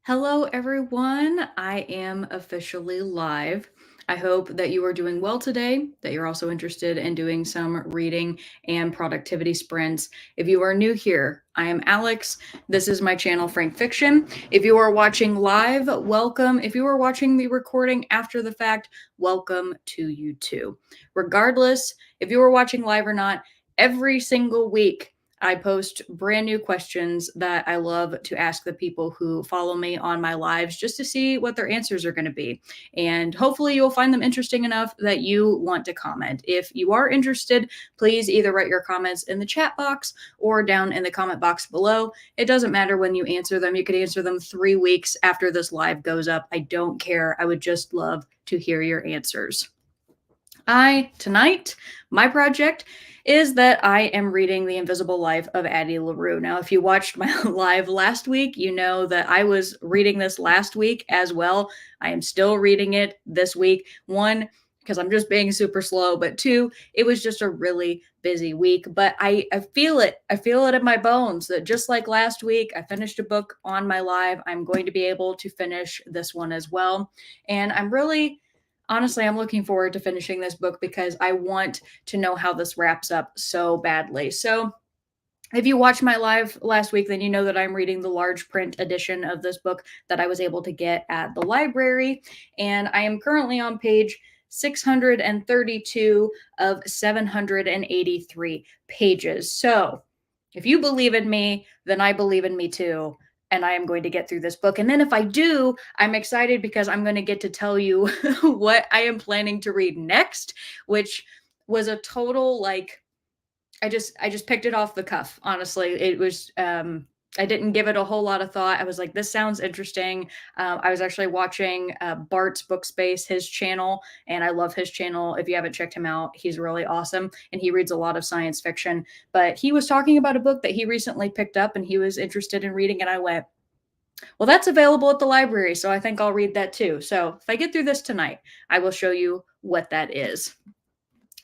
Hello, everyone. I am officially live. I hope that you are doing well today, that you're also interested in doing some reading and productivity sprints. If you are new here, I am Alex. This is my channel, Frank Fiction. If you are watching live, welcome. If you are watching the recording after the fact, welcome to you too. Regardless, if you are watching live or not, every single week, I post brand new questions that I love to ask the people who follow me on my lives just to see what their answers are going to be. And hopefully, you'll find them interesting enough that you want to comment. If you are interested, please either write your comments in the chat box or down in the comment box below. It doesn't matter when you answer them. You could answer them 3 weeks after this live goes up. I don't care. I would just love to hear your answers. Tonight, my project is that I am reading The Invisible Life of Addie LaRue. Now, if you watched my live last week, you know that I was reading this last week as well. I am still reading it this week. One, because I'm just being super slow, but two, it was just a really busy week. But I feel it. I feel it in my bones that just like last week, I finished a book on my live. I'm going to be able to finish this one as well. And honestly, I'm looking forward to finishing this book because I want to know how this wraps up so badly. So, if you watched my live last week, then you know that I'm reading the large print edition of this book that I was able to get at the library. And I am currently on page 632 of 783 pages. So, if you believe in me, then I believe in me too. And I am going to get through this book. And then if I do, I'm excited because I'm going to get to tell you what I am planning to read next, which was a total I just picked it off the cuff. Honestly, it was I didn't give it a whole lot of thought. I was like, this sounds interesting. I was actually watching Bart's Book Space, his channel, and I love his channel. If you haven't checked him out, he's really awesome, and he reads a lot of science fiction. But he was talking about a book that he recently picked up, and he was interested in reading, and I went, well, that's available at the library, so I think I'll read that too. So if I get through this tonight, I will show you what that is.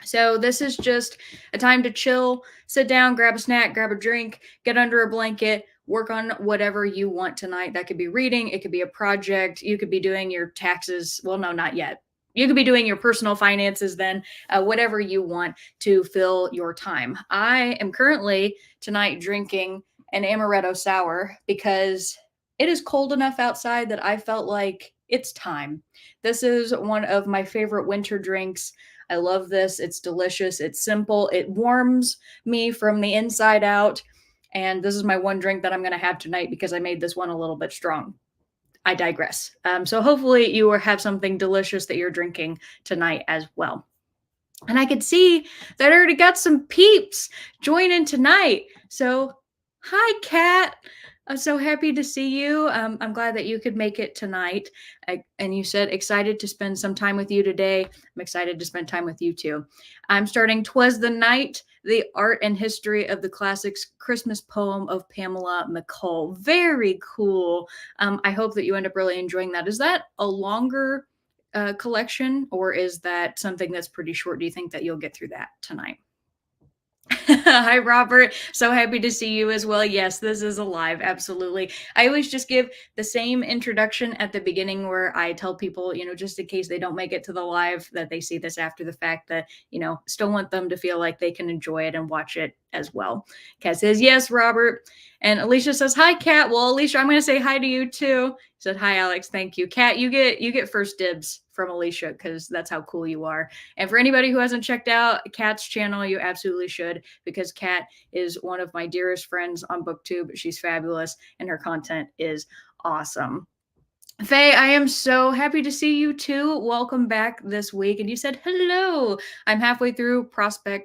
So this is just a time to chill, sit down, grab a snack, grab a drink, get under a blanket, work on whatever you want tonight. That could be reading, it could be a project, you could be doing your taxes. Well, no, not yet. You could be doing your personal finances then, whatever you want to fill your time. I am currently tonight drinking an amaretto sour because it is cold enough outside that I felt like it's time. This is one of my favorite winter drinks. I love this. It's delicious. It's simple. It warms me from the inside out. And this is my one drink that I'm going to have tonight because I made this one a little bit strong. I digress. So hopefully you have something delicious that you're drinking tonight as well. And I could see that I already got some peeps joining tonight. So, hi, Kat. I'm so happy to see you. I'm glad that you could make it tonight. And you said excited to spend some time with you today. I'm excited to spend time with you too. I'm starting "'Twas the Night, the Art and History of the Classics Christmas Poem of Pamela McColl. Very cool. I hope that you end up really enjoying that. Is that a longer collection, or is that something that's pretty short? Do you think that you'll get through that tonight? Hi, Robert. So happy to see you as well. Yes, this is alive. Absolutely. I always just give the same introduction at the beginning where I tell people, just in case they don't make it to the live, that they see this after the fact, that, still want them to feel like they can enjoy it and watch it as well. Kat says, yes, Robert. And Alicia says, hi, Kat. Well, Alicia, I'm going to say hi to you too. Said, hi, Alex. Thank you. Kat, you get first dibs from Alicia because that's how cool you are. And for anybody who hasn't checked out Kat's channel, you absolutely should, because Kat is one of my dearest friends on BookTube. She's fabulous and her content is awesome. Faye, I am so happy to see you too. Welcome back this week. And you said, hello. I'm halfway through Prophet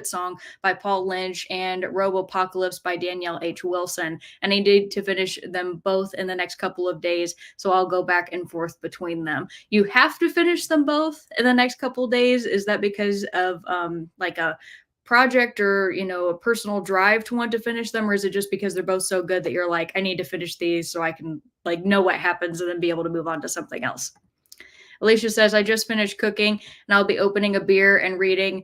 Song by Paul Lynch and Robopocalypse by Danielle H. Wilson. And I need to finish them both in the next couple of days. So I'll go back and forth between them. You have to finish them both in the next couple of days. Is that because of like a project or a personal drive to want to finish them, or is it just because they're both so good that you're like, I need to finish these so I can know what happens and then be able to move on to something else? Alicia says, I just finished cooking and I'll be opening a beer and reading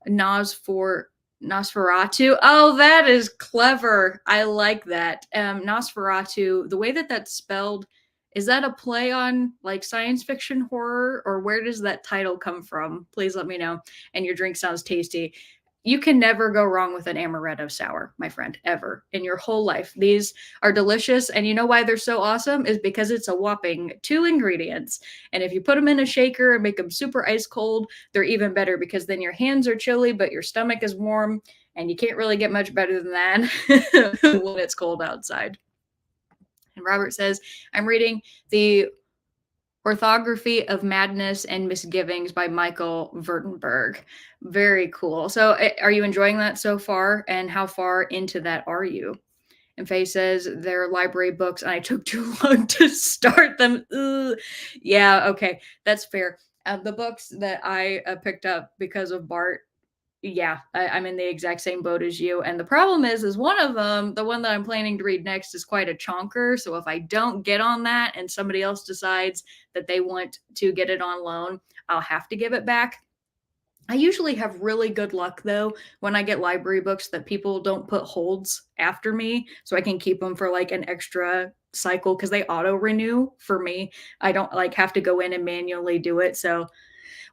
Nas for Nosferatu. Oh, that is clever. I like that. Nosferatu, the way that that's spelled, is that a play on like science fiction horror, or where does that title come from? Please let me know. And your drink sounds tasty. You can never go wrong with an amaretto sour, my friend, ever in your whole life. These are delicious. And you know why they're so awesome? Is because it's a whopping 2 ingredients. And if you put them in a shaker and make them super ice cold, they're even better because then your hands are chilly, but your stomach is warm. And you can't really get much better than that when it's cold outside. And Robert says, I'm reading the Orthography of Madness and Misgivings by Michael Vertenberg. Very cool. So, are you enjoying that so far? And how far into that are you? And Faye says, they're library books, and I took too long to start them. Ugh. Yeah, okay. That's fair. The books that I picked up because of Bart, yeah, I'm in the exact same boat as you. And the problem is one of them, the one that I'm planning to read next, is quite a chonker. So if I don't get on that and somebody else decides that they want to get it on loan, I'll have to give it back. I usually have really good luck though when I get library books that people don't put holds after me, so I can keep them for like an extra cycle because they auto renew for me. I don't like have to go in and manually do it. So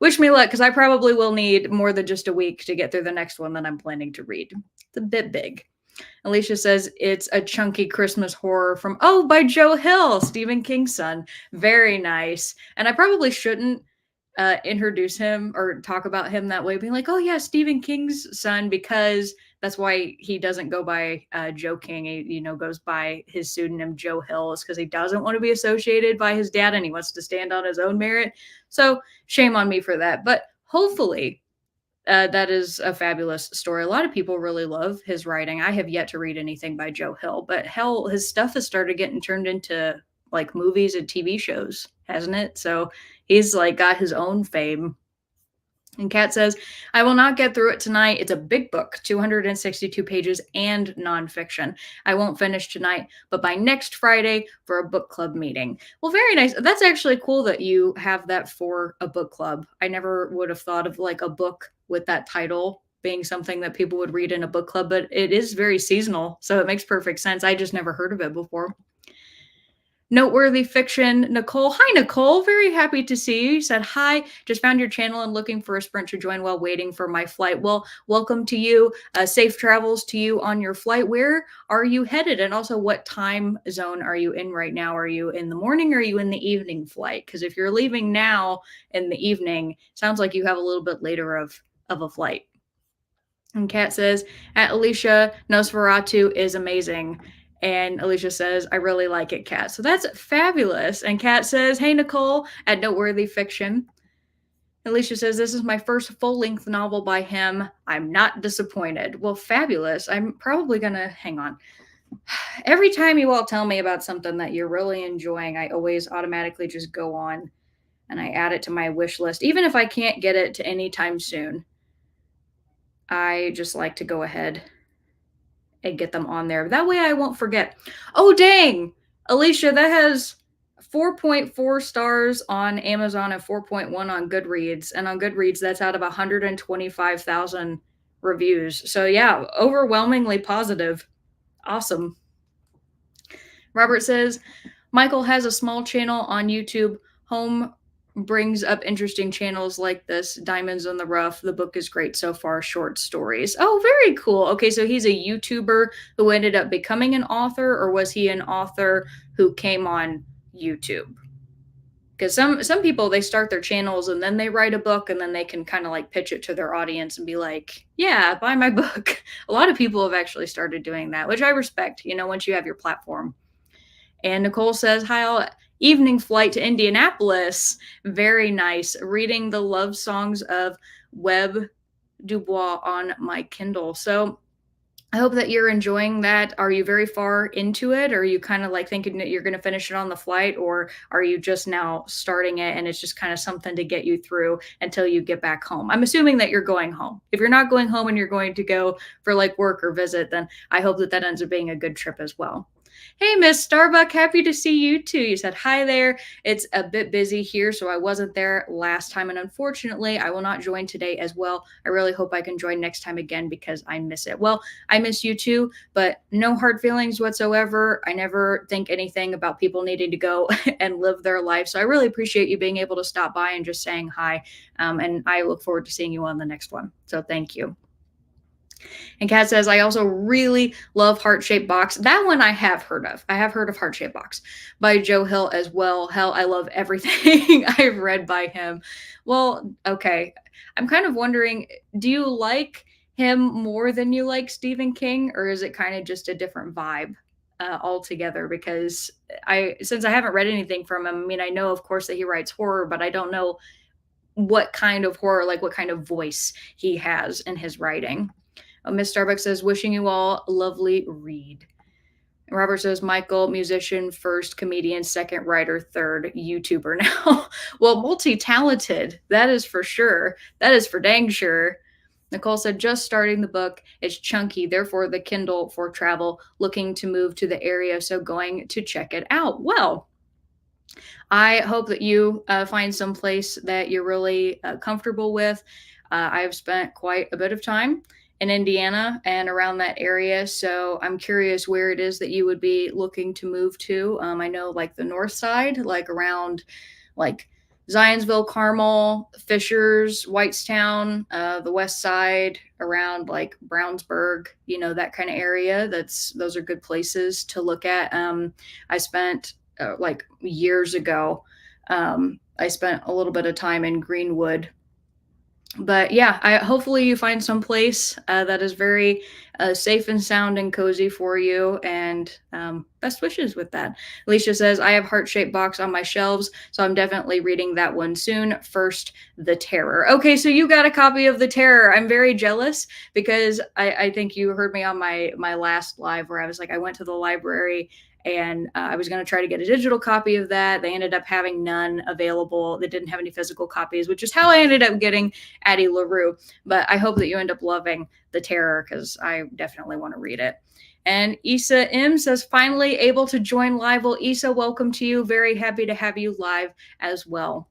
wish me luck because I probably will need more than just a week to get through the next one that I'm planning to read. It's a bit big. Alicia says it's a chunky Christmas horror from by Joe Hill, Stephen King's son. Very nice. And I probably shouldn't introduce him or talk about him that way, being like, oh yeah, Stephen King's son, because that's why he doesn't go by Joe King. He, goes by his pseudonym Joe Hill, is because he doesn't want to be associated by his dad and he wants to stand on his own merit. So shame on me for that. But hopefully that is a fabulous story. A lot of people really love his writing. I have yet to read anything by Joe Hill, but hell, his stuff has started getting turned into like movies and TV shows, hasn't it? So he's like got his own fame. And Kat says, I will not get through it tonight. It's a big book, 262 pages and nonfiction. I won't finish tonight, but by next Friday for a book club meeting. Well, very nice. That's actually cool that you have that for a book club. I never would have thought of like a book with that title being something that people would read in a book club, but it is very seasonal. So it makes perfect sense. I just never heard of it before. Noteworthy Fiction, Nicole. Hi, Nicole. Very happy to see you. You said, hi, just found your channel and looking for a sprint to join while waiting for my flight. Well, welcome to you. Safe travels to you on your flight. Where are you headed? And also, what time zone are you in right now? Are you in the morning or are you in the evening flight? Because if you're leaving now in the evening, sounds like you have a little bit later of a flight. And Kat says, at Alicia, Nosferatu is amazing. And Alicia says, I really like it, Kat. So that's fabulous. And Kat says, hey, Nicole, at Noteworthy Fiction. Alicia says, this is my first full-length novel by him. I'm not disappointed. Well, fabulous. I'm probably going to, hang on. Every time you all tell me about something that you're really enjoying, I always automatically just go on and I add it to my wish list. Even if I can't get it to any time soon, I just like to go ahead and get them on there. That way I won't forget. Oh, dang. Alicia, that has 4.4 stars on Amazon and 4.1 on Goodreads. And on Goodreads, that's out of 125,000 reviews. So yeah, overwhelmingly positive. Awesome. Robert says, Michael has a small channel on YouTube. Home brings up interesting channels like this, Diamonds in the Rough. The book is great so far, short stories. Oh, very cool. Okay, so he's a YouTuber who ended up becoming an author, or was he an author who came on YouTube? Because some people, they start their channels and then they write a book and then they can kind of like pitch it to their audience and be like, yeah, buy my book. A lot of people have actually started doing that, which I respect, once you have your platform. And Nicole says, hi, all. Evening flight to Indianapolis. Very nice. Reading the love songs of Webb Dubois on my Kindle. So I hope that you're enjoying that. Are you very far into it? Or are you kind of like thinking that you're going to finish it on the flight? Or are you just now starting it and it's just kind of something to get you through until you get back home? I'm assuming that you're going home. If you're not going home and you're going to go for like work or visit, then I hope that that ends up being a good trip as well. Hey, Miss Starbuck, happy to see you too. You said hi there. It's a bit busy here, so I wasn't there last time. And unfortunately, I will not join today as well. I really hope I can join next time again because I miss it. Well, I miss you too, but no hard feelings whatsoever. I never think anything about people needing to go and live their life. So I really appreciate you being able to stop by and just saying hi. And I look forward to seeing you on the next one. So thank you. And Kat says, I also really love Heart Shaped Box. That one I have heard of. I have heard of Heart Shaped Box by Joe Hill as well. Hell, I love everything I've read by him. Well, okay. I'm kind of wondering, do you like him more than you like Stephen King, or is it kind of just a different vibe? Altogether, because since I haven't read anything from him, I mean, I know of course that he writes horror, but I don't know what kind of horror, like what kind of voice he has in his writing. Miss Starbucks says, wishing you all a lovely read. Robert says, Michael, musician, first comedian, second writer, third YouTuber now. Well, multi talented, that is for sure. That is for dang sure. Nicole said, just starting the book. It's chunky, therefore, the Kindle for travel, looking to move to the area, so going to check it out. Well, I hope that you find some place that you're really comfortable with. I've spent quite a bit of time in Indiana and around that area, so I'm curious where it is that you would be looking to move to. I know like the north side, like around like Zionsville, Carmel, Fishers, Whitestown, the west side around like Brownsburg, that kind of area. Those are good places to look at. I spent like years ago. I spent a little bit of time in Greenwood, but yeah, hopefully you find some place that is very safe and sound and cozy for you. And best wishes with that. Alicia says, I have Heart Shaped Box on my shelves, so I'm definitely reading that one soon. First, The Terror. Okay, so you got a copy of The Terror. I'm very jealous because I think you heard me on my last live where I was like, I went to the library and I was going to try to get a digital copy of that. They ended up having none available. They didn't have any physical copies, which is how I ended up getting Addie LaRue. But I hope that you end up loving The Terror because I definitely want to read it. And Issa M says, finally able to join live. Well, Issa, welcome to you. Very happy to have you live as well.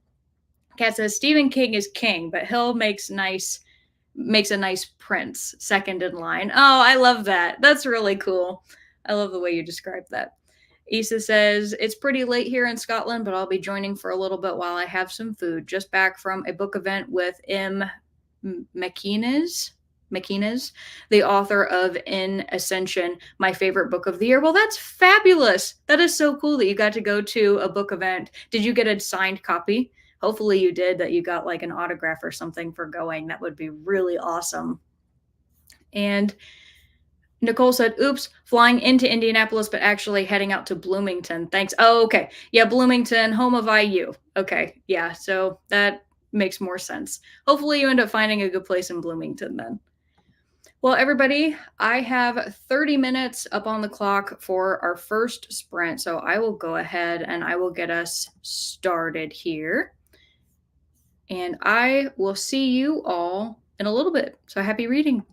Kat says, Stephen King is king, but Hill makes a nice prince second in line. Oh, I love that. That's really cool. I love the way you described that. Issa says, it's pretty late here in Scotland, but I'll be joining for a little bit while I have some food. Just back from a book event with M. McKeena's, the author of In Ascension, my favorite book of the year. Well, that's fabulous. That is so cool that you got to go to a book event. Did you get a signed copy? Hopefully you did, that you got like an autograph or something for going. That would be really awesome. And Nicole said, oops, flying into Indianapolis, but actually heading out to Bloomington. Thanks. Oh, okay. Yeah, Bloomington, home of IU. Okay. Yeah, so that makes more sense. Hopefully you end up finding a good place in Bloomington then. Well, everybody, I have 30 minutes up on the clock for our first sprint. So I will go ahead and I will get us started here. And I will see you all in a little bit. So happy reading.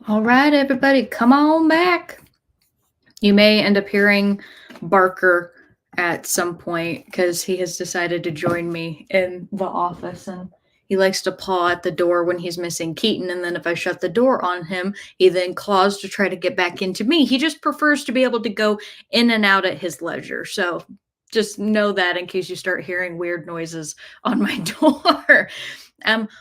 All right, everybody, come on back. You may end up hearing Barker at some point because he has decided to join me in the office, and he likes to paw at the door when he's missing Keaton. And then if I shut the door on him, he then claws to try to get back into me. He just prefers to be able to go in and out at his leisure. So just know that in case you start hearing weird noises on my door.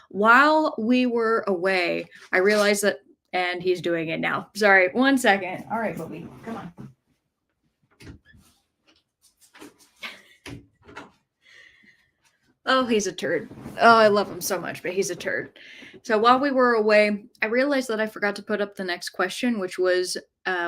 While we were away, I realized that, and he's doing it now. Sorry, 1 second. All right, Bobby, come on. Oh, he's a turd. Oh, I love him so much, but he's a turd. So while we were away, I realized that I forgot to put up the next question, which was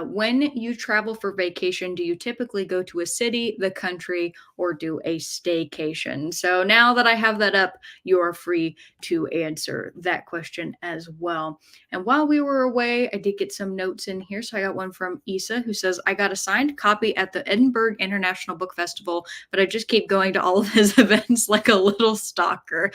when you travel for vacation, do you typically go to a city, the country, or do a staycation? So now that I have that up, you are free to answer that question as well. And while we were away, I did get some notes in here. So I got one from Isa who says, I got a signed copy at the Edinburgh International Book Festival, but I just keep going to all of his events like a little stalker.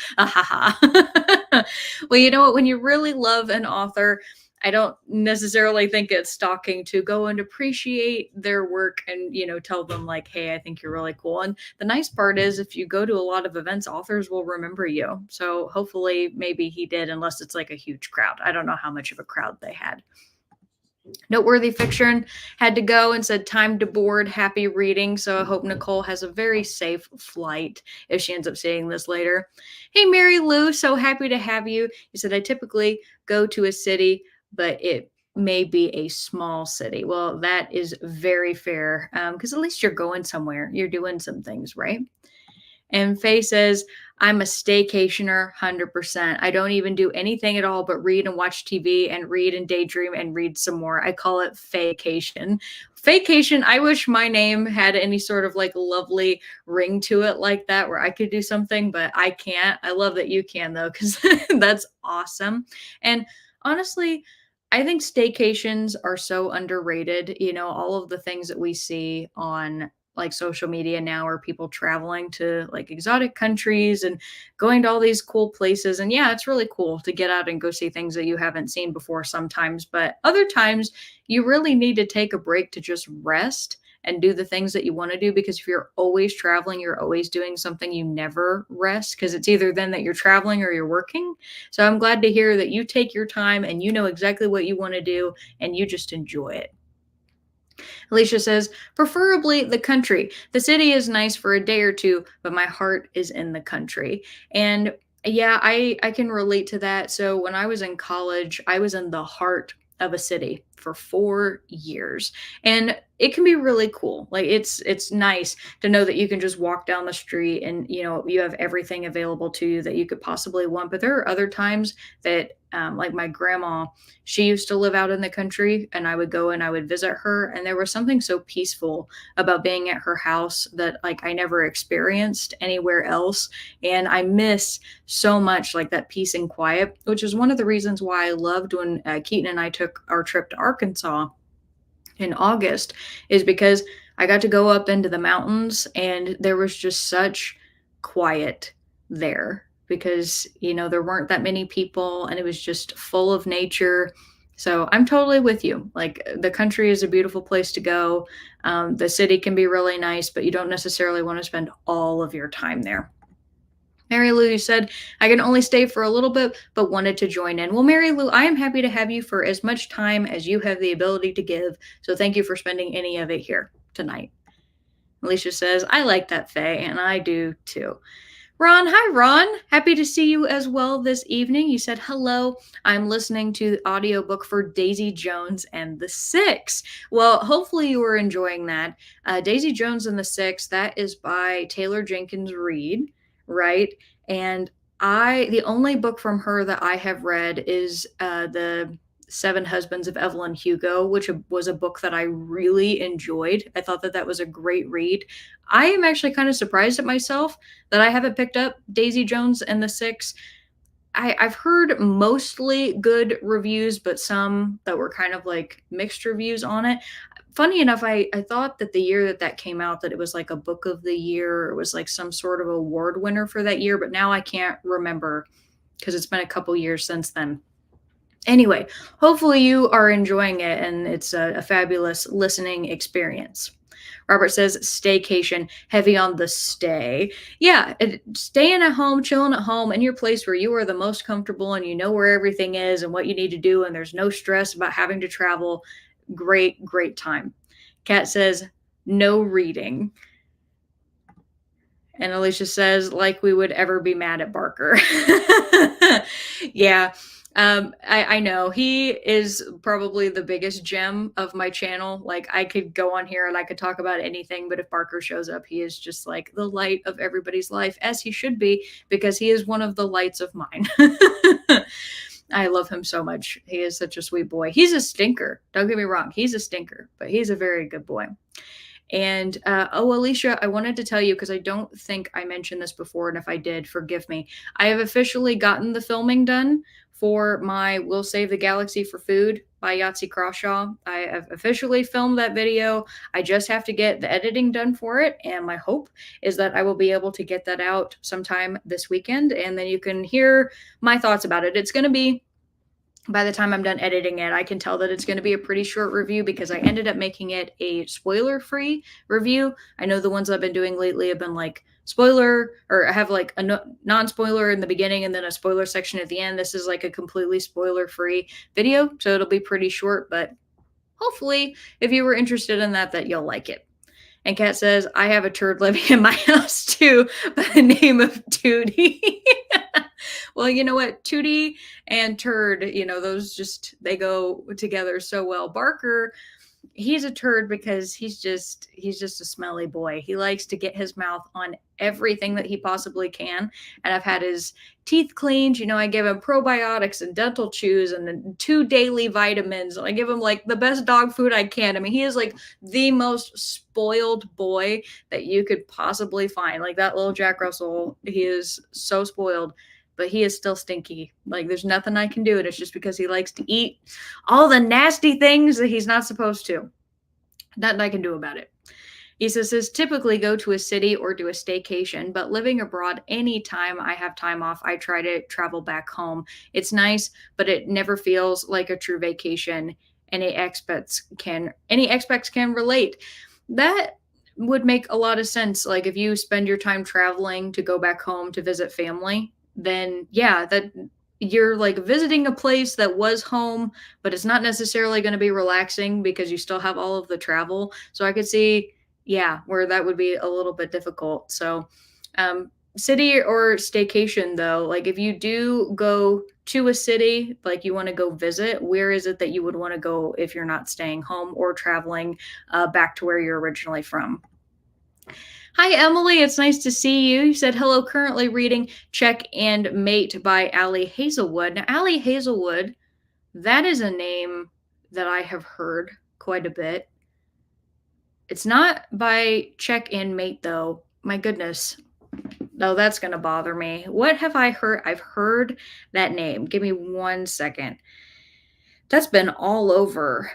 Well, you know what? When you really love an author, I don't necessarily think it's stalking to go and appreciate their work and, tell them like, hey, I think you're really cool. And the nice part is if you go to a lot of events, authors will remember you. So hopefully maybe he did, unless it's like a huge crowd. I don't know how much of a crowd they had. Noteworthy Fiction had to go and said, time to board, happy reading. So I hope Nicole has a very safe flight if she ends up seeing this later. Hey, Mary Lou, so happy to have you. You said, I typically go to a city, but it may be a small city. Well, that is very fair because at least you're going somewhere. You're doing some things, right? And Faye says, I'm a staycationer 100%. I don't even do anything at all but read and watch TV and read and daydream and read some more. I call it Faycation. Faycation, I wish my name had any sort of like lovely ring to it like that where I could do something, but I can't. I love that you can though, because that's awesome. And honestly, I think staycations are so underrated. All of the things that we see on like social media now are people traveling to like exotic countries and going to all these cool places. And yeah, it's really cool to get out and go see things that you haven't seen before sometimes. But other times, you really need to take a break to just rest and do the things that you want to do, because if you're always traveling, you're always doing something, you never rest, because it's either then that you're traveling or you're working. So I'm glad to hear that you take your time and you know exactly what you want to do and you just enjoy it. Alicia says, preferably the country. The city is nice for a day or two, but my heart is in the country. And yeah, I can relate to that. So when I was in college, I was in the heart of a city for 4 years, and it can be really cool. Like it's nice to know that you can just walk down the street and you have everything available to you that you could possibly want. But there are other times that like my grandma, she used to live out in the country, and I would go and I would visit her, and there was something so peaceful about being at her house that like I never experienced anywhere else. And I miss so much like that peace and quiet, which is one of the reasons why I loved when Keaton and I took our trip to Arkansas in August, is because I got to go up into the mountains and there was just such quiet there, because there weren't that many people and it was just full of nature. So I'm totally with you. Like the country is a beautiful place to go. The city can be really nice, but you don't necessarily want to spend all of your time there. Mary Lou, you said, I can only stay for a little bit, but wanted to join in. Well, Mary Lou, I am happy to have you for as much time as you have the ability to give. So thank you for spending any of it here tonight. Alicia says, I like that, Faye, and I do too. Ron, hi, Ron. Happy to see you as well this evening. You said, hello, I'm listening to the audiobook for Daisy Jones and the Six. Well, hopefully you were enjoying that. Daisy Jones and the Six, that is by Taylor Jenkins Reid, right? And the only book from her that I have read is the Seven Husbands of Evelyn Hugo, which was a book that I really enjoyed. I thought that that was a great read. I am actually kind of surprised at myself that I haven't picked up Daisy Jones and the Six. I've heard mostly good reviews, but some that were kind of like mixed reviews on it. Funny enough, I thought that the year that that came out, that it was like a book of the year, or it was like some sort of award winner for that year, but now I can't remember because it's been a couple years since then. Anyway, hopefully you are enjoying it and it's a fabulous listening experience. Robert says staycation, heavy on the stay. Yeah, staying at home, chilling at home in your place where you are the most comfortable and you know where everything is and what you need to do, and there's no stress about having to travel. Great, great time. Kat says no reading. And Alicia says, like we would ever be mad at Barker. Yeah. I know he is probably the biggest gem of my channel. Like I could go on here and I could talk about anything, but if Barker shows up, he is just like the light of everybody's life, as he should be, because he is one of the lights of mine. I love him so much. He is such a sweet boy. He's a stinker. Don't get me wrong. He's a stinker, but he's a very good boy. And oh, Alicia, I wanted to tell you because I don't think I mentioned this before, and if I did, forgive me. I have officially gotten the filming done for my "We'll Save the Galaxy for Food" by Yahtzee Crawshaw. I have officially filmed that video. I just have to get the editing done for it, and my hope is that I will be able to get that out sometime this weekend, and then you can hear my thoughts about it. It's going to be, by the time I'm done editing it, I can tell that it's going to be a pretty short review because I ended up making it a spoiler-free review. I know the ones I've been doing lately have been like spoiler, or I have like a non-spoiler in the beginning and then a spoiler section at the end. This is like a completely spoiler-free video, so it'll be pretty short, but hopefully if you were interested in that you'll like it. And Kat says, I have a turd living in my house too by the name of Tootie. Well, you know what? Tootie and turd, those they go together so well. Barker, he's a turd because he's just a smelly boy. He likes to get his mouth on everything that he possibly can. And I've had his teeth cleaned. I give him probiotics and dental chews and 2 daily vitamins. I give him like the best dog food I can. I mean, he is like the most spoiled boy that you could possibly find. Like that little Jack Russell, he is so spoiled, but he is still stinky. Like there's nothing I can do. It's just because he likes to eat all the nasty things that he's not supposed to. Nothing I can do about it. Issa says, typically go to a city or do a staycation, but living abroad, anytime I have time off, I try to travel back home. It's nice, but it never feels like a true vacation. Any expats can relate. That would make a lot of sense. Like if you spend your time traveling to go back home to visit family, then yeah, that you're like visiting a place that was home, but it's not necessarily going to be relaxing because you still have all of the travel. So I could see, yeah, where that would be a little bit difficult. So, city or staycation though, like if you do go to a city, like you want to go visit, where is it that you would want to go if you're not staying home or traveling back to where you're originally from? Hi, Emily. It's nice to see you. You said hello. Currently reading Check and Mate by Ali Hazelwood. Now, Ali Hazelwood, that is a name that I have heard quite a bit. It's not by Check and Mate, though. My goodness. No, that's going to bother me. What have I heard? I've heard that name. Give me 1 second. That's been all over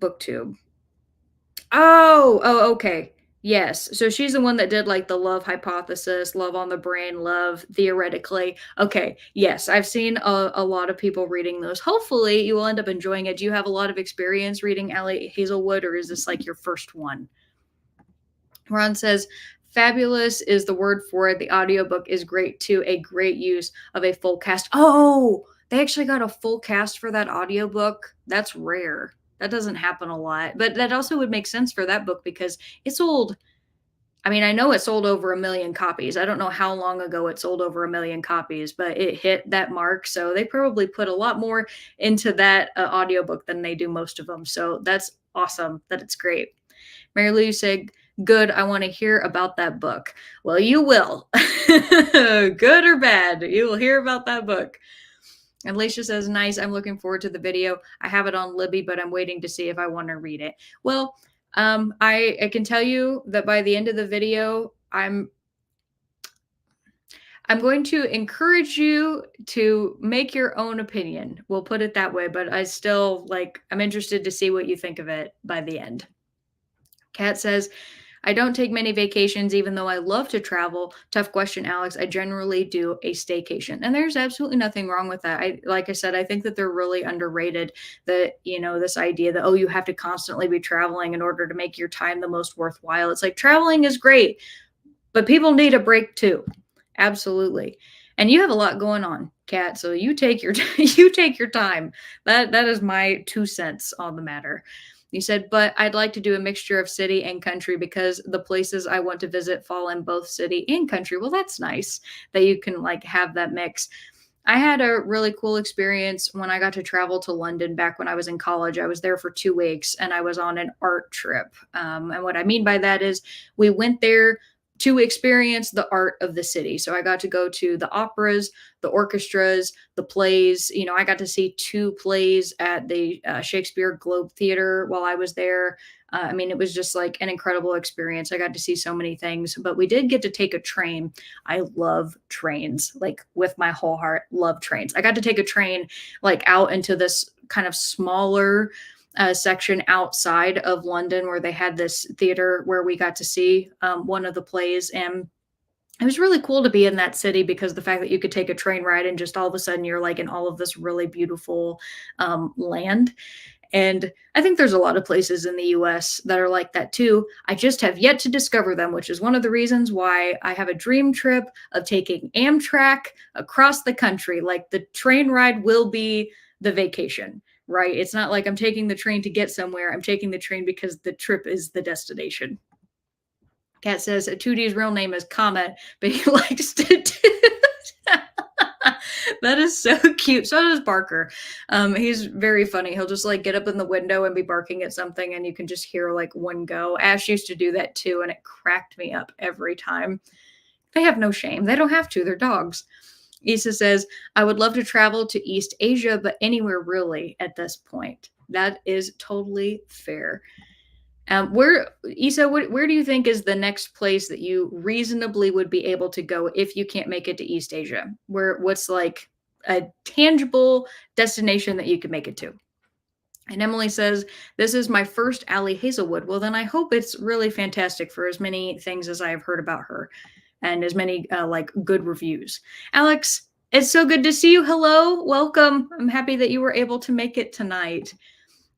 BookTube. Oh, okay. Yes. So she's the one that did like the Love Hypothesis, Love on the Brain, Love Theoretically. Okay. Yes. I've seen a lot of people reading those. Hopefully you will end up enjoying it. Do you have a lot of experience reading Ali Hazelwood, or is this like your first one? Ron says, fabulous is the word for it. The audiobook is great too. A great use of a full cast. Oh, they actually got a full cast for that audiobook. That's rare. That doesn't happen a lot. But that also would make sense for that book because it sold, I mean, I know it sold over 1 million copies. I don't know how long ago it sold over 1 million copies, but it hit that mark. So they probably put a lot more into that audiobook than they do most of them. So that's awesome that it's great. Mary Lou said, good, I want to hear about that book. Well, you will. Good or bad, you will hear about that book. And Leisha says, nice, I'm looking forward to the video. I have it on Libby, but I'm waiting to see if I want to read it. Well, I can tell you that by the end of the video, I'm going to encourage you to make your own opinion. We'll put it that way, but I'm interested to see what you think of it by the end. Kat says, I don't take many vacations, even though I love to travel. Tough question, Alex. I generally do a staycation. And there's absolutely nothing wrong with that. Like I said, I think that they're really underrated. That, this idea that, oh, you have to constantly be traveling in order to make your time the most worthwhile. It's like traveling is great, but people need a break too. Absolutely. And you have a lot going on, Kat. So you take your you take your time. That is my 2 cents on the matter. You said, but I'd like to do a mixture of city and country because the places I want to visit fall in both city and country. Well, that's nice that you can like have that mix. I had a really cool experience when I got to travel to London back when I was in college. I was there for 2 weeks and I was on an art trip. And what I mean by that is we went there to experience the art of the city. So I got to go to the operas, the orchestras, the plays. I got to see 2 plays at the Shakespeare Globe Theater while I was there. I mean, it was just like an incredible experience. I got to see so many things, but we did get to take a train. I love trains, like with my whole heart, love trains. I got to take a train like out into this kind of smaller section outside of London where they had this theater where we got to see one of the plays. And it was really cool to be in that city because the fact that you could take a train ride and just all of a sudden you're like in all of this really beautiful land. And I think there's a lot of places in the US that are like that too. I just have yet to discover them, which is one of the reasons why I have a dream trip of taking Amtrak across the country. Like the train ride will be the vacation, right? It's not like I'm taking the train to get somewhere. I'm taking the train because the trip is the destination. Kat says 2D's real name is Comet, but he likes to do. That is so cute. So does Barker. He's very funny. He'll just like get up in the window and be barking at something, and you can just hear like one go. Ash used to do that too, and it cracked me up every time. They have no shame. They don't have to. They're dogs. Issa says, I would love to travel to East Asia, but anywhere really at this point. That is totally fair. Where do you think is the next place that you reasonably would be able to go if you can't make it to East Asia? What's like a tangible destination that you could make it to? And Emily says, this is my first Allie Hazelwood. Well, then I hope it's really fantastic for as many things as I have heard about her and as many like good reviews. Alex, it's so good to see you. Hello, welcome. I'm happy that you were able to make it tonight.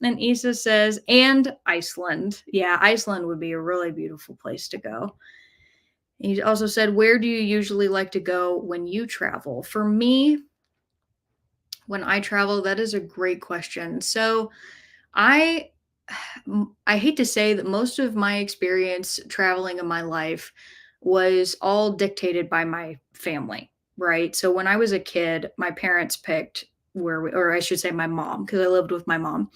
And Issa says, and Iceland. Yeah, Iceland would be a really beautiful place to go. He also said, where do you usually like to go when you travel? For me, when I travel, that is a great question. So I I hate to say that most of my experience traveling in my life was all dictated by my family, right? So when I was a kid, my parents picked where we, or I should say my mom, because I lived with my mom.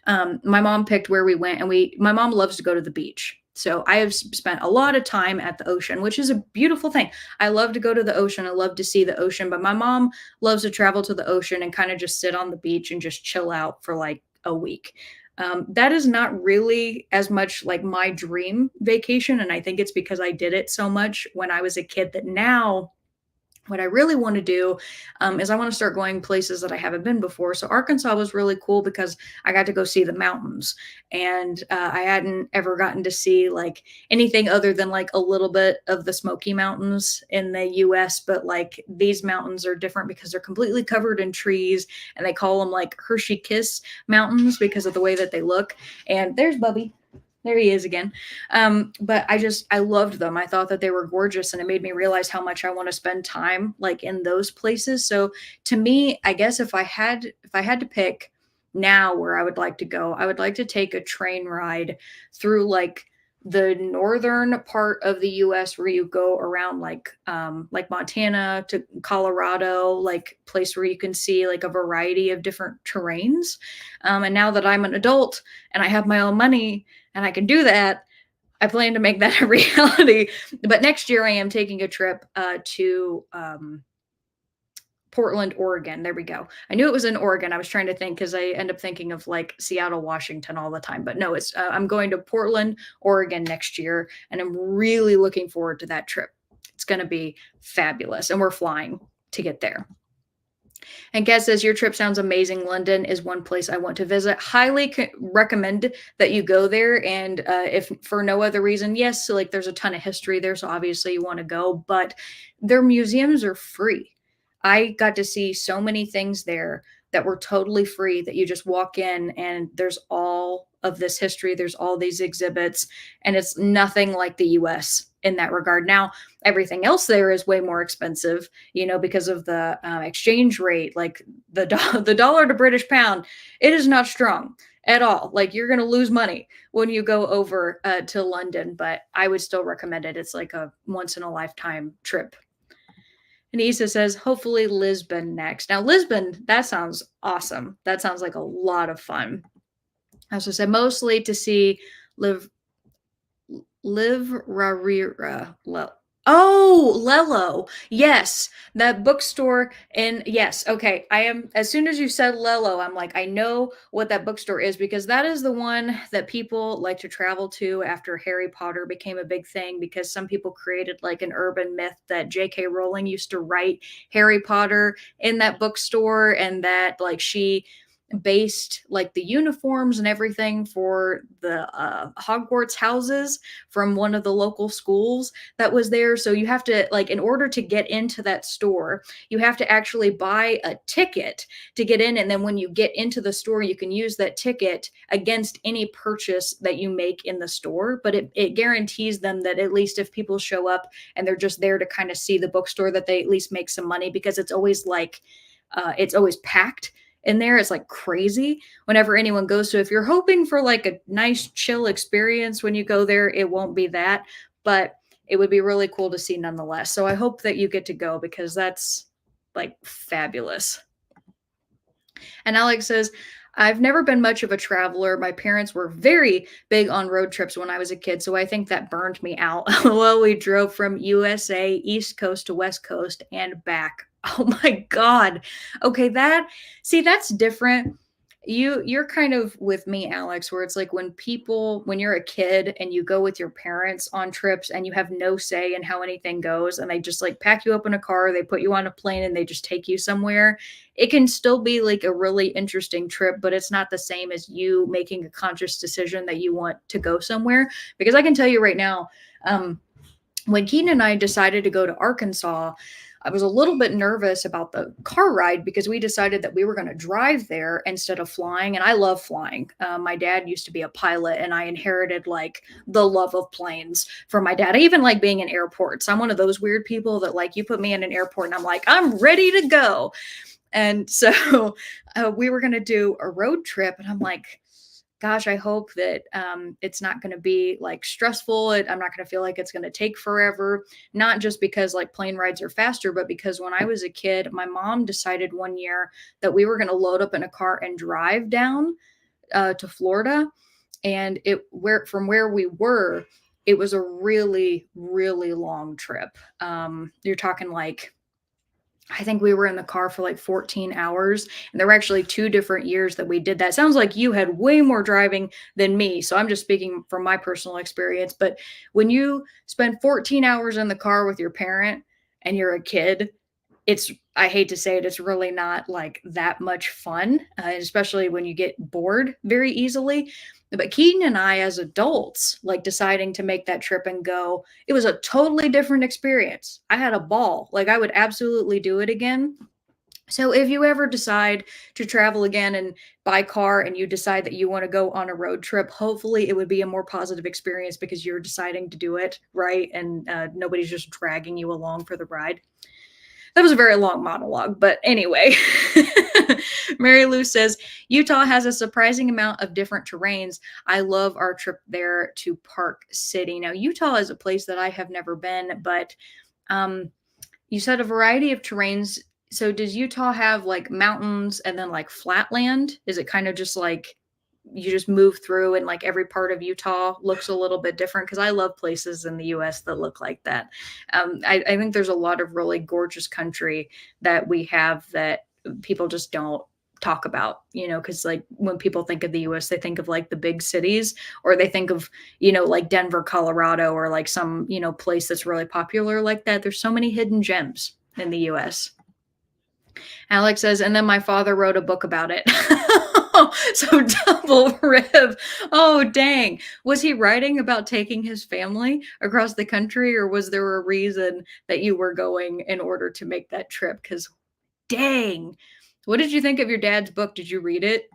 My mom picked where we went, and my mom loves to go to the beach. So I have spent a lot of time at the ocean, which is a beautiful thing. I love to go to the ocean. I love to see the ocean, but my mom loves to travel to the ocean and kind of just sit on the beach and just chill out for like a week. That is not really as much like my dream vacation. And I think it's because I did it so much when I was a kid that now what I really want to do is I want to start going places that I haven't been before. So Arkansas was really cool because I got to go see the mountains, and I hadn't ever gotten to see like anything other than like a little bit of the Smoky Mountains in the U.S. But like these mountains are different because they're completely covered in trees, and they call them like Hershey Kiss Mountains because of the way that they look. And there's Bubby. There he is again. But I loved them. I thought that they were gorgeous, and it made me realize how much I want to spend time like in those places. So to me, I guess if I had to pick now where I would like to go, I would like to take a train ride through like the northern part of the US where you go around like Montana to Colorado, like place where you can see like a variety of different terrains. And now that I'm an adult and I have my own money and I can do that, I plan to make that a reality. But next year I am taking a trip to Portland, Oregon. There we go. I knew it was in Oregon. I was trying to think because I end up thinking of like Seattle, Washington all the time. But no, it's I'm going to Portland, Oregon next year, and I'm really looking forward to that trip. It's going to be fabulous, and we're flying to get there. And Gaz says, your trip sounds amazing. London is one place I want to visit. Highly recommend that you go there. And if for no other reason, yes, so like there's a ton of history there. So obviously you want to go, but their museums are free. I got to see so many things there that were totally free that you just walk in and there's all of this history. There's all these exhibits, and it's nothing like the US in that regard. Now, everything else there is way more expensive, because of the exchange rate. Like the dollar to British pound, it is not strong at all. Like you're going to lose money when you go over to London, but I would still recommend it. It's like a once in a lifetime trip. And Issa says, hopefully Lisbon next. Now, Lisbon, that sounds awesome. That sounds like a lot of fun. As I said, mostly to see live Rarira. Oh, Lello. Yes, that bookstore. And yes, okay. I am, as soon as you said Lello, I'm like, I know what that bookstore is, because that is the one that people like to travel to after Harry Potter became a big thing, because some people created like an urban myth that J.K. Rowling used to write Harry Potter in that bookstore, and that like she based like the uniforms and everything for the Hogwarts houses from one of the local schools that was there. So you have to, like, in order to get into that store, you have to actually buy a ticket to get in. And then when you get into the store, you can use that ticket against any purchase that you make in the store. But it guarantees them that at least if people show up and they're just there to kind of see the bookstore, that they at least make some money, because it's always like, it's always packed in there. It's like crazy whenever anyone goes. So if you're hoping for like a nice chill experience when you go there, it won't be that, but it would be really cool to see nonetheless. So I hope that you get to go, because that's like fabulous. And Alex says, I've never been much of a traveler. My parents were very big on road trips when I was a kid, so I think that burned me out. Well, we drove from USA, East Coast to West Coast and back. Oh my God. Okay, that's different. You're kind of with me, Alex, where it's like when you're a kid and you go with your parents on trips and you have no say in how anything goes, and they just like pack you up in a car, they put you on a plane, and they just take you somewhere. It can still be like a really interesting trip, but it's not the same as you making a conscious decision that you want to go somewhere. Because I can tell you right now, when Keaton and I decided to go to Arkansas, I was a little bit nervous about the car ride, because we decided that we were going to drive there instead of flying. And I love flying. My dad used to be a pilot, and I inherited like the love of planes from my dad. I even like being in airports. I'm one of those weird people that, like, you put me in an airport and I'm like, I'm ready to go. And so we were going to do a road trip, and I'm like, gosh, I hope that it's not going to be like stressful. I'm not going to feel like it's going to take forever. Not just because like plane rides are faster, but because when I was a kid, my mom decided one year that we were going to load up in a car and drive down to Florida. And from where we were, it was a really, really long trip. You're talking like, I think we were in the car for like 14 hours, and there were actually 2 different years that we did that. Sounds like you had way more driving than me. So I'm just speaking from my personal experience. But when you spend 14 hours in the car with your parent and you're a kid, I hate to say it, it's really not like that much fun, especially when you get bored very easily. But Keaton and I, as adults, like deciding to make that trip and go, it was a totally different experience. I had a ball. Like, I would absolutely do it again. So if you ever decide to travel again and by car, and you decide that you want to go on a road trip, hopefully it would be a more positive experience, because you're deciding to do it, right? And nobody's just dragging you along for the ride. That was a very long monologue, but anyway. Mary Lou says, Utah has a surprising amount of different terrains. I love our trip there to Park City. Now, Utah is a place that I have never been, but you said a variety of terrains. So does Utah have like mountains and then like flatland? Is it kind of just like you just move through and like every part of Utah looks a little bit different? Because I love places in the US that look like that. I think there's a lot of really gorgeous country that we have that people just don't talk about, because like when people think of the US, they think of like the big cities, or they think of, like Denver, Colorado, or like some, place that's really popular like that. There's so many hidden gems in the US. Alex says, and then my father wrote a book about it. So double rib. Oh, dang. Was he writing about taking his family across the country, or was there a reason that you were going in order to make that trip? Because dang. What did you think of your dad's book? Did you read it?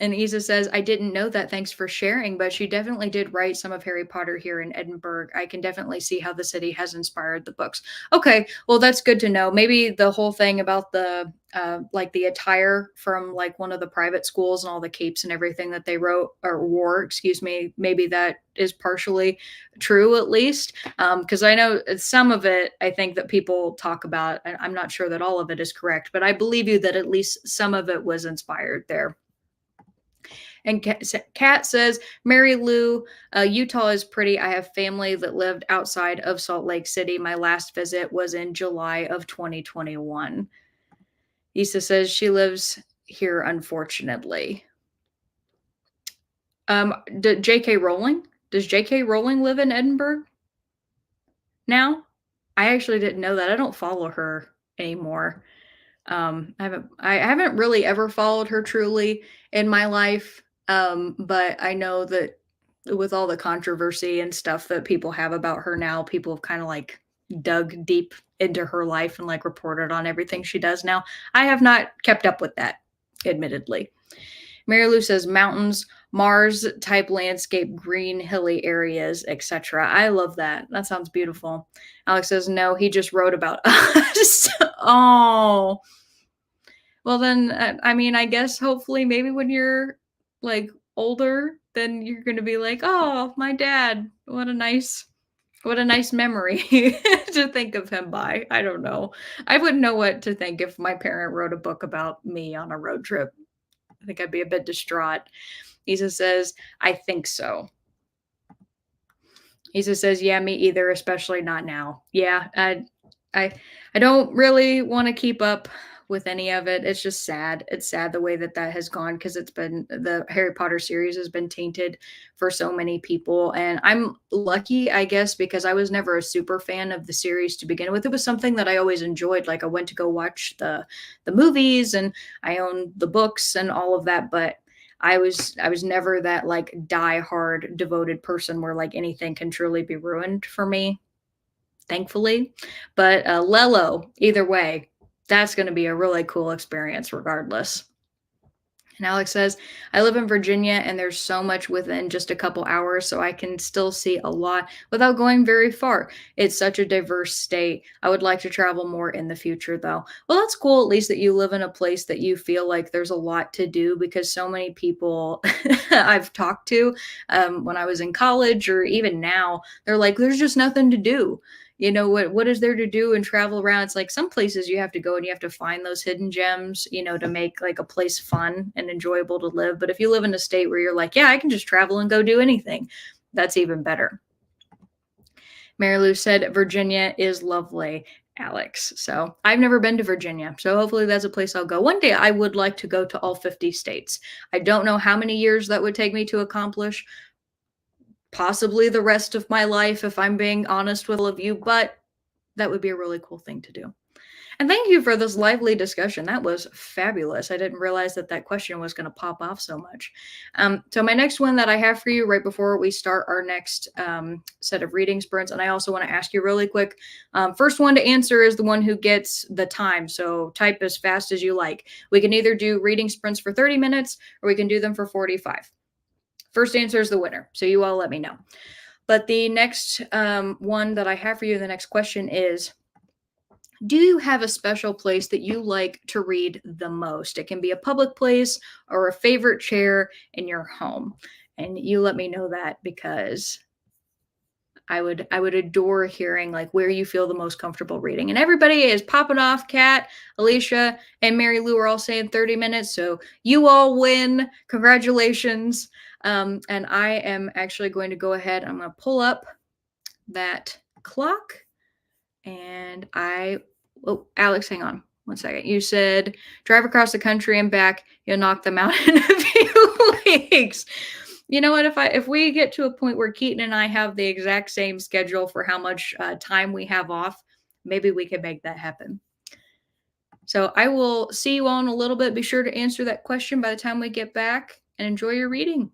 And Isa says, I didn't know that. Thanks for sharing. But she definitely did write some of Harry Potter here in Edinburgh. I can definitely see how the city has inspired the books. Okay, well, that's good to know. Maybe the whole thing about the like the attire from like one of the private schools and all the capes and everything that they wrote or wore, excuse me, maybe that is partially true at least. Because I know some of it, I think that people talk about, and I'm not sure that all of it is correct, but I believe you that at least some of it was inspired there. And Kat says, Mary Lou, Utah is pretty. I have family that lived outside of Salt Lake City. My last visit was in July of 2021. Issa says she lives here, unfortunately. J.K. Rowling? Does J.K. Rowling live in Edinburgh now? I actually didn't know that. I don't follow her anymore. I haven't really ever followed her truly in my life. But I know that with all the controversy and stuff that people have about her now, people have kind of like dug deep into her life and like reported on everything she does now. I have not kept up with that, admittedly. Mary Lou says mountains, Mars type landscape, green, hilly areas, etc. I love that. That sounds beautiful. Alex says, no, he just wrote about us. Oh, well, then, I mean, I guess hopefully maybe when you're like older, then you're going to be like, oh, my dad, what a nice memory to think of him by. I don't know. I wouldn't know what to think if my parent wrote a book about me on a road trip. I think I'd be a bit distraught. Isa says, I think so. Isa says, yeah, me either, especially not now. Yeah, I don't really want to keep up with any of it. It's just sad. It's sad the way that that has gone because it's been the Harry Potter series has been tainted for so many people. And I'm lucky, I guess, because I was never a super fan of the series to begin with. It was something that I always enjoyed. Like I went to go watch the movies and I own the books and all of that, but I was never that like die hard devoted person where like anything can truly be ruined for me, thankfully. But Lello, either way, that's going to be a really cool experience regardless. And Alex says, I live in Virginia and there's so much within just a couple hours, so I can still see a lot without going very far. It's such a diverse state. I would like to travel more in the future, though. Well, that's cool, at least that you live in a place that you feel like there's a lot to do because so many people I've talked to when I was in college or even now, they're like, there's just nothing to do. You know what is there to do and travel around? It's like some places you have to go and you have to find those hidden gems, to make like a place fun and enjoyable to live. But if you live in a state where you're like, yeah, I can just travel and go do anything, that's even better. Mary Lou said Virginia is lovely, Alex. So I've never been to Virginia. So hopefully that's a place I'll go. One day I would like to go to all 50 states. I don't know how many years that would take me to accomplish, possibly the rest of my life, if I'm being honest with all of you, but that would be a really cool thing to do. And thank you for this lively discussion. That was fabulous. I didn't realize that that question was going to pop off so much. So my next one that I have for you right before we start our next set of reading sprints, and I also want to ask you really quick. First one to answer is the one who gets the time. So type as fast as you like. We can either do reading sprints for 30 minutes or we can do them for 45. First answer is the winner. So you all let me know. But the next one that I have for you, the next question is, do you have a special place that you like to read the most? It can be a public place or a favorite chair in your home. And you let me know that because I would adore hearing like where you feel the most comfortable reading. And everybody is popping off. Kat, Alicia, and Mary Lou are all saying 30 minutes. So you all win. Congratulations. And I am actually going to go ahead. I'm going to pull up that clock. And Alex, hang on 1 second. You said drive across the country and back. You'll knock them out in a few weeks. You know what? If we get to a point where Keaton and I have the exact same schedule for how much time we have off, maybe we can make that happen. So I will see you all in a little bit. Be sure to answer that question by the time we get back and enjoy your reading.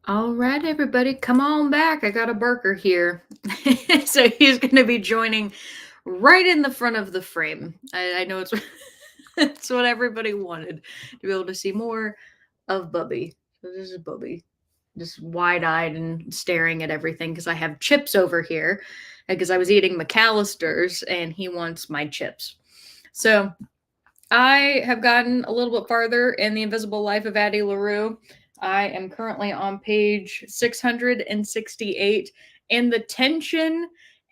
All right, everybody, come on back. I got a Barker here. So he's going to be joining right in the front of the frame. I know it's, it's what everybody wanted to be able to see more of Bubby. So this is Bubby, just wide eyed and staring at everything because I have chips over here because I was eating McAllister's and he wants my chips. So I have gotten a little bit farther in The Invisible Life of Addie LaRue. I am currently on page 668, and the tension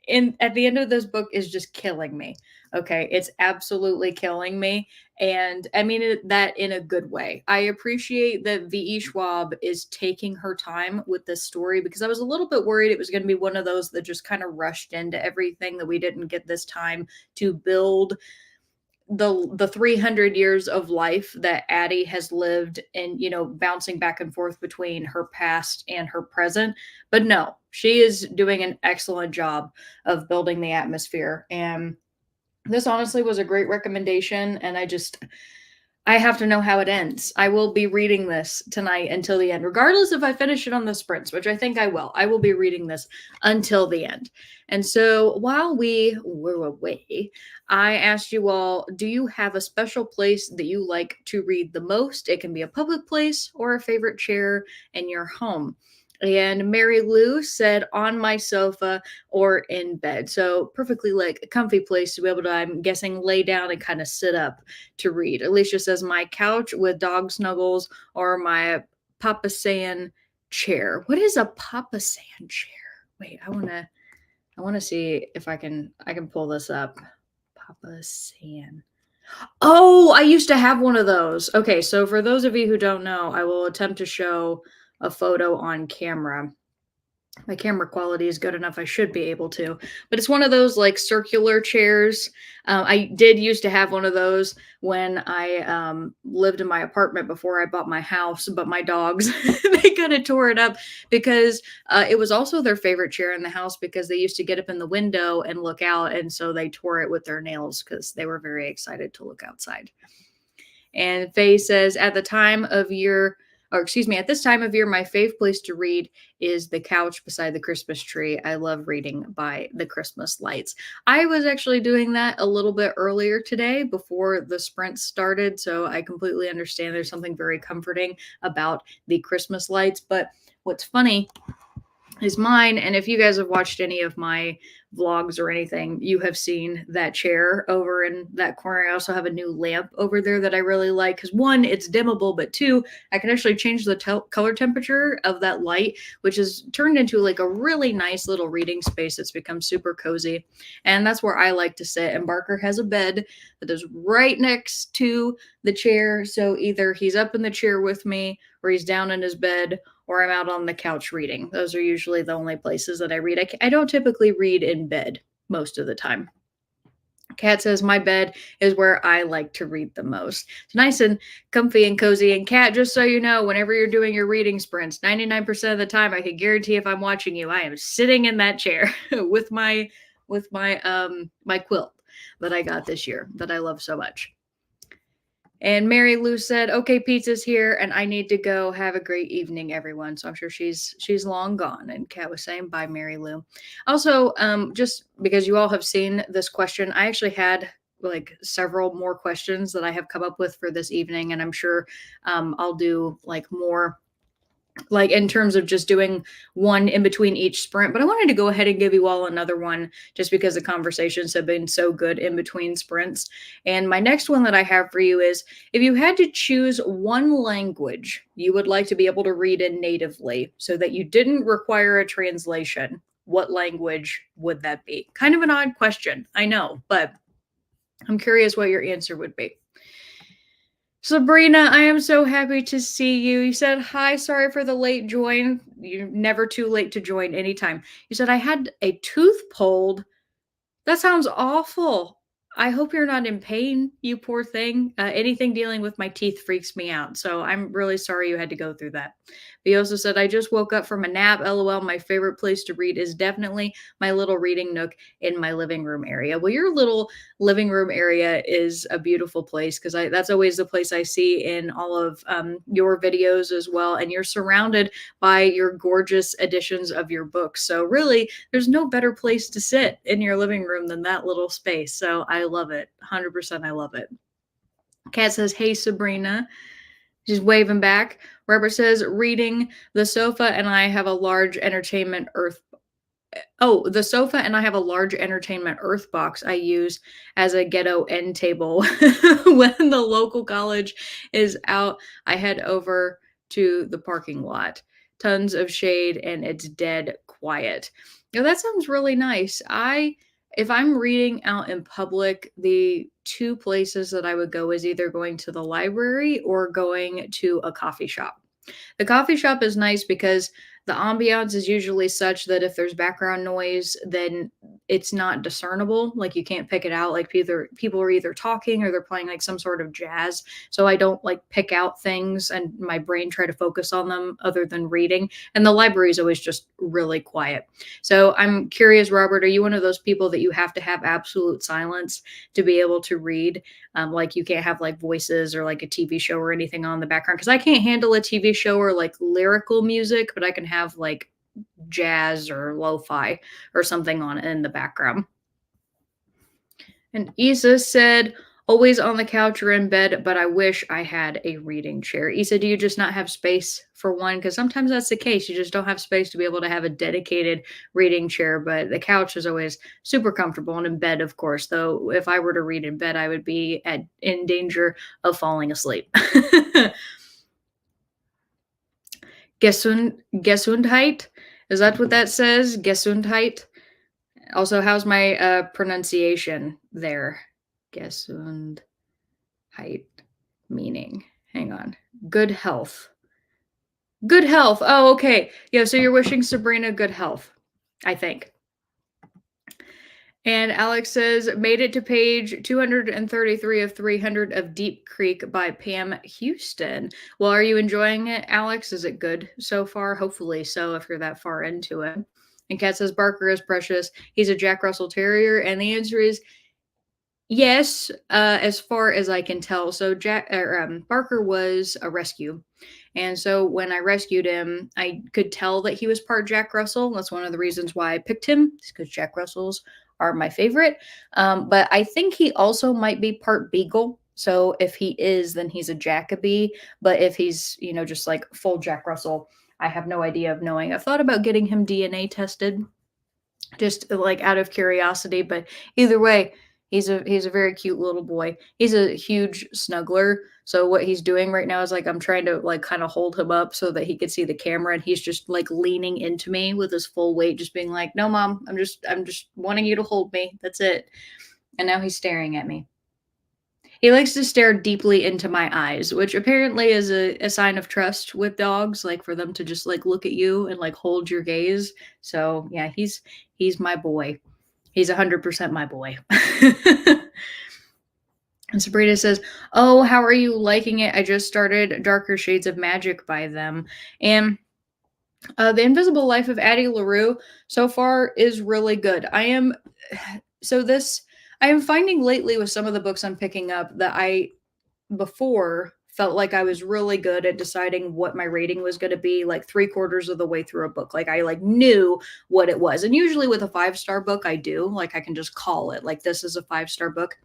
in at the end of this book is just killing me. Okay, it's absolutely killing me, and I mean that in a good way. I appreciate that V.E. Schwab is taking her time with this story because I was a little bit worried it was going to be one of those that just kind of rushed into everything that we didn't get this time to build the 300 years of life that Addie has lived and bouncing back and forth between her past and her present. But no, she is doing an excellent job of building the atmosphere, and this honestly was a great recommendation, and I have to know how it ends. I will be reading this tonight until the end, regardless if I finish it on the sprints, which I think I will. I will be reading this until the end. And so while we were away, I asked you all, do you have a special place that you like to read the most? It can be a public place or a favorite chair in your home. And Mary Lou said on my sofa or in bed. So perfectly like a comfy place to be able to, I'm guessing, lay down and kind of sit up to read. Alicia says my couch with dog snuggles or my Papa San chair. What is a Papa San chair? Wait, I want to see if I can pull this up. Papa San. Oh, I used to have one of those. Okay, so for those of you who don't know, I will attempt to show a photo on camera. My camera quality is good enough. I should be able to, but it's one of those like circular chairs. I did used to have one of those when I lived in my apartment before I bought my house, but my dogs, they kind of tore it up because it was also their favorite chair in the house because they used to get up in the window and look out. And so they tore it with their nails because they were very excited to look outside. And Faye says, at this time of year, my fave place to read is the couch beside the Christmas tree. I love reading by the Christmas lights. I was actually doing that a little bit earlier today before the sprint started, so I completely understand there's something very comforting about the Christmas lights. But what's funny is mine, and if you guys have watched any of my vlogs or anything, you have seen that chair over in that corner. I also have a new lamp over there that I really like because one, it's dimmable, but two, I can actually change the color temperature of that light, which is turned into like a really nice little reading space. It's become super cozy, and that's where I like to sit. And Barker has a bed that is right next to the chair, so either he's up in the chair with me or he's down in his bed or I'm out on the couch reading. Those are usually the only places that I read. I don't typically read in bed most of the time. Kat says, my bed is where I like to read the most. It's nice and comfy and cozy. And Kat, just so you know, whenever you're doing your reading sprints, 99% of the time, I can guarantee if I'm watching you, I am sitting in that chair with my my quilt that I got this year that I love so much. And Mary Lou said, okay, pizza's here and I need to go. Have a great evening, everyone. So I'm sure she's long gone. And Kat was saying, bye, Mary Lou. Also, just because you all have seen this question, I actually had like several more questions that I have come up with for this evening. And I'm sure I'll do like more, like in terms of just doing one in between each sprint. But I wanted to go ahead and give you all another one just because the conversations have been so good in between sprints. And my next one that I have for you is, if you had to choose one language you would like to be able to read in natively so that you didn't require a translation, what language would that be? Kind of an odd question, I know, but I'm curious what your answer would be. Sabrina, I am so happy to see you. You said, hi, sorry for the late join. You're never too late to join anytime. You said, I had a tooth pulled. That sounds awful. I hope you're not in pain, you poor thing. Anything dealing with my teeth freaks me out. So I'm really sorry you had to go through that. But he also said, I just woke up from a nap. LOL. My favorite place to read is definitely my little reading nook in my living room area. Well, your little living room area is a beautiful place because I that's always the place I see in all of your videos as well. And you're surrounded by your gorgeous editions of your books. So really, there's no better place to sit in your living room than that little space. So I love it. 100% I love it. Kat says, hey, Sabrina. She's waving back. Robert says, reading the sofa and I have a large entertainment earth. Oh, the sofa and I have a large entertainment earth box I use as a ghetto end table. When the local college is out, I head over to the parking lot. Tons of shade and it's dead quiet. Now that sounds really nice. If I'm reading out in public, the two places that I would go is either going to the library or going to a coffee shop. The coffee shop is nice because the ambiance is usually such that if there's background noise, then it's not discernible. Like you can't pick it out. Like people are either talking or they're playing like some sort of jazz. So I don't like pick out things and my brain try to focus on them other than reading. And the library is always just really quiet. So I'm curious, Robert, are you one of those people that you have to have absolute silence to be able to read? Like you can't have like voices or like a TV show or anything on the background because I can't handle a TV show or like lyrical music, but I can have like jazz or lo-fi or something on in the background. And Isa said, always on the couch or in bed, but I wish I had a reading chair. Isa, do you just not have space for one? Because sometimes that's the case. You just don't have space to be able to have a dedicated reading chair, but the couch is always super comfortable. And in bed, of course, though, if I were to read in bed, I would be in danger of falling asleep. Gesundheit? Is that what that says? Gesundheit? Also, how's my pronunciation there? Gesundheit meaning. Hang on. Good health. Good health. Oh, okay. Yeah, so you're wishing Sabrina good health, I think. And Alex says, made it to page 233 of 300 of Deep Creek by Pam Houston. Well, are you enjoying it, Alex? Is it good so far? Hopefully so, if you're that far into it. And Kat says, Barker is precious. He's a Jack Russell Terrier. And the answer is yes, as far as I can tell. So Barker was a rescue. And so when I rescued him, I could tell that he was part Jack Russell. That's one of the reasons why I picked him, because Jack Russells are my favorite. But I think he also might be part Beagle. So if he is, then he's a Jacoby. But if he's, just like full Jack Russell, I have no idea of knowing. I've thought about getting him DNA tested just like out of curiosity, but either way, he's a very cute little boy. He's a huge snuggler. So what he's doing right now is like I'm trying to like kind of hold him up so that he could see the camera, and he's just like leaning into me with his full weight, just being like, "No, mom, I'm just wanting you to hold me. That's it." And now he's staring at me. He likes to stare deeply into my eyes, which apparently is a sign of trust with dogs, like for them to just like look at you and like hold your gaze. So yeah, he's my boy. He's 100% my boy. And Sabrina says, "Oh, how are you liking it? I just started Darker Shades of Magic by them, and The Invisible Life of Addie LaRue so far is really good. I am finding lately with some of the books I'm picking up that I before felt like I was really good at deciding what my rating was going to be like 3/4 of the way through a book. Like I like knew what it was. And usually with a 5-star book, I do. Like I can just call it like this is a 5-star book.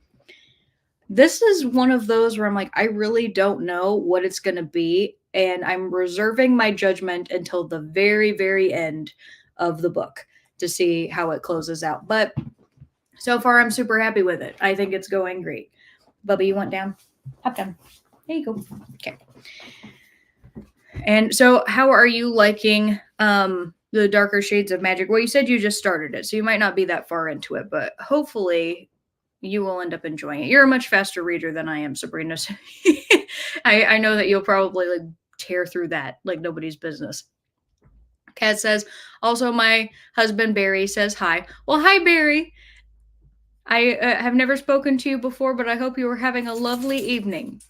This is one of those where I'm like, I really don't know what it's going to be. And I'm reserving my judgment until the very, very end of the book to see how it closes out. But so far, I'm super happy with it. I think it's going great. Bubba, you want down? Hop down. There you go. Okay. And so how are you liking the Darker Shades of Magic? Well, you said you just started it, so you might not be that far into it, but hopefully you will end up enjoying it. You're a much faster reader than I am, Sabrina. So I know that you'll probably like tear through that like nobody's business. Kat says, also my husband Barry says hi. Well, hi Barry. I have never spoken to you before, but I hope you were having a lovely evening.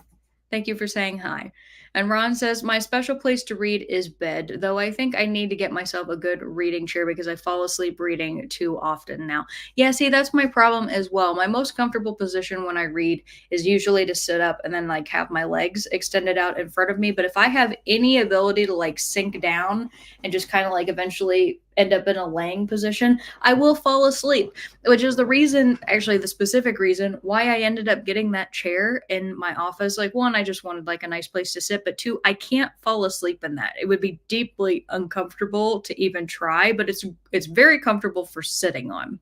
Thank you for saying hi. And Ron says, my special place to read is bed, though I think I need to get myself a good reading chair because I fall asleep reading too often now. Yeah, see, that's my problem as well. My most comfortable position when I read is usually to sit up and then like have my legs extended out in front of me. But if I have any ability to like sink down and just kind of like eventually end up in a laying position, I will fall asleep, which is the reason, actually, the specific reason why I ended up getting that chair in my office. Like, one, I just wanted like a nice place to sit, but two, I can't fall asleep in that. It would be deeply uncomfortable to even try, but it's very comfortable for sitting on.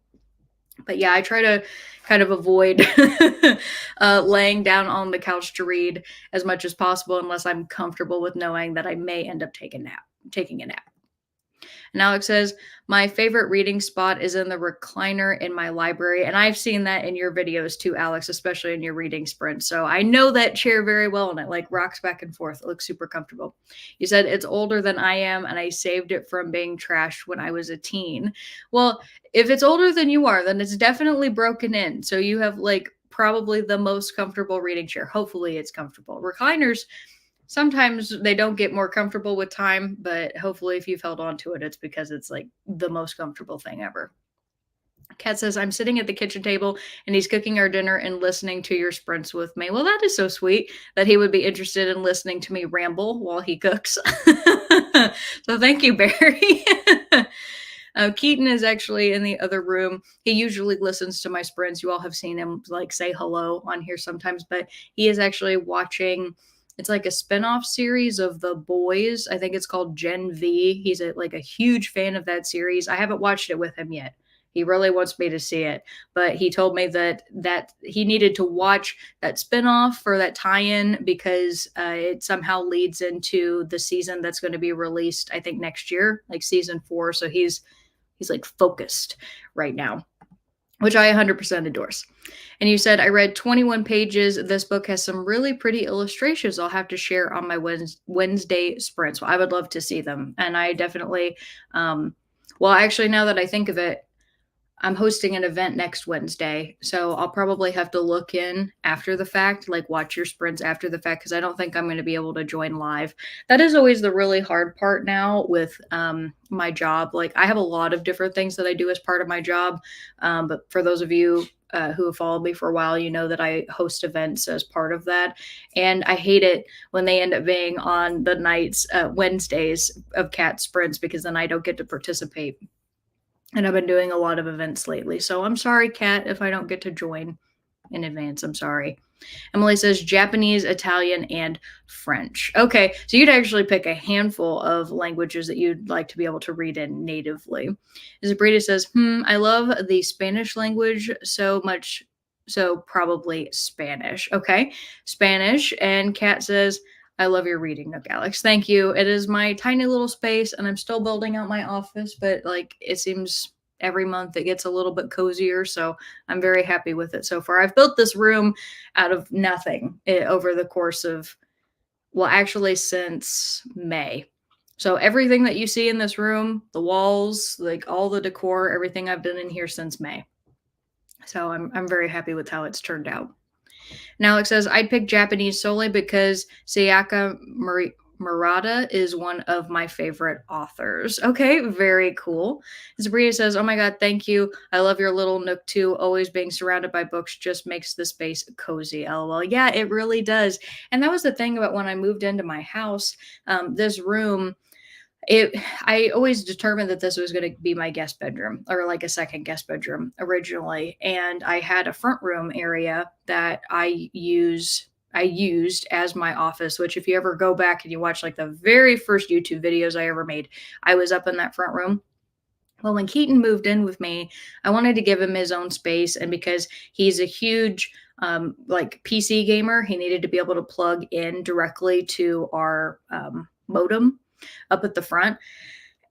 But yeah, I try to kind of avoid laying down on the couch to read as much as possible unless I'm comfortable with knowing that I may end up taking a nap. And Alex says, my favorite reading spot is in the recliner in my library. And I've seen that in your videos too, Alex, especially in your reading sprint. So I know that chair very well and it like rocks back and forth. It looks super comfortable. You said it's older than I am and I saved it from being trashed when I was a teen. Well, if it's older than you are, then it's definitely broken in. So you have like probably the most comfortable reading chair. Hopefully it's comfortable. Recliners, sometimes they don't get more comfortable with time, but hopefully if you've held on to it, it's because it's like the most comfortable thing ever. Kat says, I'm sitting at the kitchen table and he's cooking our dinner and listening to your sprints with me. Well, that is so sweet that he would be interested in listening to me ramble while he cooks. So thank you, Barry. Keaton is actually in the other room. He usually listens to my sprints. You all have seen him like say hello on here sometimes, but he is actually watching. It's like a spin-off series of The Boys. I think it's called Gen V. He's like a huge fan of that series. I haven't watched it with him yet. He really wants me to see it, but he told me that he needed to watch that spin-off for that tie-in because it somehow leads into the season that's going to be released, I think, next year, like season 4. So he's like focused right now, which I 100% endorse. And you said, I read 21 pages. This book has some really pretty illustrations I'll have to share on my Wednesday sprints. Well, I would love to see them. And I definitely, well, actually, now that I think of it, I'm hosting an event next Wednesday. So I'll probably have to look in after the fact, like watch your sprints after the fact, because I don't think I'm going to be able to join live. That is always the really hard part now with my job. Like I have a lot of different things that I do as part of my job. But for those of you who have followed me for a while, you know that I host events as part of that. And I hate it when they end up being on the nights, Wednesdays of Cat Sprints, because then I don't get to participate. And I've been doing a lot of events lately. So I'm sorry, Kat, if I don't get to join in advance. I'm sorry. Emily says Japanese, Italian, and French. Okay, so you'd actually pick a handful of languages that you'd like to be able to read in natively. Zabrita says, I love the Spanish language so much, so probably Spanish. Okay, Spanish. And Kat says, I love your reading nook, Alex. Thank you. It is my tiny little space, and I'm still building out my office, but like it seems every month it gets a little bit cozier. So I'm very happy with it so far. I've built this room out of nothing over the course of, well, actually since May. So everything that you see in this room, the walls, like all the decor, everything I've done in here since May. So I'm very happy with how it's turned out. Now Alex says, I'd pick Japanese solely because Sayaka Murata is one of my favorite authors. Okay, very cool. Sabrina says, oh my God, thank you. I love your little nook too. Always being surrounded by books just makes the space cozy. LOL. Yeah, it really does. And that was the thing about when I moved into my house, this room, I always determined that this was going to be my guest bedroom or like a second guest bedroom originally. And I had a front room area that I used as my office, which if you ever go back and you watch like the very first YouTube videos I ever made, I was up in that front room. Well, when Keaton moved in with me, I wanted to give him his own space. And because he's a huge like PC gamer, he needed to be able to plug in directly to our modem up at the front.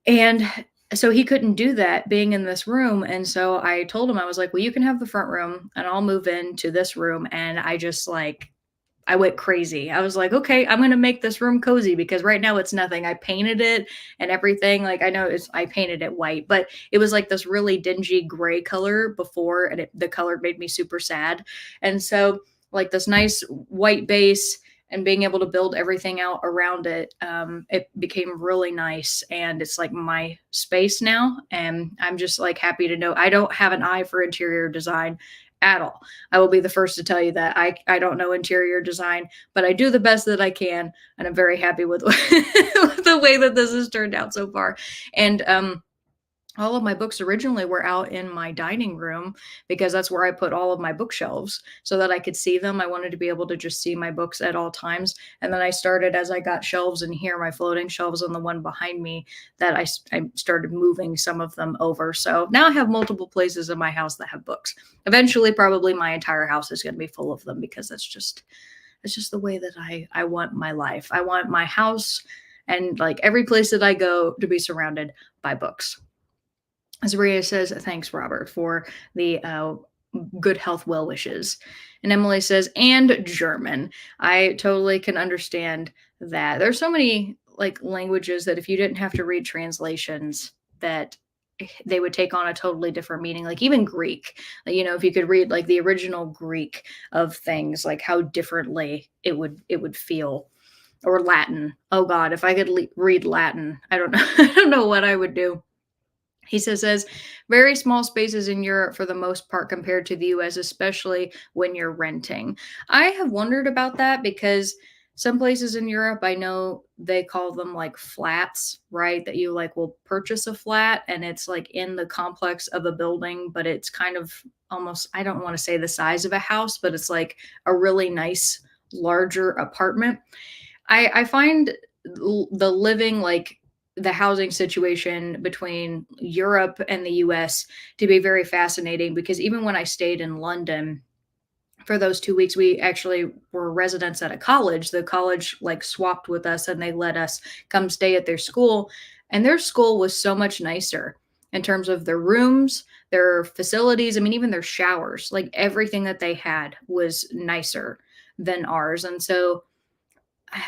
And so he couldn't do that being in this room. And so I told him, I was like, well, you can have the front room and I'll move into this room. And I went crazy. I was like, okay, I'm going to make this room cozy because right now it's nothing. I painted it and everything. Like I painted it white, but it was like this really dingy gray color before. And the color made me super sad. And so like this nice white base, and being able to build everything out around it, it became really nice. And it's like my space now. And I'm just like happy to know I don't have an eye for interior design at all. I will be the first to tell you that I don't know interior design, but I do the best that I can. And I'm very happy with, with the way that this has turned out so far. And, all of my books originally were out in my dining room because that's where I put all of my bookshelves so that I could see them. I wanted to be able to just see my books at all times. And then I started, as I got shelves in here, my floating shelves on the one behind me, that I started moving some of them over. So now I have multiple places in my house that have books. Eventually, probably my entire house is going to be full of them because that's just the way that I want my life. I want my house and like every place that I go to be surrounded by books. Zaria says, thanks, Robert, for the good health well wishes. And Emily says, and German. I totally can understand that. There's so many like languages that if you didn't have to read translations, that they would take on a totally different meaning. Like even Greek, you know, if you could read like the original Greek of things, like how differently it would feel. Or Latin. Oh God, if I could read Latin, I don't know. I don't know what I would do. He says very small spaces in Europe for the most part compared to the US, especially when you're renting. I have wondered about that because some places in Europe, I know they call them like flats, right? That you like will purchase a flat and it's like in the complex of a building, but it's kind of almost, I don't want to say the size of a house, but it's like a really nice, larger apartment. I find the living like the housing situation between Europe and the US to be very fascinating because even when I stayed in London for those 2 weeks, we actually were residents at a college. The college like swapped with us and they let us come stay at their school. And their school was so much nicer in terms of their rooms, their facilities. I mean, even their showers, like everything that they had was nicer than ours. And so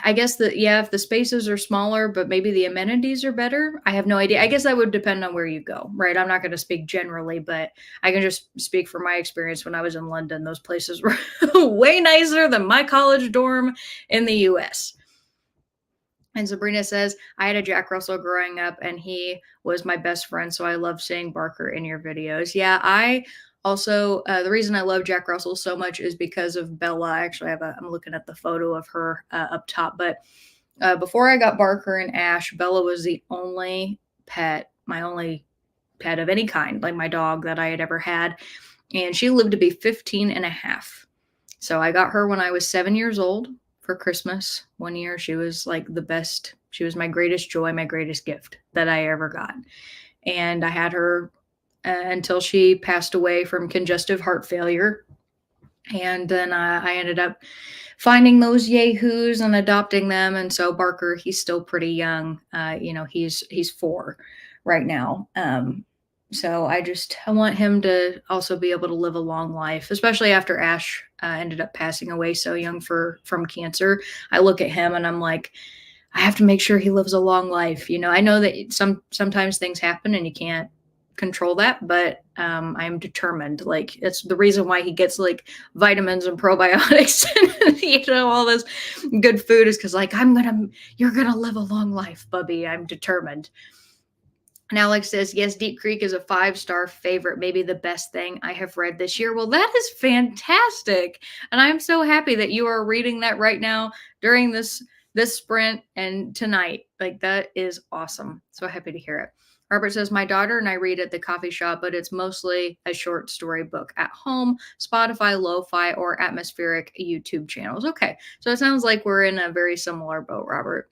I guess that, yeah, if the spaces are smaller, but maybe the amenities are better. I have no idea. I guess that would depend on where you go, right? I'm not going to speak generally, but I can just speak from my experience when I was in London. Those places were way nicer than my college dorm in the US. And Sabrina says, I had a Jack Russell growing up and he was my best friend. So I love seeing Barker in your videos. Yeah, I also, the reason I love Jack Russell so much is because of Bella. I actually I'm looking at the photo of her up top. But before I got Barker and Ash, Bella was the only pet, my only pet of any kind, like my dog that I had ever had. And she lived to be 15 and a half. So I got her when I was 7 years old for Christmas. One year, she was like the best. She was my greatest joy, my greatest gift that I ever got. And I had her until she passed away from congestive heart failure. And then I ended up finding those yahoos and adopting them. And so Barker, he's still pretty young. He's 4 right now. So I want him to also be able to live a long life, especially after Ash ended up passing away so young from cancer. I look at him and I'm like, I have to make sure he lives a long life. You know, I know that sometimes things happen and you can't control that, but I'm determined. Like it's the reason why he gets like vitamins and probiotics and all this good food is because like you're gonna live a long life, Bubby. I'm determined. And Alex says, yes, Deep Creek is a 5-star favorite, maybe the best thing I have read this year. Well, that is fantastic. And I'm so happy that you are reading that right now during this sprint and tonight. Like that is awesome. So happy to hear it. Robert says, my daughter and I read at the coffee shop, but it's mostly a short story book at home, Spotify, Lo-Fi, or atmospheric YouTube channels. Okay. So it sounds like we're in a very similar boat, Robert.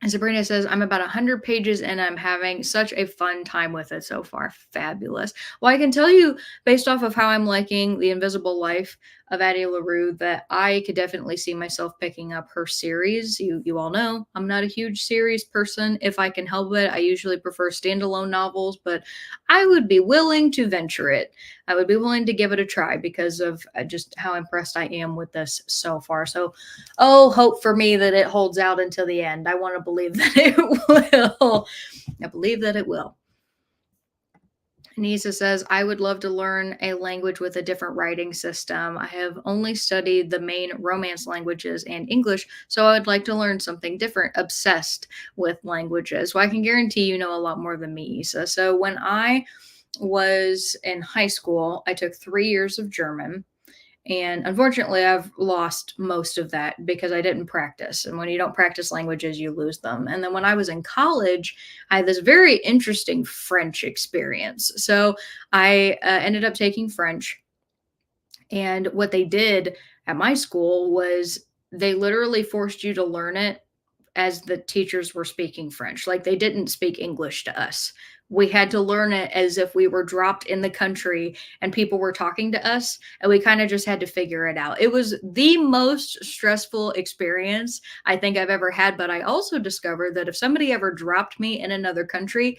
And Sabrina says, I'm about 100 pages and I'm having such a fun time with it so far. Fabulous. Well, I can tell you, based off of how I'm liking The Invisible Life of Addie LaRue, that I could definitely see myself picking up her series. You all know I'm not a huge series person. If I can help it, I usually prefer standalone novels, but I would be willing to venture it. I would be willing to give it a try because of just how impressed I am with this so far. So, hope for me that it holds out until the end. I want to believe that it will. I believe that it will. Anissa says, I would love to learn a language with a different writing system. I have only studied the main Romance languages and English, so I would like to learn something different. Obsessed with languages. Well, I can guarantee you know a lot more than me, Issa. So when I was in high school, I took 3 years of German. And unfortunately, I've lost most of that because I didn't practice. And when you don't practice languages, you lose them. And then when I was in college, I had this very interesting French experience. So I ended up taking French. And what they did at my school was they literally forced you to learn it as the teachers were speaking French. Like they didn't speak English to us. We had to learn it as if we were dropped in the country and people were talking to us, and we kind of just had to figure it out. It was the most stressful experience I think I've ever had. But I also discovered that if somebody ever dropped me in another country,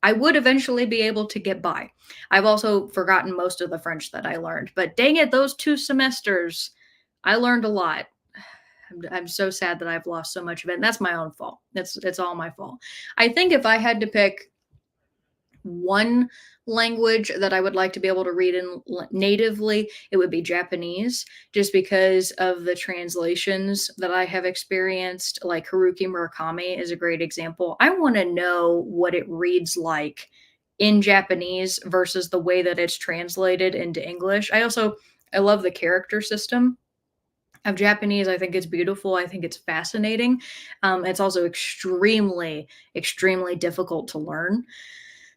I would eventually be able to get by. I've also forgotten most of the French that I learned, but dang it, those 2 semesters, I learned a lot. I'm so sad that I've lost so much of it, and that's my own fault. It's all my fault. I think if I had to pick one language that I would like to be able to read in natively, it would be Japanese, just because of the translations that I have experienced. Like Haruki Murakami is a great example. I want to know what it reads like in Japanese versus the way that it's translated into English. I love the character system of Japanese. I think it's beautiful. I think it's fascinating. It's also extremely, extremely difficult to learn.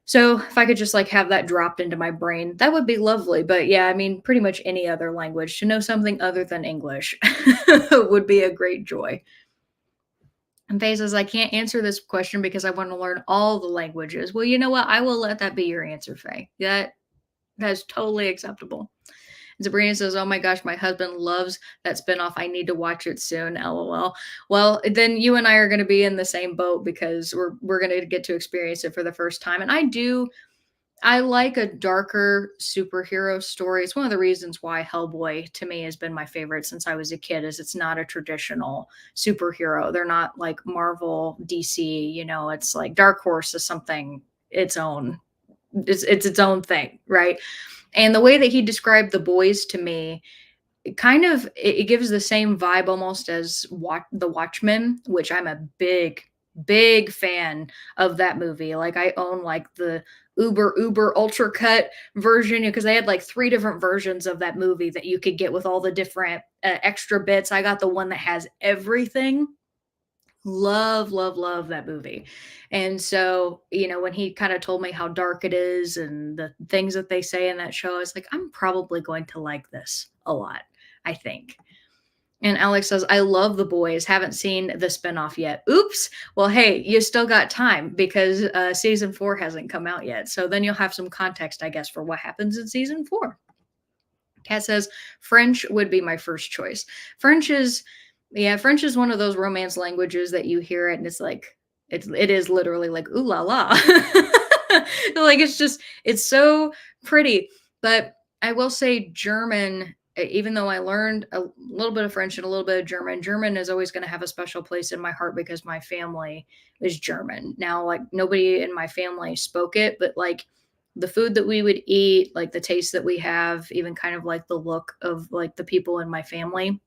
So if I could just like have that dropped into my brain, that would be lovely. But yeah, I mean, pretty much any other language, to know something other than English would be a great joy. And Faye says, I can't answer this question because I want to learn all the languages. Well, you know what? I will let that be your answer, Faye. That's totally acceptable. Sabrina says, "Oh my gosh, my husband loves that spinoff. I need to watch it soon." LOL. Well, then you and I are going to be in the same boat because we're going to get to experience it for the first time. And I like a darker superhero story. It's one of the reasons why Hellboy to me has been my favorite since I was a kid. Is it's not a traditional superhero. They're not like Marvel, DC. It's like Dark Horse is something its own. It's its own thing, right? And the way that he described the boys to me, it gives the same vibe almost as the Watchmen, which I'm a big, big fan of that movie. Like I own like the uber ultra cut version because they had like 3 different versions of that movie that you could get with all the different extra bits. I got the one that has everything. Love, love, love that movie. And so, when he kind of told me how dark it is and the things that they say in that show, I was like, I'm probably going to like this a lot, I think. And Alex says, I love The Boys. Haven't seen the spinoff yet. Oops. Well, hey, you still got time because season 4 hasn't come out yet. So then you'll have some context, I guess, for what happens in season 4. Kat says, French would be my first choice. French is one of those romance languages that you hear it and it's like, it is literally like, ooh la la. Like, it's so pretty. But I will say German, even though I learned a little bit of French and a little bit of German is always going to have a special place in my heart because my family is German. Now, like, nobody in my family spoke it, but like, the food that we would eat, like the taste that we have, even kind of like the look of like the people in my family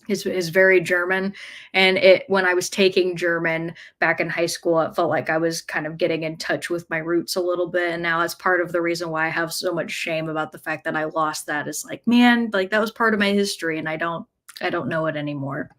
is very German. And when I was taking German back in high school, it felt like I was kind of getting in touch with my roots a little bit. And now it's part of the reason why I have so much shame about the fact that I lost that. It's like, man, like that was part of my history and I don't know it anymore.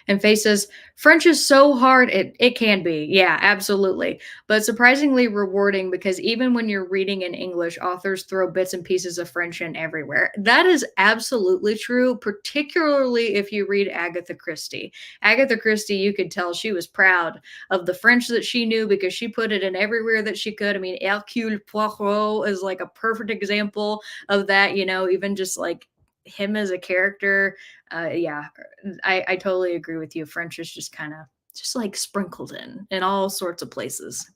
And Faye says, French is so hard. It can be. Yeah, absolutely. But surprisingly rewarding because even when you're reading in English, authors throw bits and pieces of French in everywhere. That is absolutely true, particularly if you read Agatha Christie. Agatha Christie, you could tell she was proud of the French that she knew because she put it in everywhere that she could. I mean, Hercule Poirot is like a perfect example of that, even just like him as a character. Yeah, I totally agree with you. French is just kind of just like sprinkled in all sorts of places.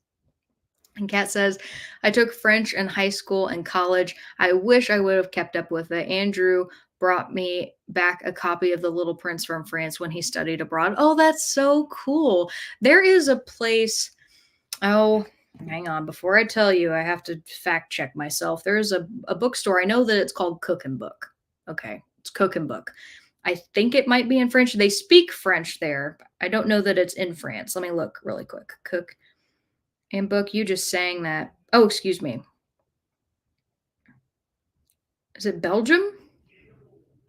And Kat says, I took French in high school and college. I wish I would have kept up with it. Andrew brought me back a copy of The Little Prince from France when he studied abroad. Oh, that's so cool. There is a place, oh, Hang on, before I tell you, I have to fact check myself. There's a bookstore. I know that it's called Cook and Book. Okay, it's Cook and Book. I think it might be in French. They speak French there. I don't know that it's in France. Let me look really quick. Cook and Book. You just saying that. Oh, excuse me. Is it Belgium?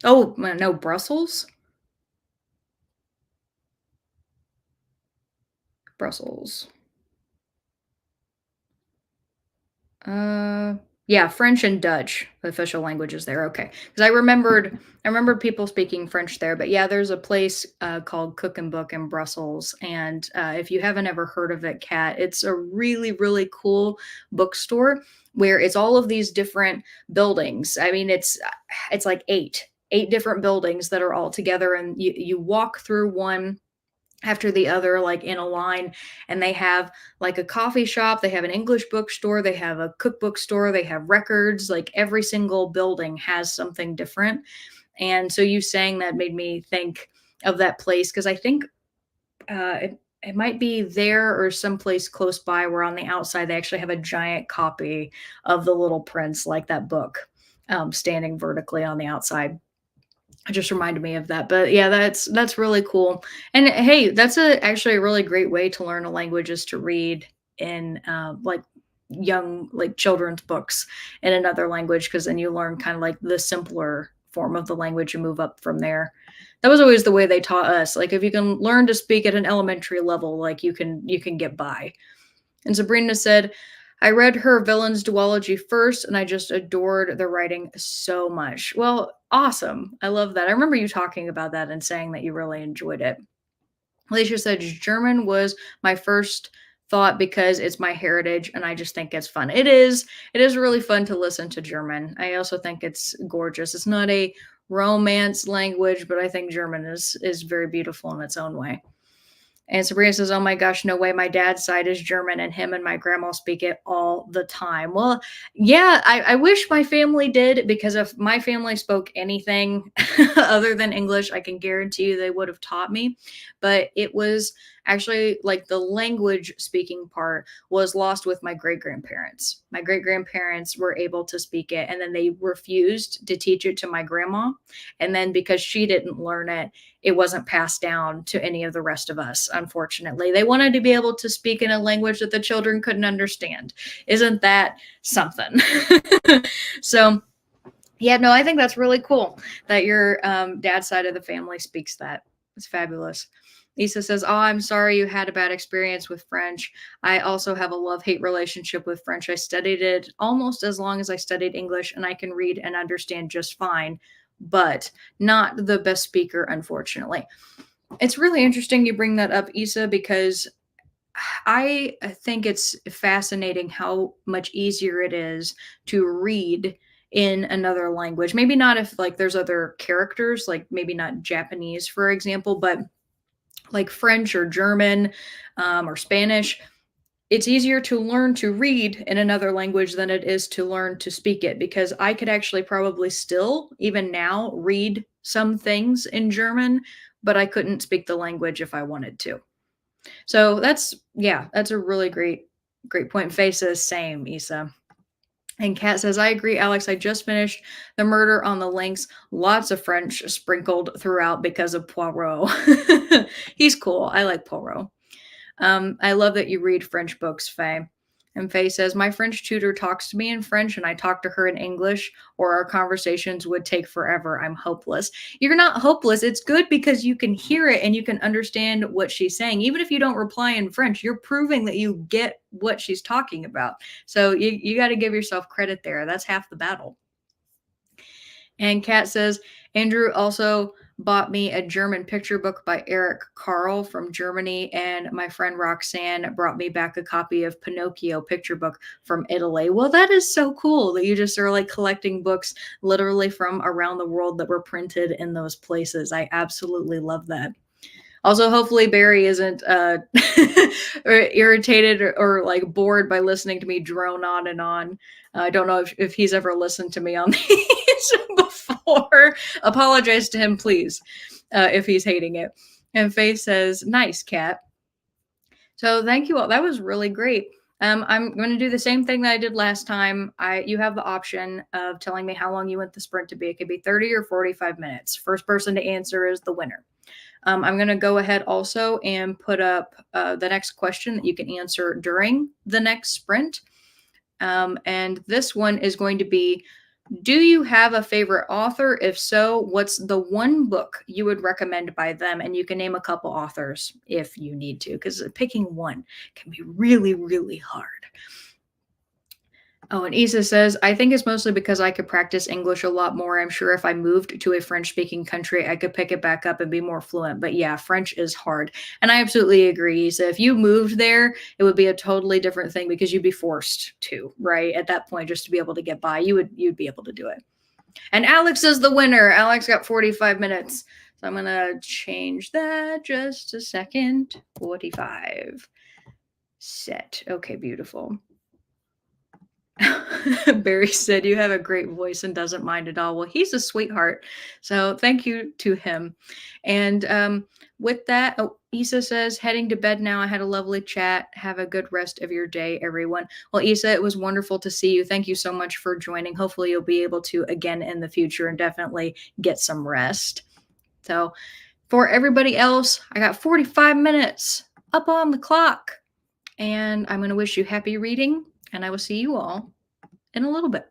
Oh, no, Brussels. Brussels. Uh, yeah, French and Dutch, the official languages there. Okay, because I remembered people speaking French there. But yeah, there's a place called Cook and Book in Brussels, and if you haven't ever heard of it, Kat, it's a really really cool bookstore where it's all of these different buildings. I mean, it's like eight different buildings that are all together, and you walk through one after the other, like in a line, and they have like a coffee shop, they have an English bookstore, they have a cookbook store, they have records. Like every single building has something different. And so you saying that made me think of that place, because I think it might be there or someplace close by where on the outside they actually have a giant copy of The Little Prince, like that book, standing vertically on the outside. It just reminded me of that. But yeah, that's really cool. And hey, that's actually a really great way to learn a language, is to read in like young, like children's books in another language, because then you learn kind of like the simpler form of the language and move up from there. That was always the way they taught us. Like if you can learn to speak at an elementary level, like you can get by. And Sabrina said, I read her Villain's Duology first, and I just adored the writing so much. Well, awesome. I love that. I remember you talking about that and saying that you really enjoyed it. Alicia said, German was my first thought because it's my heritage and I just think it's fun. It is really fun to listen to German. I also think it's gorgeous. It's not a romance language, but I think German is very beautiful in its own way. And Sabrina says, "Oh my gosh, no way. My dad's side is German and him and my grandma speak it all the time." Well, yeah, I wish my family did, because if my family spoke anything other than English, I can guarantee you they would have taught me. But it was actually like the language speaking part was lost with my great grandparents. My great grandparents were able to speak it, and then they refused to teach it to my grandma. And then because she didn't learn it, it wasn't passed down to any of the rest of us, unfortunately. They wanted to be able to speak in a language that the children couldn't understand. Isn't that something? So, yeah, no, I think that's really cool that your dad's side of the family speaks that. It's fabulous. Lisa says, "Oh, I'm sorry you had a bad experience with French. I also have a love hate relationship with French. I studied it almost as long as I studied English, and I can read and understand just fine, but not the best speaker, unfortunately." It's really interesting you bring that up, Isa, because I think it's fascinating how much easier it is to read in another language. Maybe not if like there's other characters, like maybe not Japanese, for example, but like French or German, or Spanish. It's easier to learn to read in another language than it is to learn to speak it, because I could actually probably still, even now, read some things in German, but I couldn't speak the language if I wanted to. So yeah, that's a really great point. Faye says same, Isa. And Kat says, I agree, Alex. I just finished The Murder on the Links. Lots of French sprinkled throughout because of Poirot. He's cool. I like Poirot. I love that you read French books, Faye. And Faye says, my French tutor talks to me in French and I talk to her in English, or our conversations would take forever. I'm hopeless. You're not hopeless. It's good because you can hear it and you can understand what she's saying. Even if you don't reply in French, you're proving that you get what she's talking about. So you got to give yourself credit there. That's half the battle. And Kat says, Andrew also bought me a German picture book by Eric Carle from Germany, and my friend Roxanne brought me back a copy of Pinocchio picture book from Italy. Well, that is so cool that you just are like collecting books literally from around the world that were printed in those places. I absolutely love that. Also, hopefully Barry isn't or irritated or like bored by listening to me drone on and on. I don't know if he's ever listened to me on these before. Apologize to him, please, if he's hating it. And Faith says, nice, Kat. So thank you all. That was really great. I'm going to do the same thing that I did last time. You have the option of telling me how long you want the sprint to be. It could be 30 or 45 minutes. First person to answer is the winner. I'm going to go ahead also and put up the next question that you can answer during the next sprint. And this one is going to be, do you have a favorite author? If so, what's the one book you would recommend by them? And you can name a couple authors if you need to, because picking one can be really, really hard. Oh, and Isa says, I think it's mostly because I could practice English a lot more. I'm sure if I moved to a French speaking country, I could pick it back up and be more fluent. But yeah, French is hard. And I absolutely agree. So if you moved there, it would be a totally different thing because you'd be forced to, right? At that point, just to be able to get by, you'd be able to do it. And Alex is the winner. Alex got 45 minutes. So I'm going to change that just a second. 45. Set. Okay, beautiful. Barry said, you have a great voice and doesn't mind at all. Well, he's a sweetheart. So thank you to him. And with that, oh, Isa says, heading to bed now. I had a lovely chat. Have a good rest of your day, everyone. Well, Isa, it was wonderful to see you. Thank you so much for joining. Hopefully, you'll be able to again in the future and definitely get some rest. So for everybody else, I got 45 minutes up on the clock. And I'm going to wish you happy reading. And I will see you all in a little bit.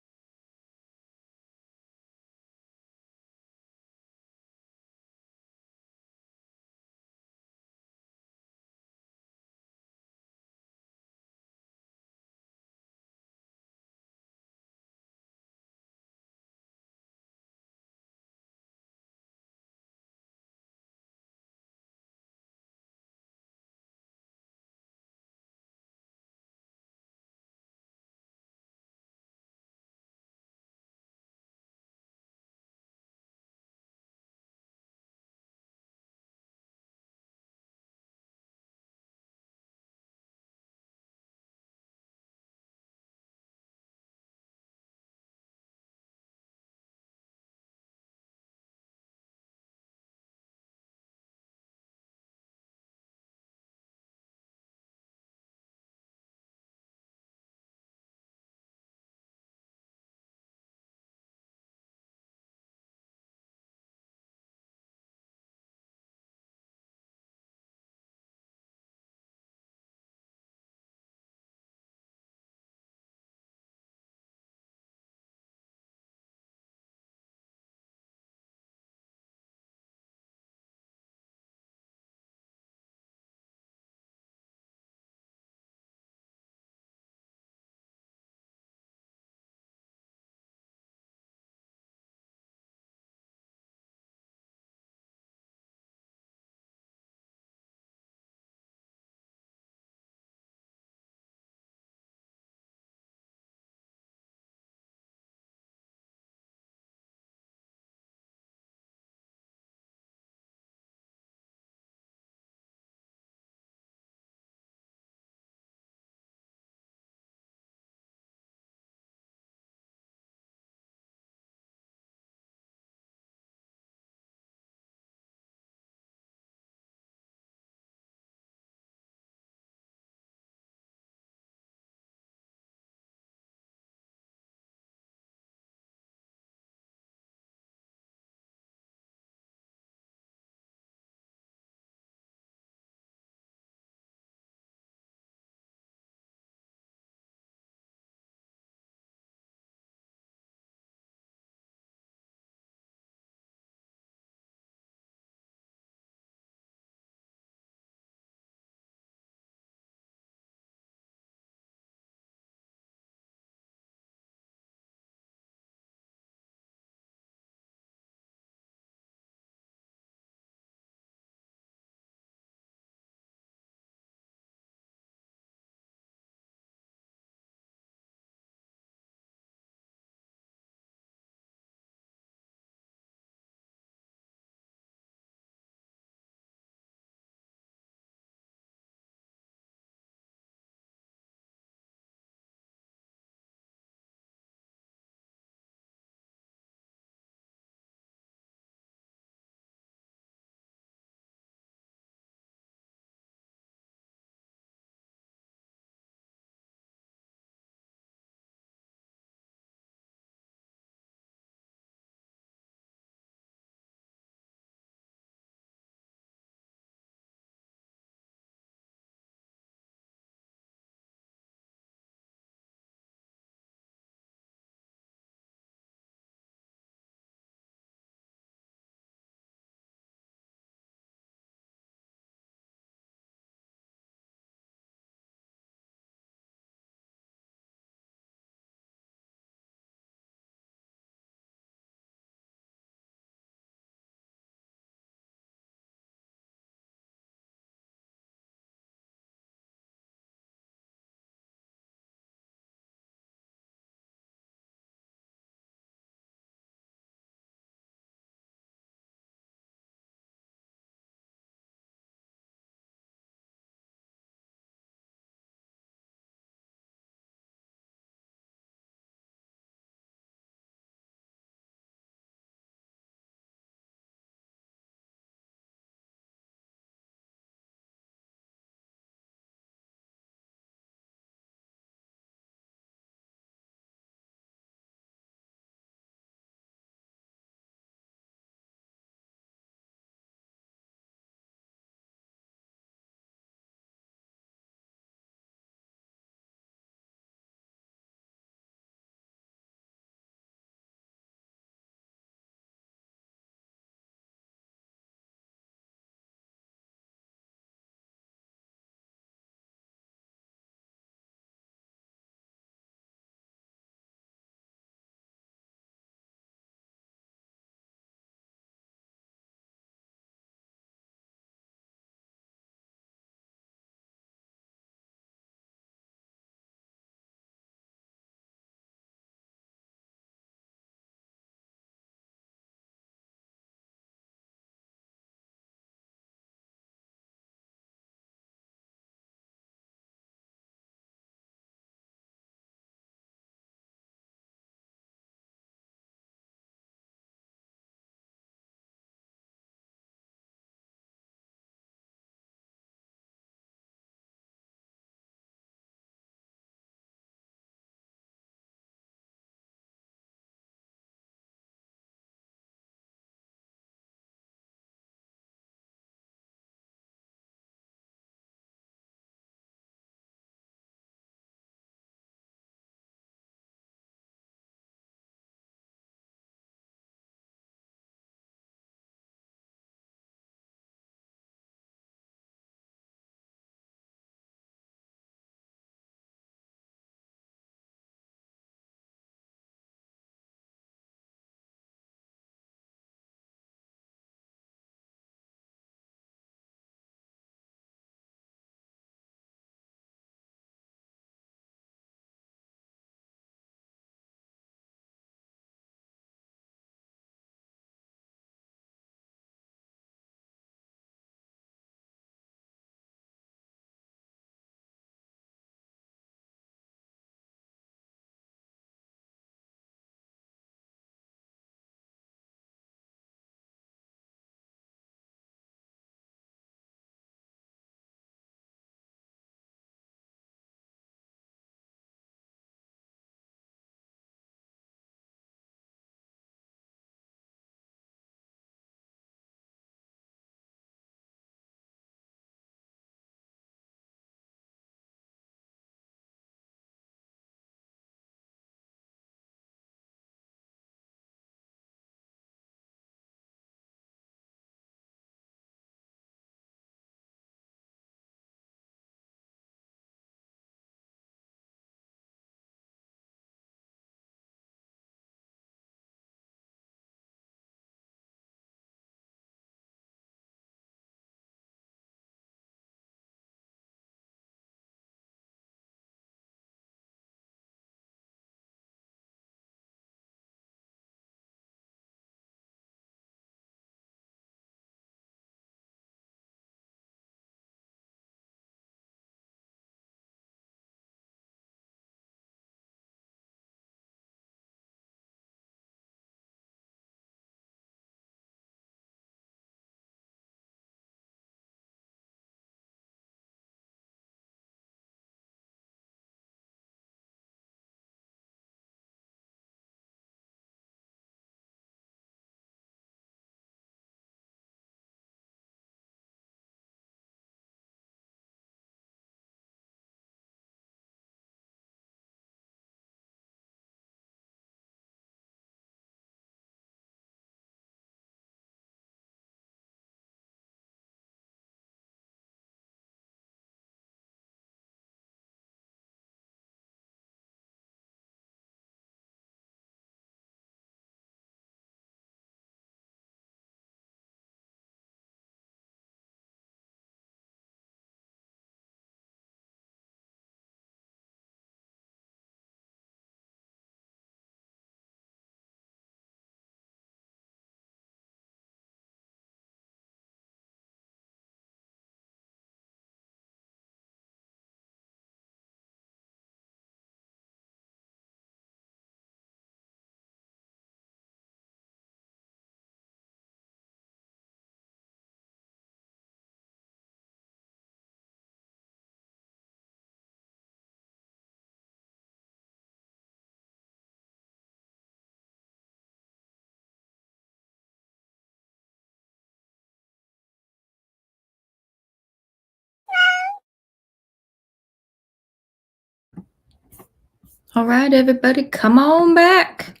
All right, everybody, come on back.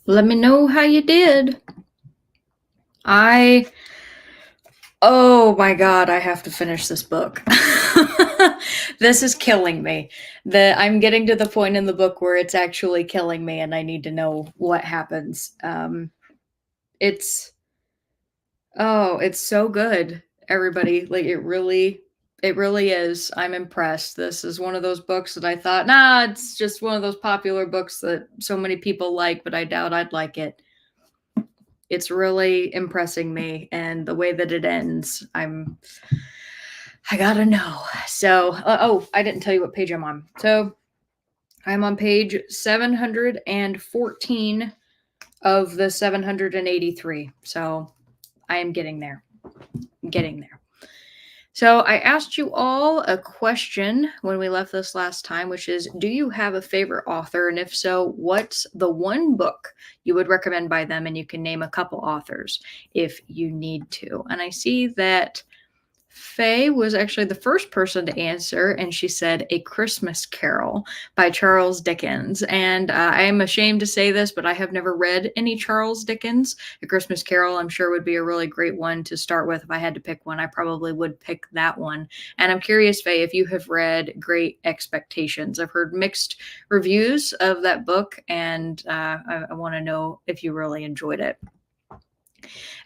Let me know how you did. Oh my God, I have to finish this book. This is killing me. I'm getting to the point in the book where it's actually killing me and I need to know what happens. It's Oh, it's so good, everybody. Like it really is. I'm impressed. This is one of those books that I thought, nah, it's just one of those popular books that so many people like, but I doubt I'd like it. It's really impressing me, and the way that it ends, I gotta know. So, oh, I didn't tell you what page I'm on. So, I'm on page 714 of the 783. So, I am getting there. Getting there. So I asked you all a question when we left this last time, which is, do you have a favorite author? And if so, what's the one book you would recommend by them? And you can name a couple authors if you need to. And I see that Faye was actually the first person to answer, and she said A Christmas Carol by Charles Dickens. And I am ashamed to say this, but I have never read any Charles Dickens. A Christmas Carol, I'm sure, would be a really great one to start with. If I had to pick one, I probably would pick that one. And I'm curious, Faye, if you have read Great Expectations. I've heard mixed reviews of that book, and I want to know if you really enjoyed it.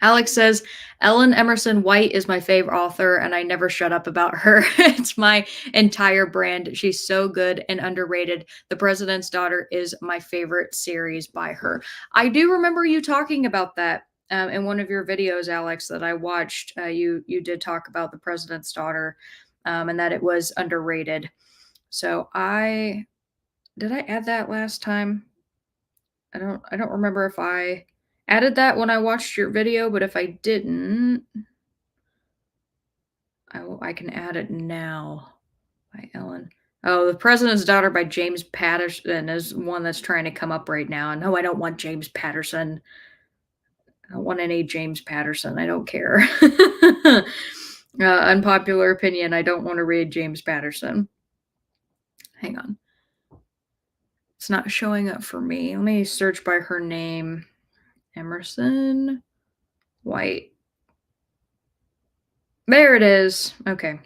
Alex says, Ellen Emerson White is my favorite author, and I never shut up about her. It's my entire brand. She's so good and underrated. The President's Daughter is my favorite series by her. I do remember you talking about that in one of your videos, Alex, that I watched. You did talk about The President's Daughter and that it was underrated. So did I add that last time? I don't remember if I added that when I watched your video, but if I didn't, I can add it now by Ellen. Oh, The President's Daughter by James Patterson is one that's trying to come up right now. And no, I don't want James Patterson. I don't want any James Patterson. I don't care. Unpopular opinion. I don't want to read James Patterson. Hang on. It's not showing up for me. Let me search by her name. Emerson White. There it is. Okay.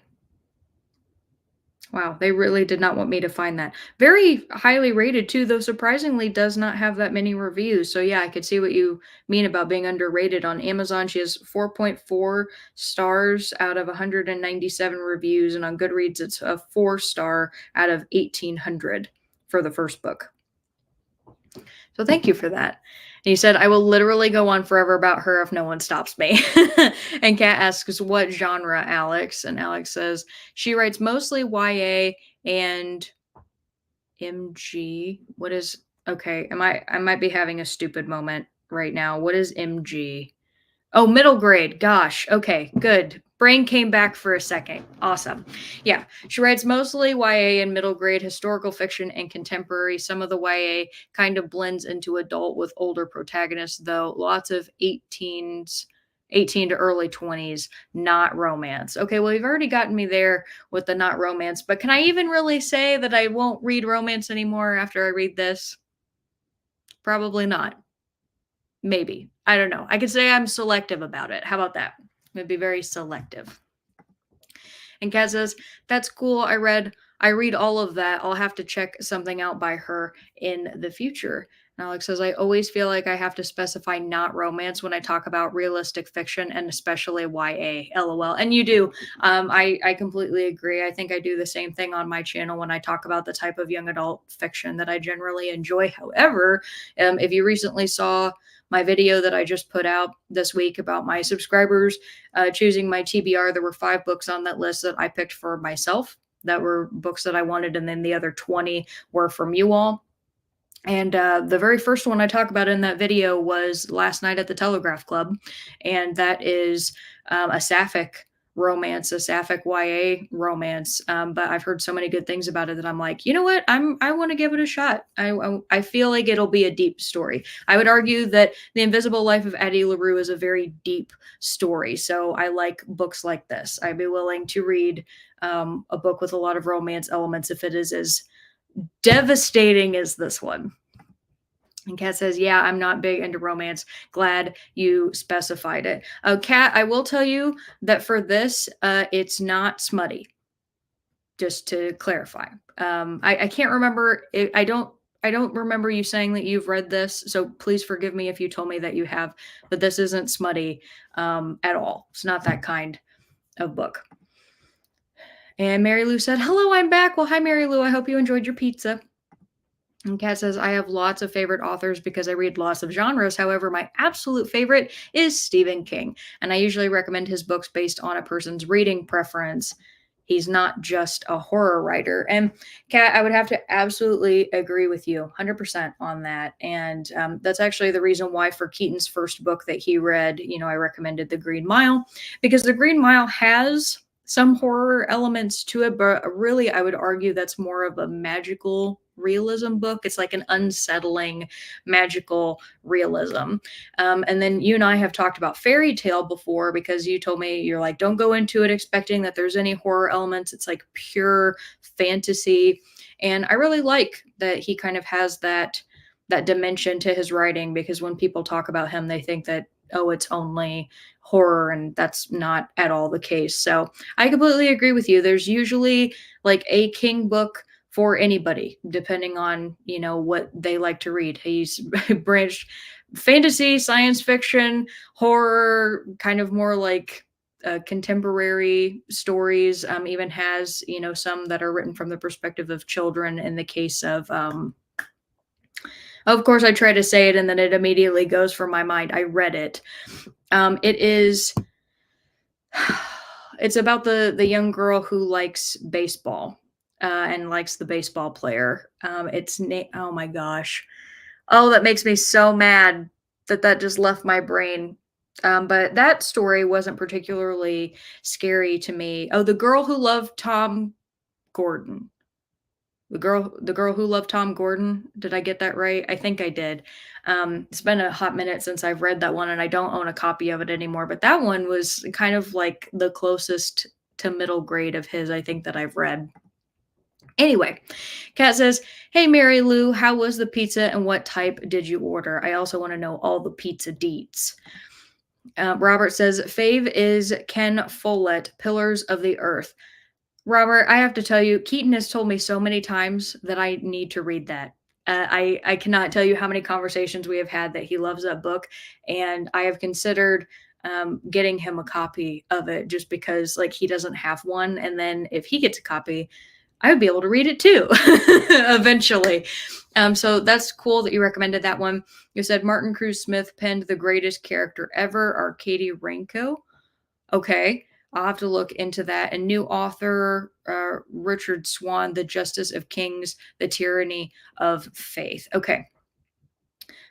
Wow, they really did not want me to find that. Very highly rated too, though surprisingly does not have that many reviews. So yeah, I could see what you mean about being underrated. On Amazon, she has 4.4 stars out of 197 reviews, and on Goodreads, it's a 4-star out of 1,800 for the first book. So thank you for that. And he said, I will literally go on forever about her if no one stops me. And Kat asks, what genre, Alex? And Alex says, she writes mostly YA and MG. What is, okay, I might be having a stupid moment right now. What is MG? Oh, middle grade. Gosh. Okay, good. Brain came back for a second. Awesome. Yeah, she writes mostly YA and middle grade historical fiction and contemporary. Some of the YA kind of blends into adult with older protagonists, though. Lots of 18 to early 20s, not romance. Okay, well, you've already gotten me there with the not romance, but can I even really say that I won't read romance anymore after I read this? Probably not. Maybe. I don't know. I could say I'm selective about it. How about that? I'd be very selective. And Kat says, that's cool. I read all of that. I'll have to check something out by her in the future. And Alex says, I always feel like I have to specify not romance when I talk about realistic fiction and especially YA. LOL. And you do. I completely agree. I think I do the same thing on my channel when I talk about the type of young adult fiction that I generally enjoy. However, if you recently saw my video that I just put out this week about my subscribers choosing my TBR, there were 5 books on that list that I picked for myself that were books that I wanted, and then the other 20 were from you all. And the very first one I talk about in that video was Last Night at the Telegraph Club, and that is a sapphic romance, a sapphic YA romance. But I've heard so many good things about it that I'm like, you know what? I want to give it a shot. I feel like it'll be a deep story. I would argue that The Invisible Life of Addie LaRue is a very deep story. So I like books like this. I'd be willing to read a book with a lot of romance elements if it is as devastating is this one? And Kat says, yeah, I'm not big into romance. Glad you specified it. Kat, I will tell you that for this, it's not smutty, just to clarify. I can't remember. I don't remember you saying that you've read this, so please forgive me if you told me that you have, but this isn't smutty at all. It's not that kind of book. And Mary Lou said, hello, I'm back. Well, hi, Mary Lou. I hope you enjoyed your pizza. And Kat says, I have lots of favorite authors because I read lots of genres. However, my absolute favorite is Stephen King. And I usually recommend his books based on a person's reading preference. He's not just a horror writer. And Kat, I would have to absolutely agree with you 100% on that. And that's actually the reason why for Keaton's first book that he read, I recommended The Green Mile, because The Green Mile has some horror elements to it, but really I would argue that's more of a magical realism book. It's like an unsettling magical realism. And then you and I have talked about Fairy Tale before, because you told me, you're like, don't go into it expecting that there's any horror elements. It's like pure fantasy. And I really like that he kind of has that dimension to his writing, because when people talk about him, they think that, oh, it's only horror, and that's not at all the case. So I completely agree with you. There's usually like a King book for anybody, depending on, what they like to read. He's branched fantasy, science fiction, horror, kind of more like contemporary stories. Even has, some that are written from the perspective of children. In the case of course, I try to say it and then it immediately goes from my mind. I read it. It is, it's about the young girl who likes baseball and likes the baseball player. Oh my gosh. Oh, that makes me so mad that just left my brain. But that story wasn't particularly scary to me. Oh, the girl who loved Tom Gordon. The girl who loved Tom Gordon. Did I get that right? I think I did. It's been a hot minute since I've read that one, and I don't own a copy of it anymore. But that one was kind of like the closest to middle grade of his, I think, that I've read. Anyway, Kat says, hey, Mary Lou, how was the pizza and what type did you order? I also want to know all the pizza deets. Robert says, fave is Ken Follett, Pillars of the Earth. Robert, I have to tell you, Keaton has told me so many times that I need to read that. I cannot tell you how many conversations we have had that he loves that book, and I have considered getting him a copy of it just because, like, he doesn't have one, and then if he gets a copy, I would be able to read it too eventually. So that's cool that you recommended that one. You said Martin Cruz Smith penned the greatest character ever, Arkady Renko. Okay. I'll have to look into that. And new author, Richard Swan, The Justice of Kings, The Tyranny of Faith. Okay.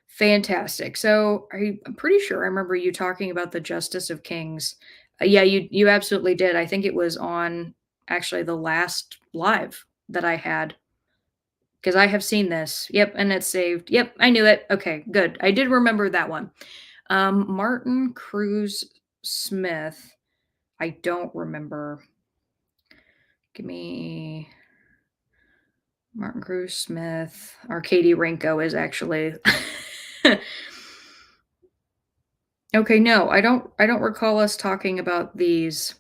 Fantastic. So I'm pretty sure I remember you talking about The Justice of Kings. Yeah, you absolutely did. I think it was on actually the last live that I had, because I have seen this. Yep, and it's saved. Yep, I knew it. Okay, good. I did remember that one. Martin Cruz Smith. I don't remember. Give me Martin Cruz Smith. Arkady Renko is actually. Okay, no, I don't recall us talking about these.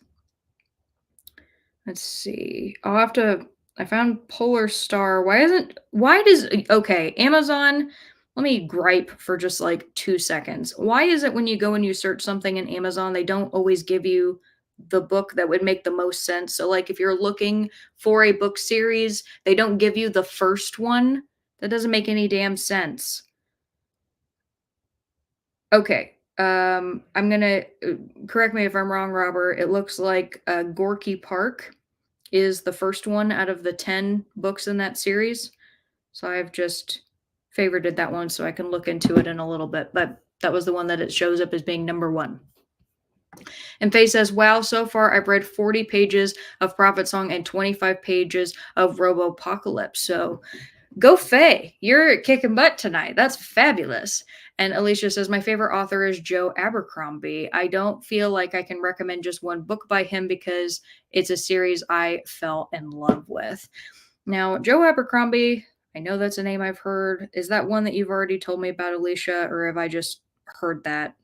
Let's see. I found Polar Star. Okay, Amazon, let me gripe for just like 2 seconds. Why is it when you go and you search something in Amazon, they don't always give you the book that would make the most sense? So like if you're looking for a book series, they don't give you the first one. That doesn't make any damn sense. Okay. I'm gonna correct me if I'm wrong, Robert. It looks like Gorky Park is the first one out of the 10 books in that series. So I've just favorited that one so I can look into it in a little bit. But that was the one that it shows up as being number 1. And Faye says, wow, so far I've read 40 pages of Prophet Song and 25 pages of Robopocalypse. So go Faye, you're kicking butt tonight. That's fabulous. And Alicia says, my favorite author is Joe Abercrombie. I don't feel like I can recommend just one book by him because it's a series I fell in love with. Now, Joe Abercrombie, I know that's a name I've heard. Is that one that you've already told me about, Alicia, or have I just heard that?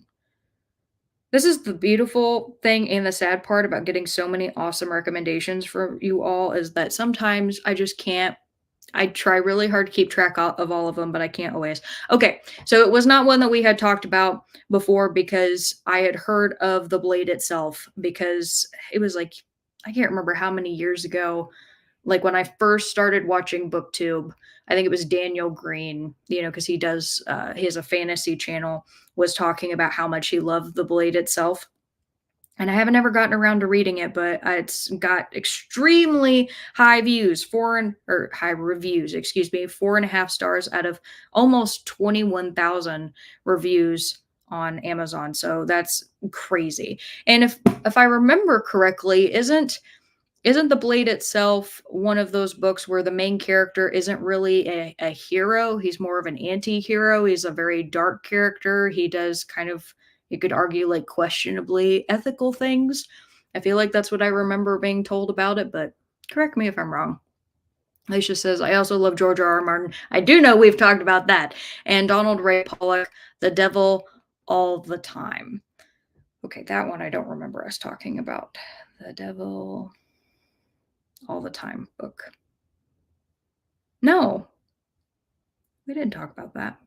This is the beautiful thing and the sad part about getting so many awesome recommendations from you all is that sometimes I just can't. I try really hard to keep track of all of them, but I can't always. Okay, so it was not one that we had talked about before because I had heard of The Blade itself because it was like, I can't remember how many years ago, like when I first started watching BookTube. I think it was Daniel Green, because he has a fantasy channel, was talking about how much he loved The Blade itself. And I haven't ever gotten around to reading it, but it's got extremely high views, or high reviews, excuse me, 4.5 stars out of almost 21,000 reviews on Amazon. So that's crazy. And if I remember correctly, isn't The Blade itself one of those books where the main character isn't really a hero? He's more of an anti-hero. He's a very dark character. He does kind of, you could argue, like questionably ethical things. I feel like that's what I remember being told about it, but correct me if I'm wrong. Alicia says, I also love George R. R. Martin. I do know we've talked about that. And Donald Ray Pollock, The Devil All the Time. Okay, that one I don't remember us talking about. The Devil All the Time book. No, we didn't talk about that.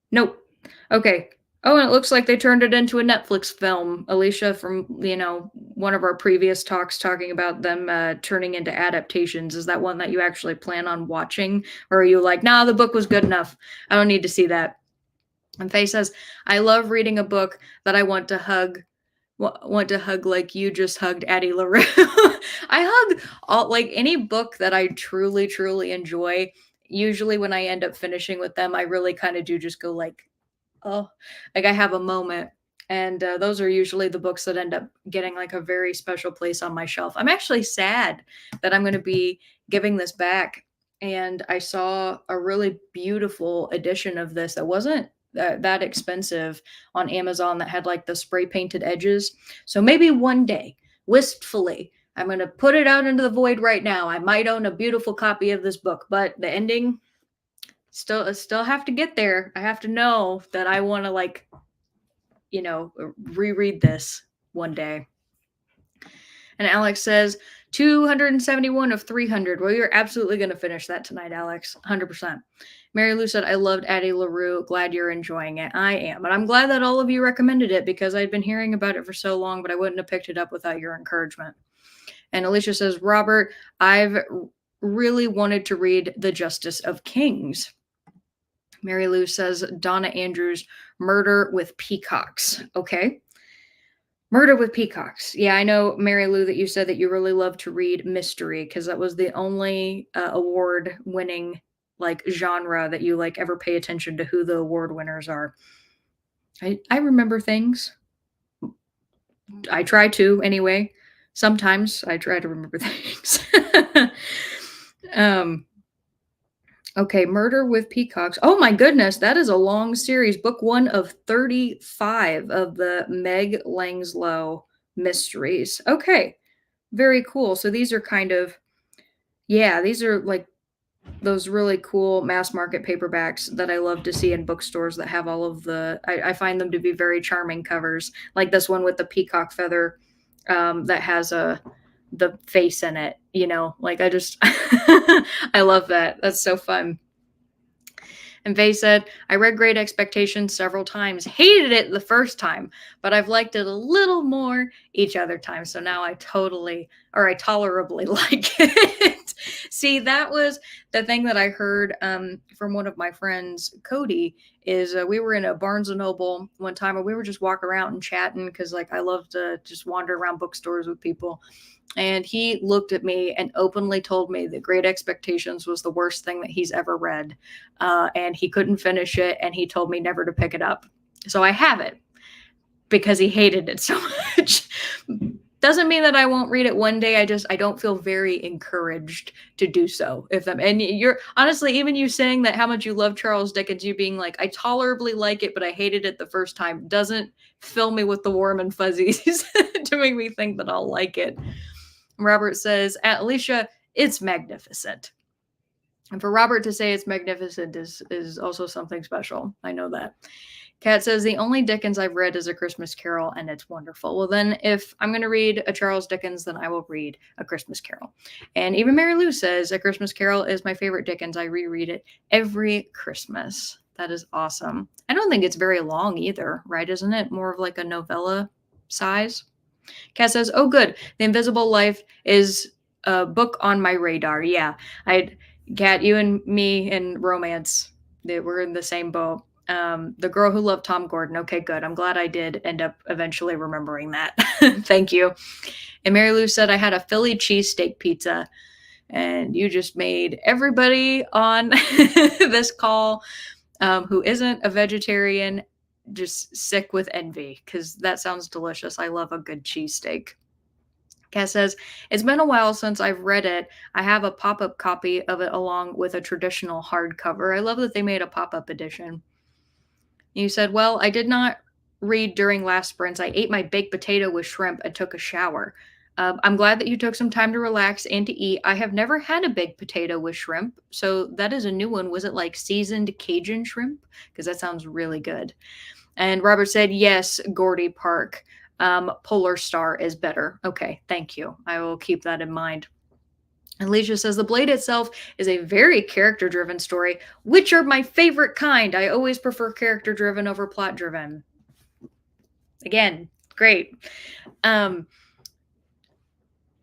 Nope. Okay. Oh, and it looks like they turned it into a Netflix film, Alicia, from, one of our previous talks talking about them turning into adaptations. Is that one that you actually plan on watching? Or are you like, nah, the book was good enough. I don't need to see that. And Faye says, I love reading a book that I want to hug like you just hugged Addie LaRue. I hug all, like, any book that I truly, truly enjoy. Usually when I end up finishing with them, I really kind of do just go like, oh, like I have a moment. And those are usually the books that end up getting like a very special place on my shelf. I'm actually sad that I'm going to be giving this back. And I saw a really beautiful edition of this that wasn't that expensive on Amazon that had like the spray painted edges. So maybe one day, wistfully, I'm going to put it out into the void right now. I might own a beautiful copy of this book, but the ending, still have to get there. I have to know that I want to, like, reread this one day. And Alex says 271 of 300. Well, you're absolutely going to finish that tonight, Alex. 100%. Mary Lou said, I loved Addie LaRue. Glad you're enjoying it. I am. And I'm glad that all of you recommended it because I'd been hearing about it for so long, but I wouldn't have picked it up without your encouragement. And Alicia says, Robert, I've really wanted to read The Justice of Kings. Mary Lou says, Donna Andrews, Murder with Peacocks. Okay. Murder with Peacocks. Yeah, I know, Mary Lou, that you said that you really love to read mystery because that was the only award-winning like genre that you like ever pay attention to who the award winners are. I remember things. I try to anyway. Sometimes I try to remember things. Okay, Murder with Peacocks. Oh my goodness, that is a long series. Book 1 of 35 of the Meg Langslow mysteries. Okay, very cool. So these are kind of, yeah, these are like those really cool mass market paperbacks that I love to see in bookstores that have all of I find them to be very charming covers, like this one with the peacock feather that has the face in it, like I just, I love that. That's so fun. And Faye said, I read Great Expectations several times, hated it the first time, but I've liked it a little more each other time. So now I tolerably like it. See, that was the thing that I heard from one of my friends, Cody, is we were in a Barnes & Noble one time and we were just walking around and chatting because like I love to just wander around bookstores with people. And he looked at me and openly told me that Great Expectations was the worst thing that he's ever read. And he couldn't finish it. And he told me never to pick it up. So I have it because he hated it so much. Doesn't mean that I won't read it one day. I don't feel very encouraged to do so. And you're honestly, even you saying that how much you love Charles Dickens, you being like, I tolerably like it, but I hated it the first time, doesn't fill me with the warm and fuzzies to make me think that I'll like it. Robert says, Alicia, It's magnificent. And for Robert to say it's magnificent is also something special. I know that. Kat says the only Dickens I've read is A Christmas Carol, and it's wonderful. Well, then, if I'm going to read a Charles Dickens, then I will read A Christmas Carol. And even Mary Lou says A Christmas Carol is my favorite Dickens. I reread it every Christmas. That is awesome. I don't think it's very long either, right? Isn't it more of like a novella size? Kat says, "Oh, good. The Invisible Life is a book on my radar." Yeah, I, Kat, you and me in romance, we're in the same boat. The Girl Who Loved Tom Gordon. Okay, good. I'm glad I did end up eventually remembering that. Thank you. And Mary Lou said I had a Philly cheesesteak pizza, and you just made everybody on this call who isn't a vegetarian just sick with envy because that sounds delicious. I love a good cheesesteak. Kat says, it's been a while since I've read it. I have a pop up copy of it along with a traditional hardcover. I love that they made a pop up edition. You said, well, I did not read during last sprints. I ate my baked potato with shrimp and took a shower. I'm glad that you took some time to relax and to eat. I have never had a baked potato with shrimp, so that is a new one. Was it like seasoned Cajun shrimp? Because that sounds really good. And Robert said, yes, Gordy Park. Polar Star is better. Okay, thank you. I will keep that in mind. Alicia says the Blade itself is a very character driven story, which are my favorite kind. I always prefer character driven over plot driven. Again, great.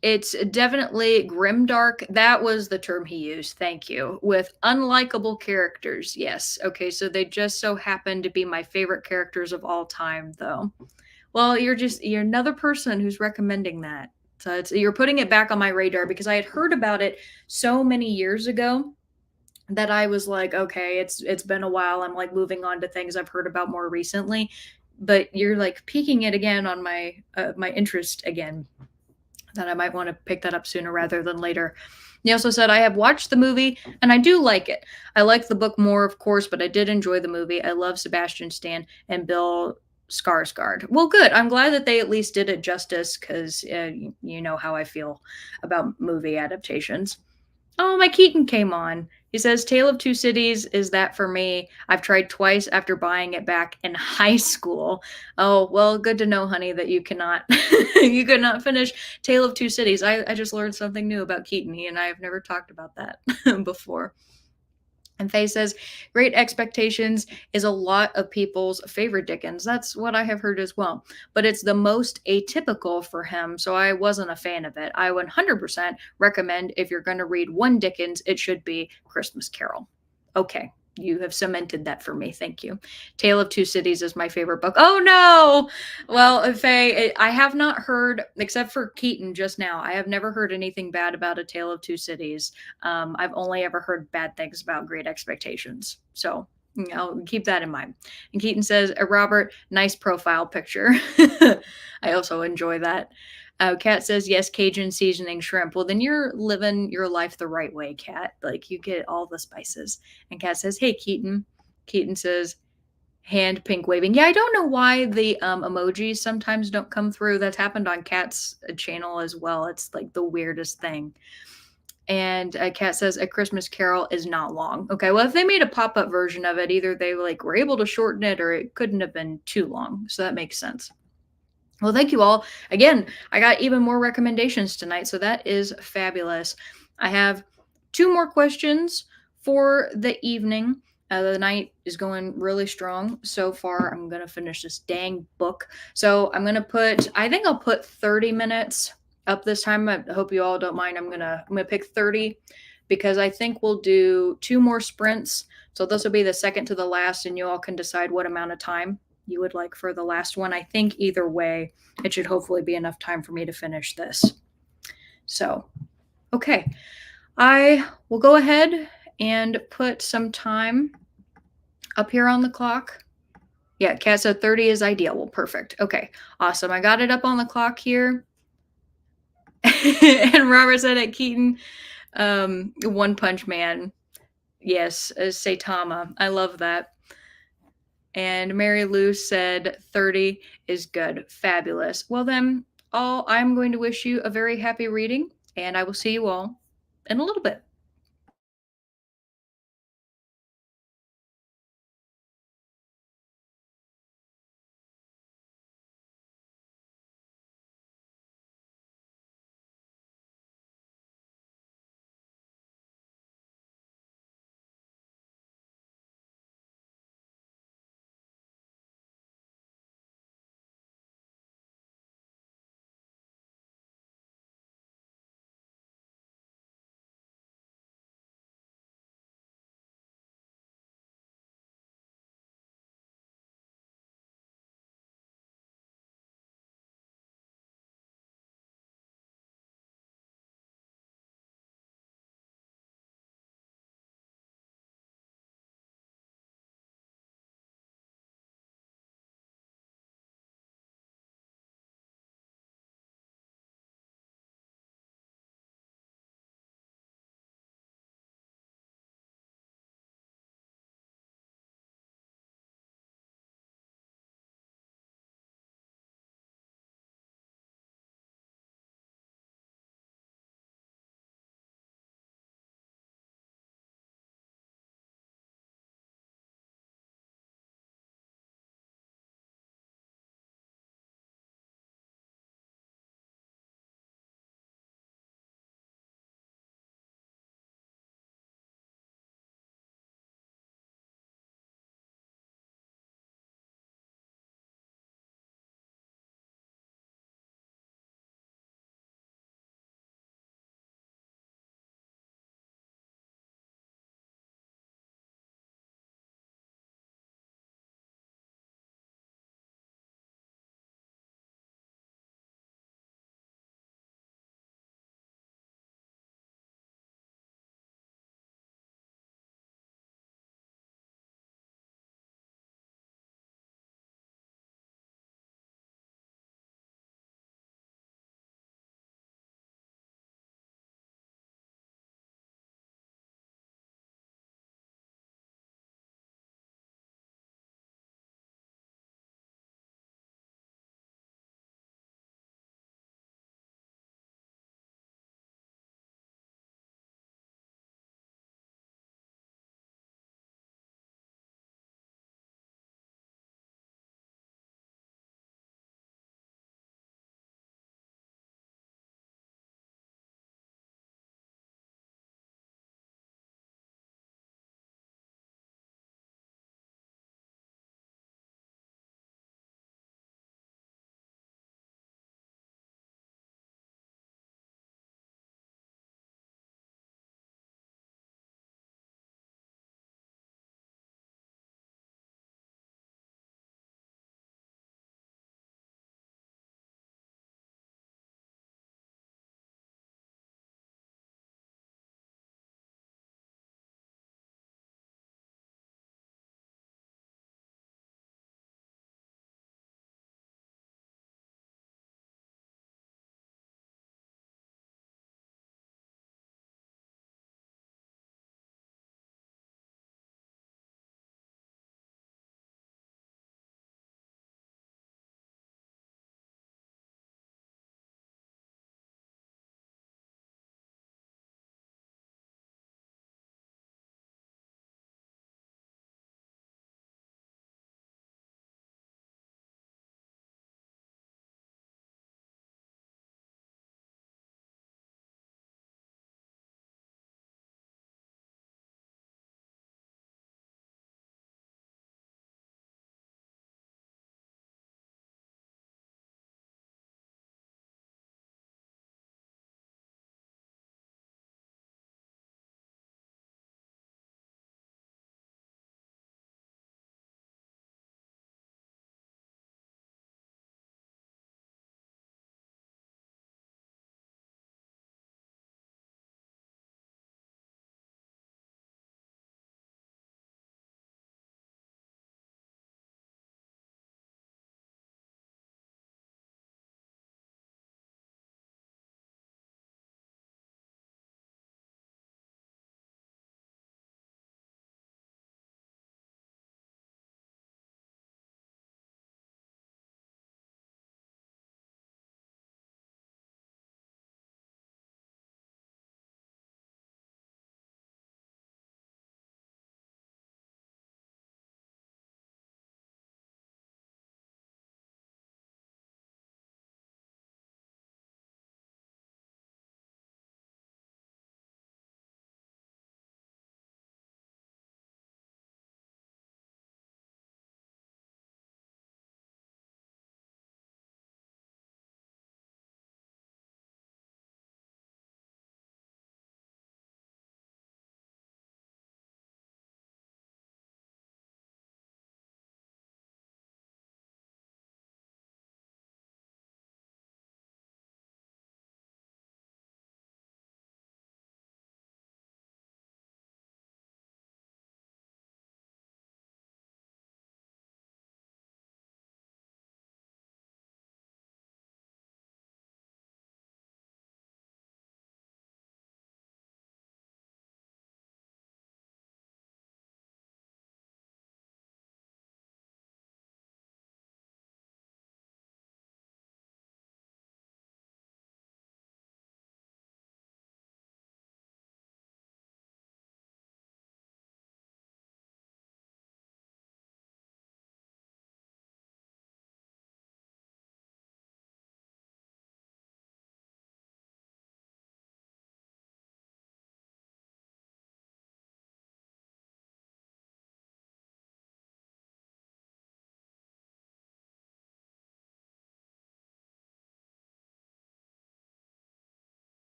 It's definitely grimdark. That was the term he used. Thank you. With unlikable characters. Yes. Okay, so they just so happen to be my favorite characters of all time, though. Well, you're another person who's recommending that. So you're putting it back on my radar because I had heard about it so many years ago that I was like, okay, it's been a while. I'm like moving on to things I've heard about more recently, but you're like piquing it again on my interest again. That I might want to pick that up sooner rather than later. He also said, I have watched the movie and I do like it. I like the book more, of course, but I did enjoy the movie. I love Sebastian Stan and Bill Skarsgård. Well, good. I'm glad that they at least did it justice because you know how I feel about movie adaptations. Oh, my Keaton came on. He says, Tale of Two Cities is that for me. I've tried twice after buying it back in high school. Oh, well, good to know, honey, that you cannot you could not finish Tale of Two Cities. I just learned something new about Keaton. He and I have never talked about that before. And Faye says, Great Expectations is a lot of people's favorite Dickens. That's what I have heard as well. But it's the most atypical for him, so I wasn't a fan of it. I 100% recommend if you're going to read one Dickens, it should be Christmas Carol. Okay, you have cemented that for me. Thank you. Tale of Two Cities is my favorite book. Oh no! Well, Faye, I have not heard, except for Keaton just now, I have never heard anything bad about A Tale of Two Cities. I've only ever heard bad things about Great Expectations. So I'll keep that in mind. And Keaton says, Robert, nice profile picture. I also enjoy that. Kat says, yes, Cajun seasoning shrimp. Well, then you're living your life the right way, Kat. Like you get all the spices. And Kat says, hey, Keaton. Keaton says, hand pink waving. Yeah, I don't know why the emojis sometimes don't come through. That's happened on Kat's channel as well. It's like the weirdest thing. And Kat says, A Christmas Carol is not long. Okay, well, if they made a pop-up version of it, either they like were able to shorten it or it couldn't have been too long. So that makes sense. Well, thank you all. Again, I got even more recommendations tonight, so that is fabulous. I have 2 more questions for the evening. The night is going really strong so far. I'm going to finish this dang book. So I'm going to I think I'll put 30 minutes up this time. I hope you all don't mind. I'm going to pick 30 because I think we'll do 2 more sprints. So this will be the second to the last, and you all can decide what amount of time you would like for the last one. I think either way, it should hopefully be enough time for me to finish this. So, okay. I will go ahead and put some time up here on the clock. Yeah, Kat said 30 is ideal. Well, perfect. Okay, awesome. I got it up on the clock here. And Robert said at Keaton, One Punch Man. Yes, Saitama. I love that. And Mary Lou said 30 is good. Fabulous. Well, then, I'm going to wish you a very happy reading, and I will see you all in a little bit.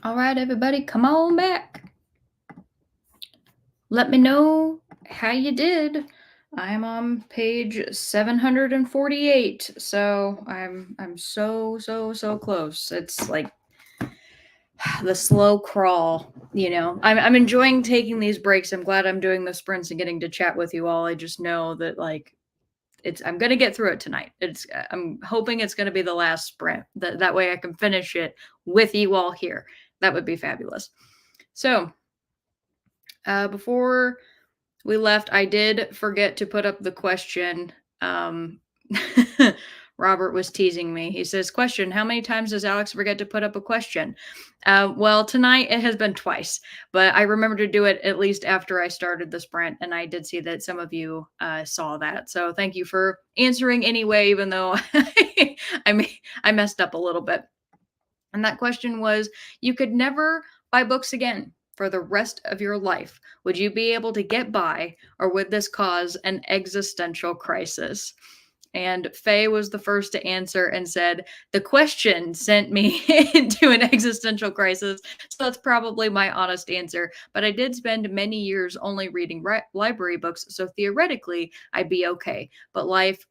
All right, everybody, come on back. Let me know how you did. I'm on page 748, so I'm so close. It's like the slow crawl, you know. I'm enjoying taking these breaks. I'm glad I'm doing the sprints and getting to chat with you all. I just know that like I'm gonna get through it tonight. I'm hoping it's gonna be the last sprint. That way I can finish it with you all here. That would be fabulous. So before we left, I did forget to put up the question. Um, Robert was teasing me. He says, "Question: How many times does Alex forget to put up a question?" Well, tonight it has been twice, but I remember to do it at least after I started the sprint, and I did see that some of you saw that. So thank you for answering anyway, even though I messed up a little bit. And that question was, you could never buy books again for the rest of your life. Would you be able to get by, or would this cause an existential crisis? And Faye was the first to answer and said, the question sent me into an existential crisis. So that's probably my honest answer. But I did spend many years only reading library books. So theoretically, I'd be okay. But life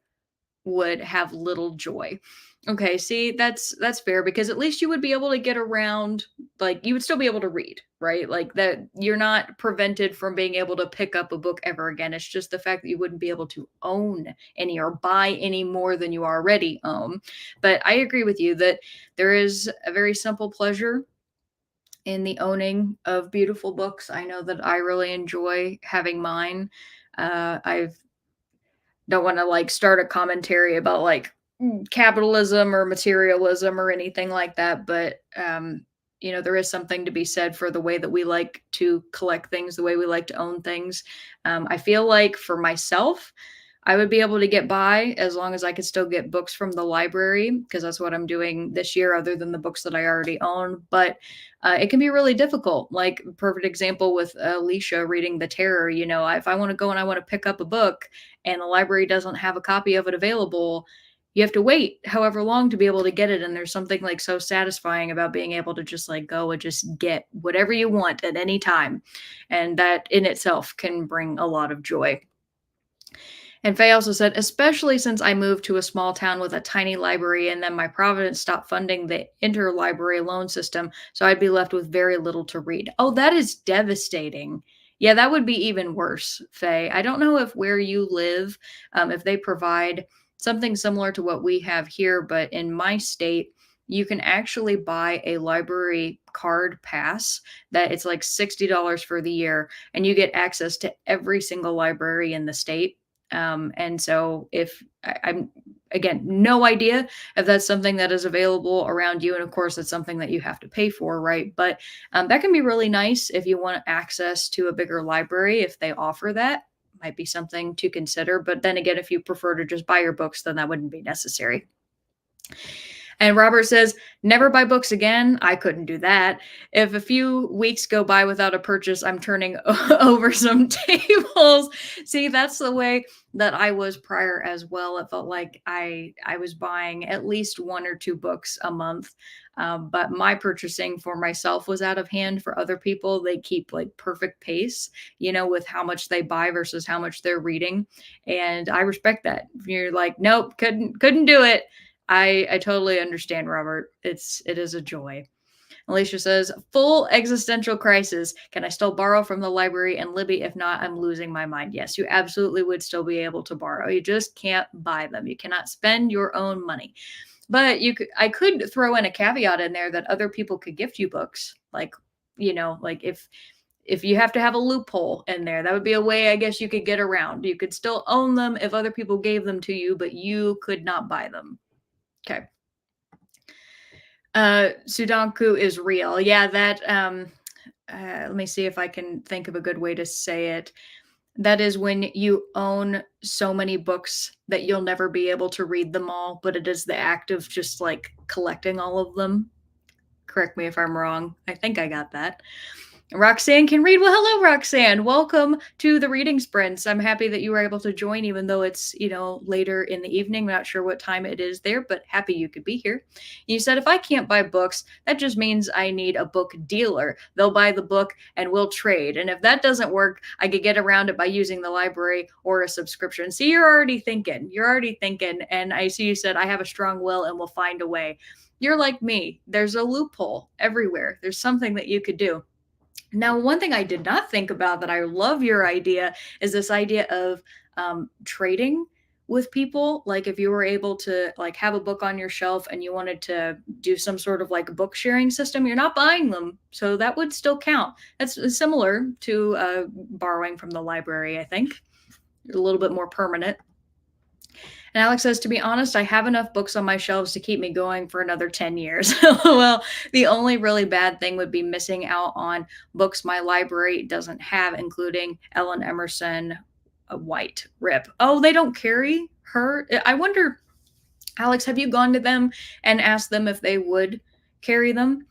would have little joy. Okay, see, that's fair because at least you would be able to get around, like you would still be able to read, right? Like that you're not prevented from being able to pick up a book ever again. It's just the fact that you wouldn't be able to own any or buy any more than you already own. But I agree with you that there is a very simple pleasure in the owning of beautiful books. I know that I really enjoy having mine. I've don't want to like start a commentary about like capitalism or materialism or anything like that, but you know, there is something to be said for the way that we like to collect things, the way we like to own things. I feel like for myself, I would be able to get by as long as I could still get books from the library because that's what I'm doing this year, other than the books that I already own. But it can be really difficult. Like, perfect example with Alicia reading The Terror. You know, if I want to go and I want to pick up a book and the library doesn't have a copy of it available, you have to wait however long to be able to get it. And there's something like so satisfying about being able to just like go and just get whatever you want at any time. And that in itself can bring a lot of joy. And Faye also said, especially since I moved to a small town with a tiny library and then my Providence stopped funding the interlibrary loan system, so I'd be left with very little to read. Oh, that is devastating. Yeah, that would be even worse, Faye. I don't know if where you live, if they provide something similar to what we have here, but in my state, you can actually buy a library card pass that it's like $60 for the year, and you get access to every single library in the state. And so if I'm again, no idea if that's something that is available around you. And of course, it's something that you have to pay for, right? But that can be really nice if you want access to a bigger library, if they offer that. Might be something to consider. But then again, if you prefer to just buy your books, then that wouldn't be necessary. And Robert says, never buy books again. I couldn't do that. If a few weeks go by without a purchase, I'm turning over some tables. See, that's the way that I was prior as well. It felt like I was buying at least one or two books a month. But my purchasing for myself was out of hand. For other people, they keep like perfect pace, you know, with how much they buy versus how much they're reading. And I respect that. If you're like, nope, couldn't do it. I totally understand, Robert. It is a joy. Alicia says, full existential crisis. Can I still borrow from the library and Libby? If not, I'm losing my mind. Yes, you absolutely would still be able to borrow. You just can't buy them. You cannot spend your own money. But I could throw in a caveat in there that other people could gift you books. Like, you know, like if you have to have a loophole in there, that would be a way I guess you could get around. You could still own them if other people gave them to you, but you could not buy them. Okay. Sudoku is real. Yeah, that let me see if I can think of a good way to say it. That is when you own so many books that you'll never be able to read them all, but it is the act of just like collecting all of them. Correct me if I'm wrong. I think I got that. Roxanne can read. Well, hello, Roxanne. Welcome to the reading sprints. I'm happy that you were able to join, even though it's, later in the evening. I'm not sure what time it is there, but happy you could be here. You said, if I can't buy books, that just means I need a book dealer. They'll buy the book and we'll trade. And if that doesn't work, I could get around it by using the library or a subscription. See, you're already thinking. You're already thinking. And I see you said, I have a strong will and we'll find a way. You're like me. There's a loophole everywhere. There's something that you could do. Now, one thing I did not think about that I love your idea is this idea of trading with people. Like if you were able to like have a book on your shelf and you wanted to do some sort of like book sharing system, you're not buying them, so that would still count. That's similar to borrowing from the library, I think. A little bit more permanent. And Alex says, to be honest, I have enough books on my shelves to keep me going for another 10 years. Well, the only really bad thing would be missing out on books my library doesn't have, including Ellen Emerson, White, Rip. Oh, they don't carry her? I wonder, Alex, have you gone to them and asked them if they would carry them?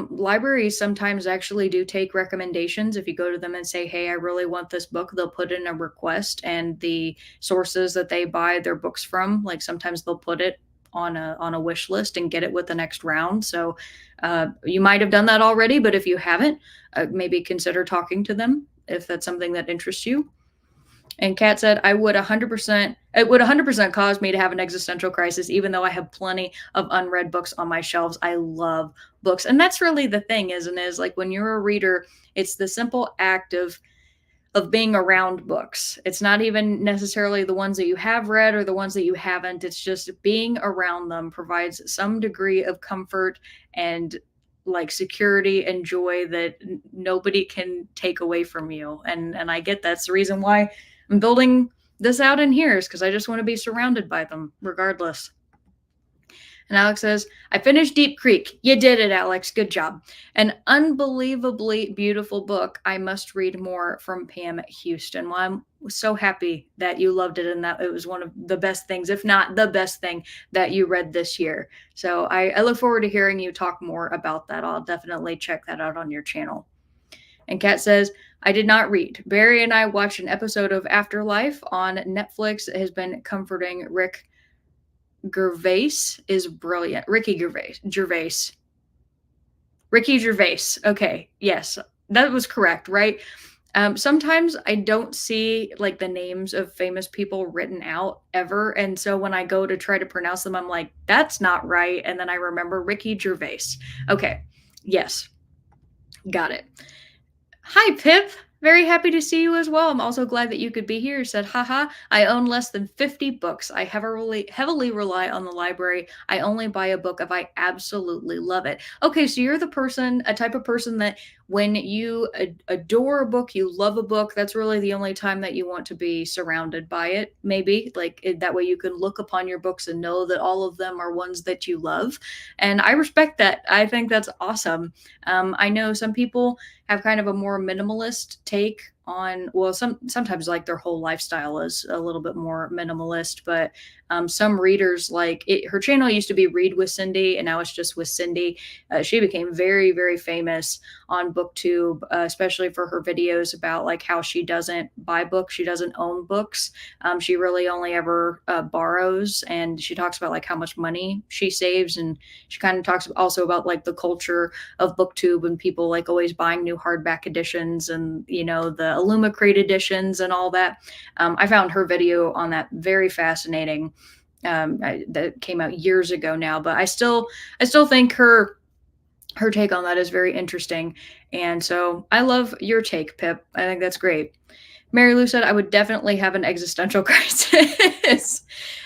Libraries sometimes actually do take recommendations. If you go to them and say, hey, I really want this book, they'll put in a request, and the sources that they buy their books from, like sometimes they'll put it on a wish list and get it with the next round. So you might have done that already, but if you haven't, maybe consider talking to them if that's something that interests you. And Kat said, it would 100% cause me to have an existential crisis, even though I have plenty of unread books on my shelves. I love books. And that's really the thing, isn't it? Is like when you're a reader, it's the simple act of being around books. It's not even necessarily the ones that you have read or the ones that you haven't. It's just being around them provides some degree of comfort and like security and joy that nobody can take away from you. And I get that's the reason why I'm building this out in here, is because I just want to be surrounded by them regardless. And Alex says, I finished Deep Creek. You did it, Alex. Good job. An unbelievably beautiful book. I must read more, from Pam Houston. Well, I'm so happy that you loved it and that it was one of the best things, if not the best thing, that you read this year. So I look forward to hearing you talk more about that. I'll definitely check that out on your channel. And Kat says, I did not read. Barry and I watched an episode of Afterlife on Netflix. It has been comforting. Rick Gervais is brilliant. Ricky Gervais. Ricky Gervais. Okay. Yes, that was correct, right? Sometimes I don't see like the names of famous people written out ever. And so when I go to try to pronounce them, I'm like, that's not right. And then I remember Ricky Gervais. Okay. Yes. Got it. Hi, Pip. Very happy to see you as well. I'm also glad that you could be here. Said, haha, I own less than 50 books. I heavily rely on the library. I only buy a book if I absolutely love it. Okay, so you're a type of person that when you adore a book, you love a book, that's really the only time that you want to be surrounded by it, maybe. That way you can look upon your books and know that all of them are ones that you love. And I respect that. I think that's awesome. I know some people have kind of a more minimalist take on, well, sometimes like their whole lifestyle is a little bit more minimalist, but some readers like it, her channel used to be Read with Cindy, and now it's just with Cindy. She became very, very famous on BookTube, especially for her videos about like how she doesn't buy books, she doesn't own books. She really only ever borrows, and she talks about like how much money she saves, and she kind of talks also about like the culture of BookTube and people like always buying new hardback editions and the Illumicrate editions and all that. I found her video on that very fascinating. That came out years ago now, but I still think her take on that is very interesting. And so I love your take, Pip. I think that's great. Mary Lou said, I would definitely have an existential crisis.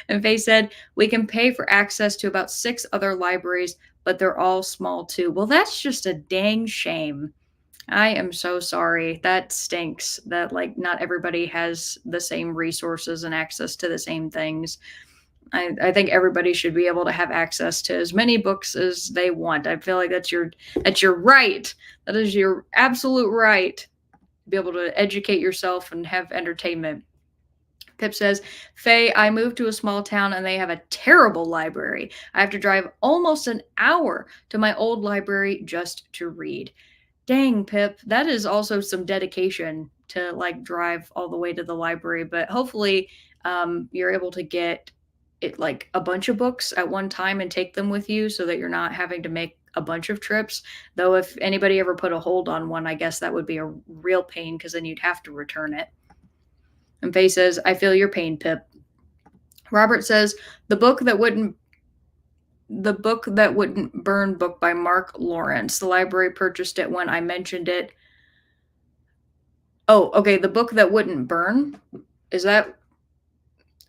And Faye said, we can pay for access to about 6 other libraries, but they're all small too. Well, that's just a dang shame. I am so sorry. That stinks that like not everybody has the same resources and access to the same things. I think everybody should be able to have access to as many books as they want. I feel like that's your right. That is your absolute right to be able to educate yourself and have entertainment. Pip says, Faye, I moved to a small town and they have a terrible library. I have to drive almost an hour to my old library just to read. Dang, Pip, that is also some dedication to like drive all the way to the library, but hopefully you're able to get it like a bunch of books at one time and take them with you so that you're not having to make a bunch of trips. Though if anybody ever put a hold on one, I guess that would be a real pain because then you'd have to return it. And Faye says, I feel your pain, Pip. Robert says, the book that wouldn't burn book by Mark Lawrence. The library purchased it when I mentioned it. Oh, okay. The book that wouldn't burn. Is that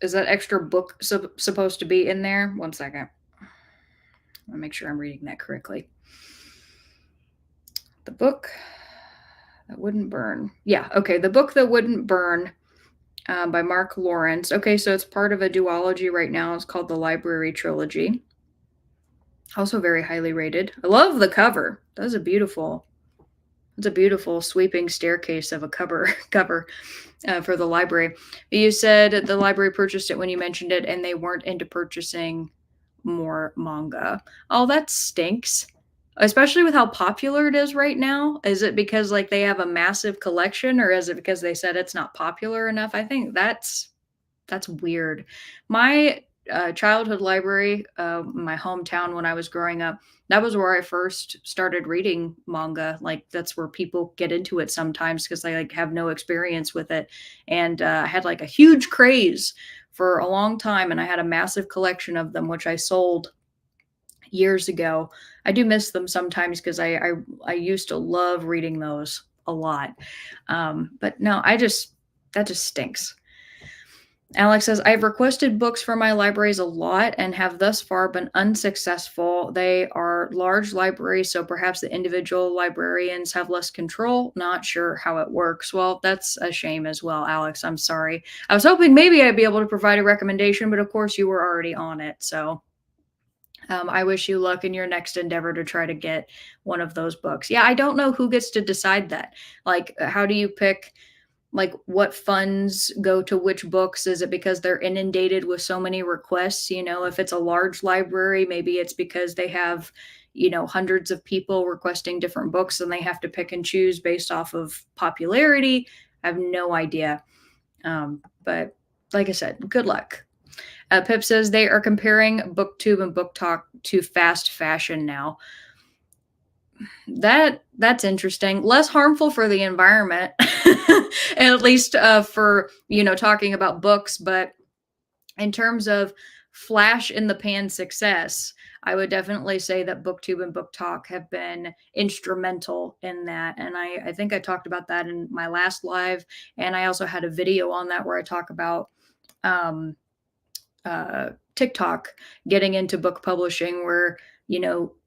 extra book supposed to be in there? One second. Let me make sure I'm reading that correctly. The book that wouldn't burn. Yeah, okay. The book that wouldn't burn by Mark Lawrence. Okay, so it's part of a duology right now. It's called the Library Trilogy. Also very highly rated. I love the cover. That's a beautiful sweeping staircase of a cover for the library. You said the library purchased it when you mentioned it, and they weren't into purchasing more manga. Oh, that stinks. Especially with how popular it is right now. Is it because like they have a massive collection, or is it because they said it's not popular enough? I think that's weird. My childhood library, my hometown when I was growing up, that was where I first started reading manga. Like that's where people get into it sometimes because they like have no experience with it. And I had like a huge craze for a long time, and I had a massive collection of them, which I sold years ago. I do miss them sometimes because I used to love reading those a lot. But no, that just stinks. Alex says, I've requested books for my libraries a lot and have thus far been unsuccessful. They are large libraries, so perhaps the individual librarians have less control. Not sure how it works. Well, that's a shame as well, Alex. I'm sorry. I was hoping maybe I'd be able to provide a recommendation, but of course you were already on it. So I wish you luck in your next endeavor to try to get one of those books. Yeah, I don't know who gets to decide that. Like, how do you pick like what funds go to which books? Is it because they're inundated with so many requests? If it's a large library, maybe it's because they have hundreds of people requesting different books and they have to pick and choose based off of popularity. I have no idea. But like I said, good luck. Pip says they are comparing BookTube and BookTok to fast fashion now. That's interesting. Less harmful for the environment, at least for talking about books. But in terms of flash in the pan success, I would definitely say that BookTube and BookTok have been instrumental in that. And I think I talked about that in my last live, and I also had a video on that where I talk about TikTok getting into book publishing, where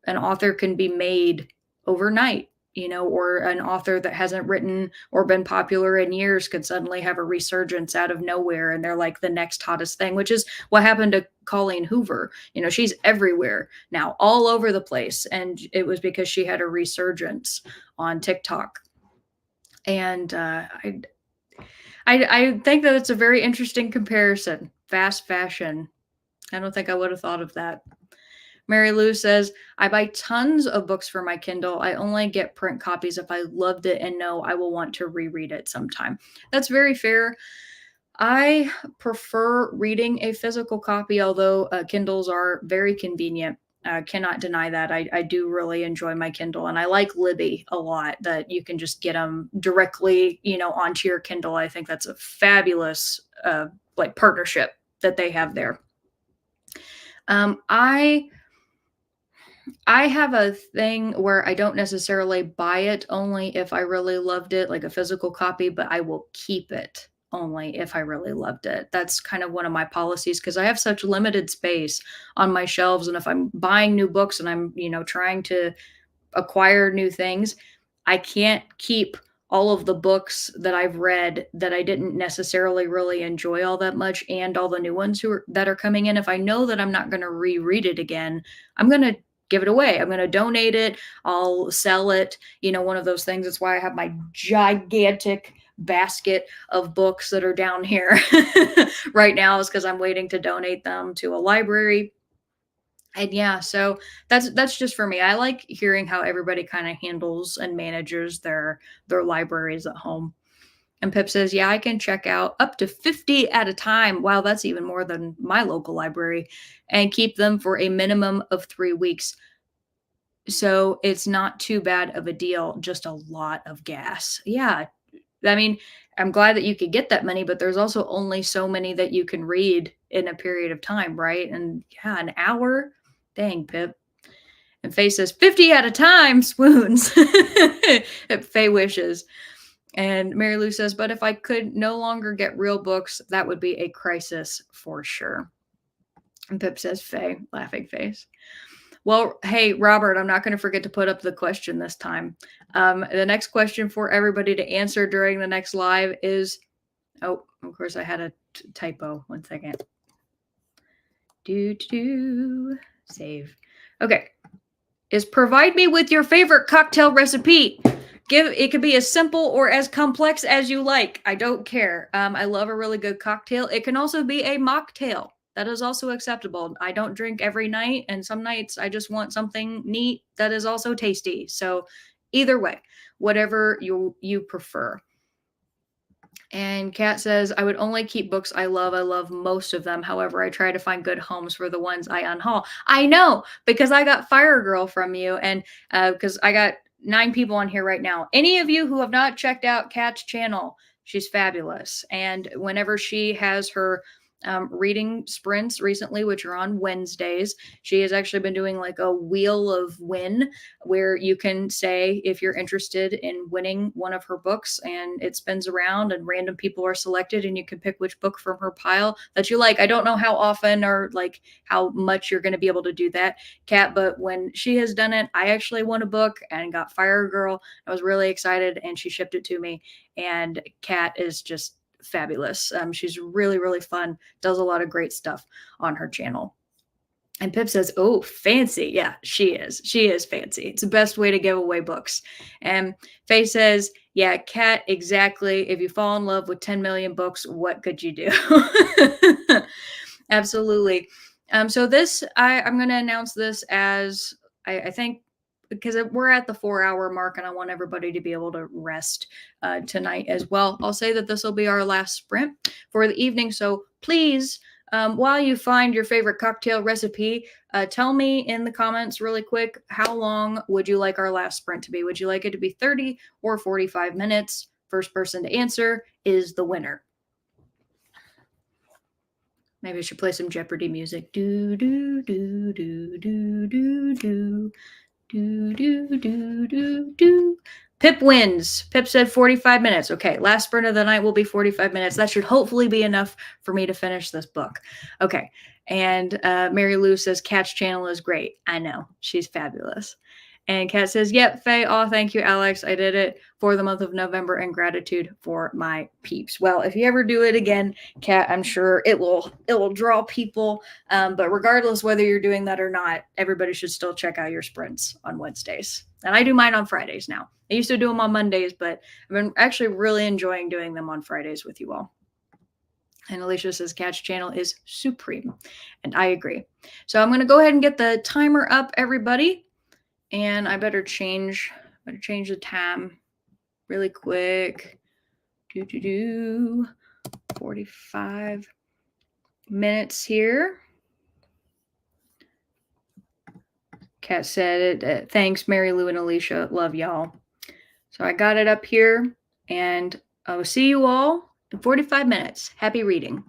an author can be made overnight, or an author that hasn't written or been popular in years could suddenly have a resurgence out of nowhere, and they're like the next hottest thing, which is what happened to Colleen Hoover. She's everywhere now, all over the place, and it was because she had a resurgence on TikTok. And I think that it's a very interesting comparison. Fast fashion. I don't think I would have thought of that. Mary Lou says, I buy tons of books for my Kindle. I only get print copies if I loved it and know I will want to reread it sometime. That's very fair. I prefer reading a physical copy, although Kindles are very convenient. Cannot deny that. I do really enjoy my Kindle, and I like Libby a lot, that you can just get them directly, onto your Kindle. I think that's a fabulous like partnership that they have there. I have a thing where I don't necessarily buy it only if I really loved it, like a physical copy, but I will keep it only if I really loved it. That's kind of one of my policies because I have such limited space on my shelves. And if I'm buying new books and I'm, trying to acquire new things, I can't keep all of the books that I've read that I didn't necessarily really enjoy all that much and all the new ones that are coming in. If I know that I'm not going to reread it again, I'm going to give it away. I'm going to donate it. I'll sell it. One of those things. That's why I have my gigantic basket of books that are down here right now, is because I'm waiting to donate them to a library. And yeah, so that's just for me. I like hearing how everybody kind of handles and manages their libraries at home. And Pip says, "Yeah, I can check out up to 50 at a time. Wow, that's even more than my local library, and keep them for a minimum of 3 weeks. So it's not too bad of a deal, just a lot of gas." Yeah, I mean, I'm glad that you could get that many, but there's also only so many that you can read in a period of time, right? And yeah, an hour? Dang, Pip. And Faye says, 50 at a time, swoons. Faye wishes. And Mary Lou says, but if I could no longer get real books, that would be a crisis for sure. And Pip says, Faye, laughing face. Well, hey, Robert, I'm not going to forget to put up the question this time. The next question for everybody to answer during the next live is, oh, of course, I had a typo. 1 second. Save. Okay. Is provide me with your favorite cocktail recipe. It could be as simple or as complex as you like. I don't care. I love a really good cocktail. It can also be a mocktail. That is also acceptable. I don't drink every night, and some nights I just want something neat that is also tasty. So either way, whatever you prefer. And Kat says, I would only keep books I love. I love most of them. However, I try to find good homes for the ones I unhaul. I know, because I got Fire Girl from you, and because I got 9 people on here right now. Any of you who have not checked out Kat's channel, she's fabulous. And whenever she has her reading sprints recently, which are on Wednesdays, she has actually been doing like a wheel of win where you can say if you're interested in winning one of her books, and it spins around and random people are selected and you can pick which book from her pile that you like. I don't know how often or like how much you're going to be able to do that, Kat, but when she has done it, I actually won a book and got Fire Girl. I was really excited and she shipped it to me, and Kat is just fabulous. She's really, really fun, does a lot of great stuff on her channel. And Pip says, oh, fancy. Yeah, she is. She is fancy. It's the best way to give away books. And Faye says, yeah, Kat, exactly. If you fall in love with 10 million books, what could you do? Absolutely. So this, I'm going to announce this as, I think, because we're at the 4 hour mark and I want everybody to be able to rest tonight as well. I'll say that this will be our last sprint for the evening. So please, while you find your favorite cocktail recipe, tell me in the comments really quick, how long would you like our last sprint to be? Would you like it to be 30 or 45 minutes? First person to answer is the winner. Maybe I should play some Jeopardy music. Do do do do do do do do do do do do. Pip wins. Pip said 45 minutes. Okay, last sprint of the night will be 45 minutes. That should hopefully be enough for me to finish this book. Okay, and Mary Lou says Cat's channel is great. I know, she's fabulous. And Kat says, yep, Faye. Oh, thank you, Alex. I did it for the month of November and gratitude for my peeps. Well, if you ever do it again, Kat, I'm sure it will draw people. But regardless whether you're doing that or not, everybody should still check out your sprints on Wednesdays. And I do mine on Fridays now. I used to do them on Mondays, but I've been actually really enjoying doing them on Fridays with you all. And Alicia says Cat's channel is supreme. And I agree. So I'm going to go ahead and get the timer up, everybody. And I better change the time really quick. 45 minutes here. Kat said it. Thanks, Mary Lou and Alicia. Love y'all. So I got it up here, and I will see you all in 45 minutes. Happy reading.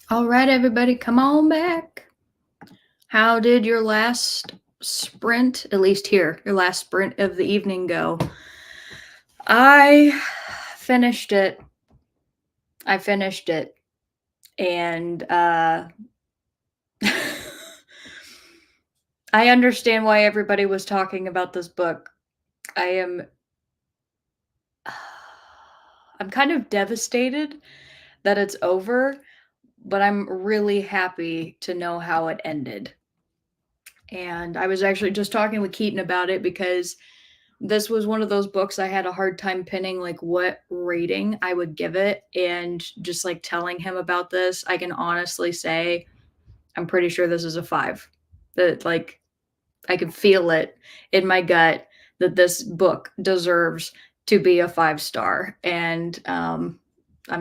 All right, everybody, come on back. How did your last sprint, at least here, your last sprint of the evening go? I finished it. And I understand why everybody was talking about this book. I am I'm kind of devastated that it's over, but I'm really happy to know how it ended. And I was actually just talking with Keaton about it because this was one of those books I had a hard time pinning like what rating I would give it. And just like telling him about this, I can honestly say I'm pretty sure this is a 5. That like I can feel it in my gut that this book deserves to be a 5 star. And I'm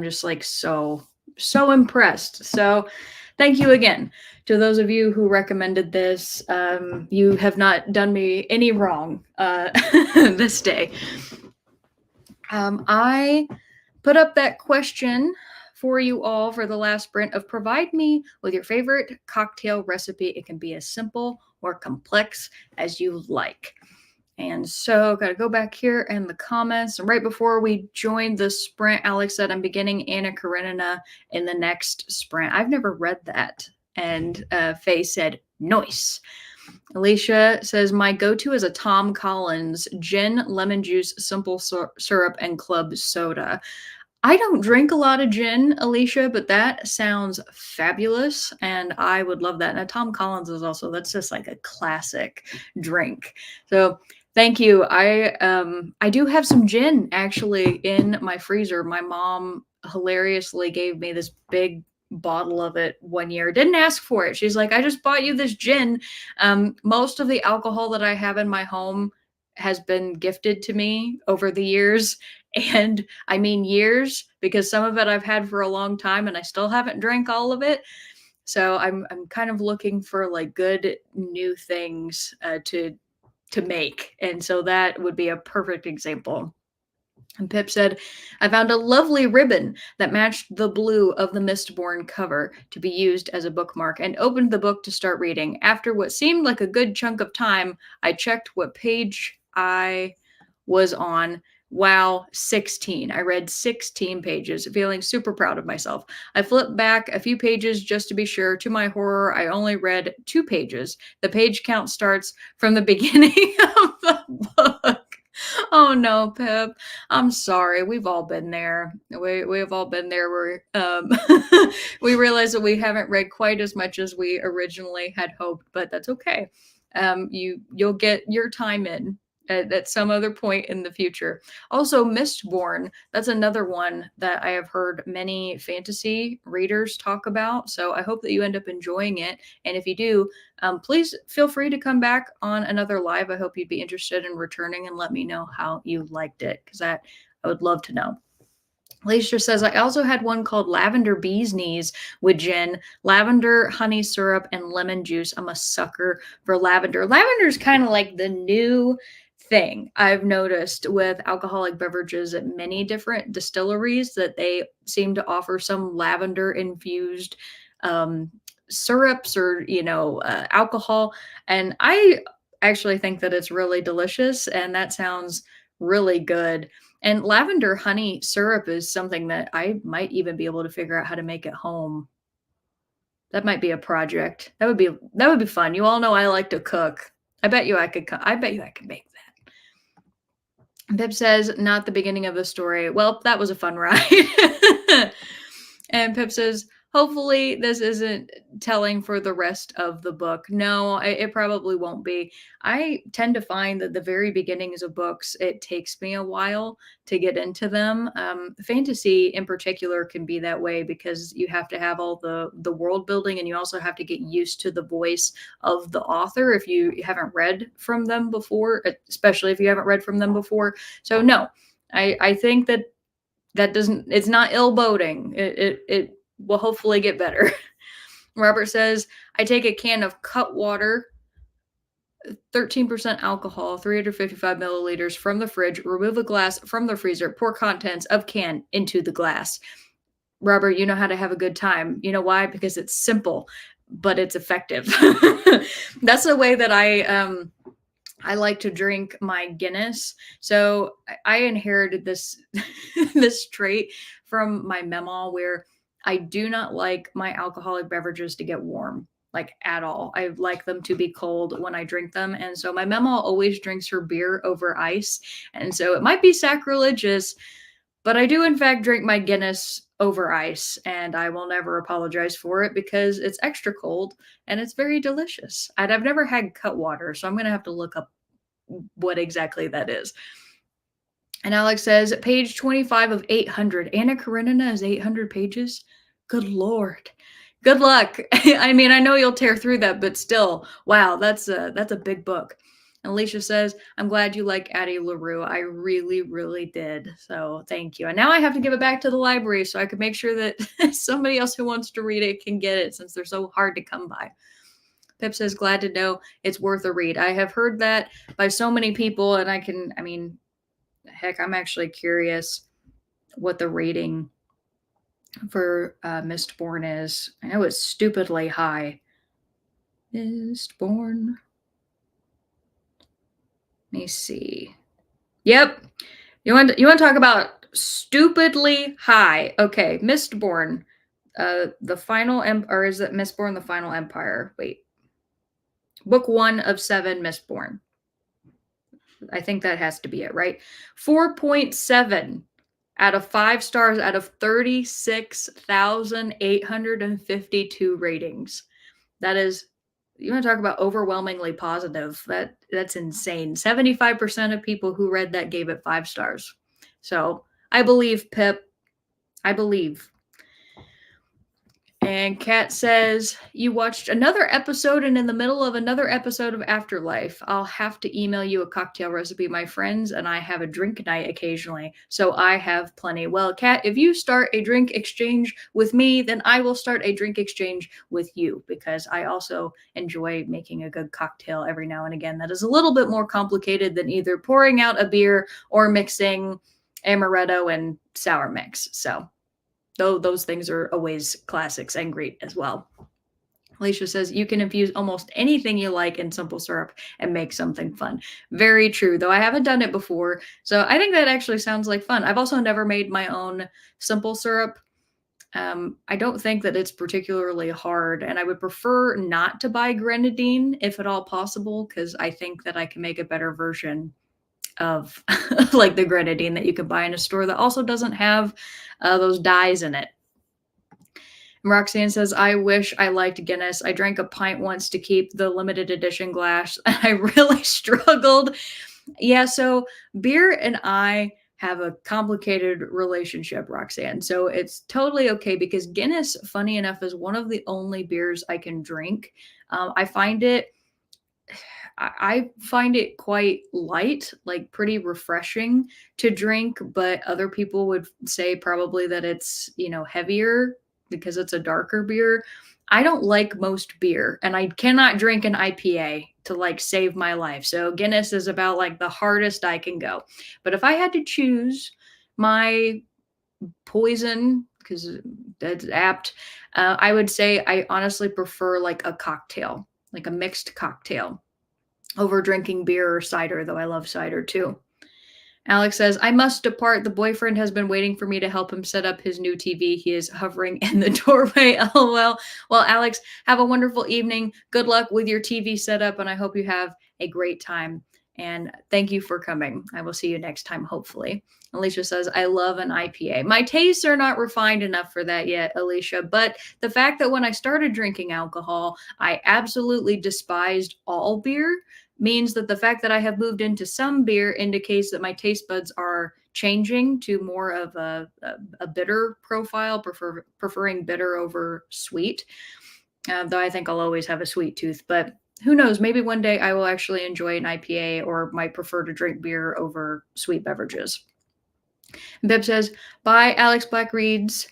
just like so impressed. So thank you again to those of you who recommended this. You have not done me any wrong this day. I put up that question for you all for the last sprint of provide me with your favorite cocktail recipe. It can be as simple or complex as you like. And so, got to go back here in the comments. And right before we joined the sprint, Alex said, I'm beginning Anna Karenina in the next sprint. I've never read that. And Faye said, nice. Alicia says, my go-to is a Tom Collins gin, lemon juice, simple syrup, and club soda. I don't drink a lot of gin, Alicia, but that sounds fabulous, and I would love that. And Tom Collins is also, that's just like a classic drink. So thank you. I do have some gin actually in my freezer. My mom hilariously gave me this big bottle of it one year. Didn't ask for it. She's like, I just bought you this gin. Most of the alcohol that I have in my home has been gifted to me over the years. And I mean years because some of it I've had for a long time and I still haven't drank all of it. So I'm kind of looking for like good new things to make. And so that would be a perfect example. And Pip said, I found a lovely ribbon that matched the blue of the Mistborn cover to be used as a bookmark and opened the book to start reading. After what seemed like a good chunk of time, I checked what page I was on. Wow, 16. I read 16 pages, feeling super proud of myself. I flipped back a few pages just to be sure. To my horror, I only read 2 pages. The page count starts from the beginning of the book. Oh no, Pip. I'm sorry. We've all been there. We've all been there where we realize that we haven't read quite as much as we originally had hoped, but that's okay. You'll get your time in at some other point in the future. Also, Mistborn, that's another one that I have heard many fantasy readers talk about. So I hope that you end up enjoying it. And if you do, please feel free to come back on another live. I hope you'd be interested in returning and let me know how you liked it because I would love to know. Leisha says, I also had one called Lavender Bee's Knees with gin, lavender, honey syrup, and lemon juice. I'm a sucker for lavender. Lavender is kind of like the new thing I've noticed with alcoholic beverages at many different distilleries that they seem to offer some lavender infused syrups or, alcohol. And I actually think that it's really delicious and that sounds really good. And lavender honey syrup is something that I might even be able to figure out how to make at home. That might be a project. That would be fun. You all know I like to cook. I bet you I could make that. Pip says, not the beginning of the story. Well, that was a fun ride. And Pip says, hopefully this isn't telling for the rest of the book. No, it probably won't be. I tend to find that the very beginnings of books, it takes me a while to get into them. Fantasy in particular can be that way because you have to have all the world building and you also have to get used to the voice of the author if you haven't read from them before, especially if you haven't read from them before. So no, I think that doesn't, it's not ill boding. It will hopefully get better. Robert says, I take a can of Cutwater, 13% alcohol, 355 milliliters from the fridge, remove a glass from the freezer, pour contents of can into the glass. Robert, you know how to have a good time. You know why? Because it's simple, but it's effective. That's the way that I like to drink my Guinness. So I inherited this this trait from my mama where I do not like my alcoholic beverages to get warm, like at all. I like them to be cold when I drink them. And so my mama always drinks her beer over ice. And so it might be sacrilegious, but I do in fact drink my Guinness over ice, and I will never apologize for it because it's extra cold and it's very delicious. And I've never had Cutwater, so I'm going to have to look up what exactly that is. And Alex says, page 25 of 800. Anna Karenina is 800 pages? Good Lord. Good luck. I mean, I know you'll tear through that, but still, wow, that's a big book. And Alicia says, I'm glad you like Addie LaRue. I really, really did. So thank you. And now I have to give it back to the library so I can make sure that somebody else who wants to read it can get it since they're so hard to come by. Pip says, glad to know it's worth a read. I have heard that by so many people, and I mean, heck, I'm actually curious what the rating for Mistborn is. I know it's stupidly high. Mistborn. Let me see. Yep. You want to talk about stupidly high? Okay, Mistborn. The Final or is it Mistborn: The Final Empire? Wait. Book 1 of 7, Mistborn. I think that has to be it, right? 4.7 out of 5 stars out of 36,852 ratings. That is, you want to talk about overwhelmingly positive. That's insane. 75% of people who read that gave it 5 stars. So I believe, Pip. I believe. And Kat says, you watched another episode and in the middle of another episode of Afterlife. I'll have to email you a cocktail recipe, my friends, and I have a drink night occasionally. So I have plenty. Well, Kat, if you start a drink exchange with me, then I will start a drink exchange with you because I also enjoy making a good cocktail every now and again. That is a little bit more complicated than either pouring out a beer or mixing amaretto and sour mix. So though those things are always classics and great as well. Alicia says, you can infuse almost anything you like in simple syrup and make something fun. Very true, though I haven't done it before. So I think that actually sounds like fun. I've also never made my own simple syrup. I don't think that it's particularly hard, and I would prefer not to buy grenadine if at all possible, because I think that I can make a better version of like the grenadine that you can buy in a store that also doesn't have those dyes in it. And Roxanne says, I wish I liked Guinness. I drank a pint once to keep the limited edition glass. I really struggled. Yeah, so beer and I have a complicated relationship, Roxanne. So it's totally okay because Guinness, funny enough, is one of the only beers I can drink. I find it I find it quite light, like pretty refreshing to drink, but other people would say probably that it's, heavier because it's a darker beer. I don't like most beer and I cannot drink an IPA to like save my life. So Guinness is about like the hardest I can go. But if I had to choose my poison, because that's apt, I would say I honestly prefer like a cocktail, like a mixed cocktail over drinking beer or cider, though I love cider too. Alex says, I must depart. The boyfriend has been waiting for me to help him set up his new TV. He is hovering in the doorway. LOL. Well, Alex, have a wonderful evening. Good luck with your TV setup, and I hope you have a great time. And thank you for coming. I will see you next time, hopefully. Alicia says, I love an IPA. My tastes are not refined enough for that yet, Alicia, but the fact that when I started drinking alcohol, I absolutely despised all beer means that the fact that I have moved into some beer indicates that my taste buds are changing to more of a bitter profile, preferring bitter over sweet. Though I think I'll always have a sweet tooth, but who knows? Maybe one day I will actually enjoy an IPA or might prefer to drink beer over sweet beverages. Bib says, bye, Alex Black reads.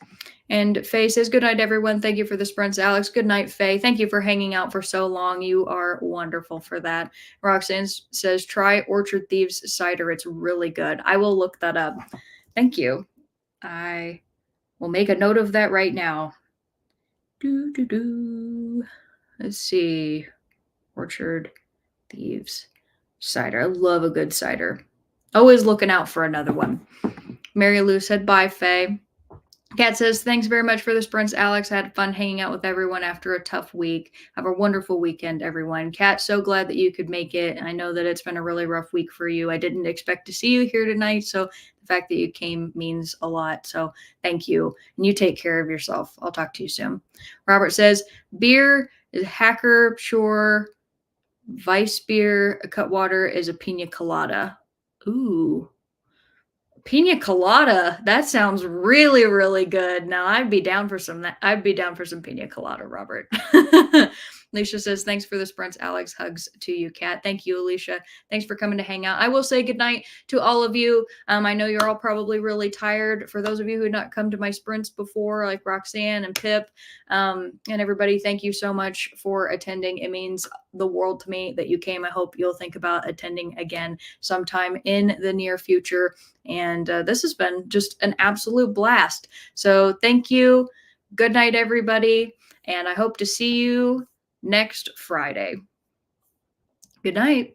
And Faye says, good night, everyone. Thank you for the sprints, Alex. Good night, Faye. Thank you for hanging out for so long. You are wonderful for that. Roxanne says, try Orchard Thieves cider. It's really good. I will look that up. Thank you. I We'll make a note of that right now. Let's see. Orchard Thieves cider. I love a good cider. Always looking out for another one. Mary Lou said, bye, Faye. Kat says, thanks very much for the sprints, Alex. I had fun hanging out with everyone after a tough week. Have a wonderful weekend, everyone. Kat, so glad that you could make it. I know that it's been a really rough week for you. I didn't expect to see you here tonight, so the fact that you came means a lot. So thank you. And you take care of yourself. I'll talk to you soon. Robert says, beer is Hacker Pure, Vice beer, a Cutwater is a pina colada. Ooh. Pina colada. That sounds really, really good. Now I'd be down for some. I'd be down for some pina colada, Robert. Alicia says, thanks for the sprints, Alex. Hugs to you, Kat. Thank you, Alicia. Thanks for coming to hang out. I will say goodnight to all of you. I know you're all probably really tired. For those of you who had not come to my sprints before, like Roxanne and Pip, and everybody, thank you so much for attending. It means the world to me that you came. I hope you'll think about attending again sometime in the near future. And this has been just an absolute blast. So thank you. Good night, everybody. And I hope to see you next Friday. Good night.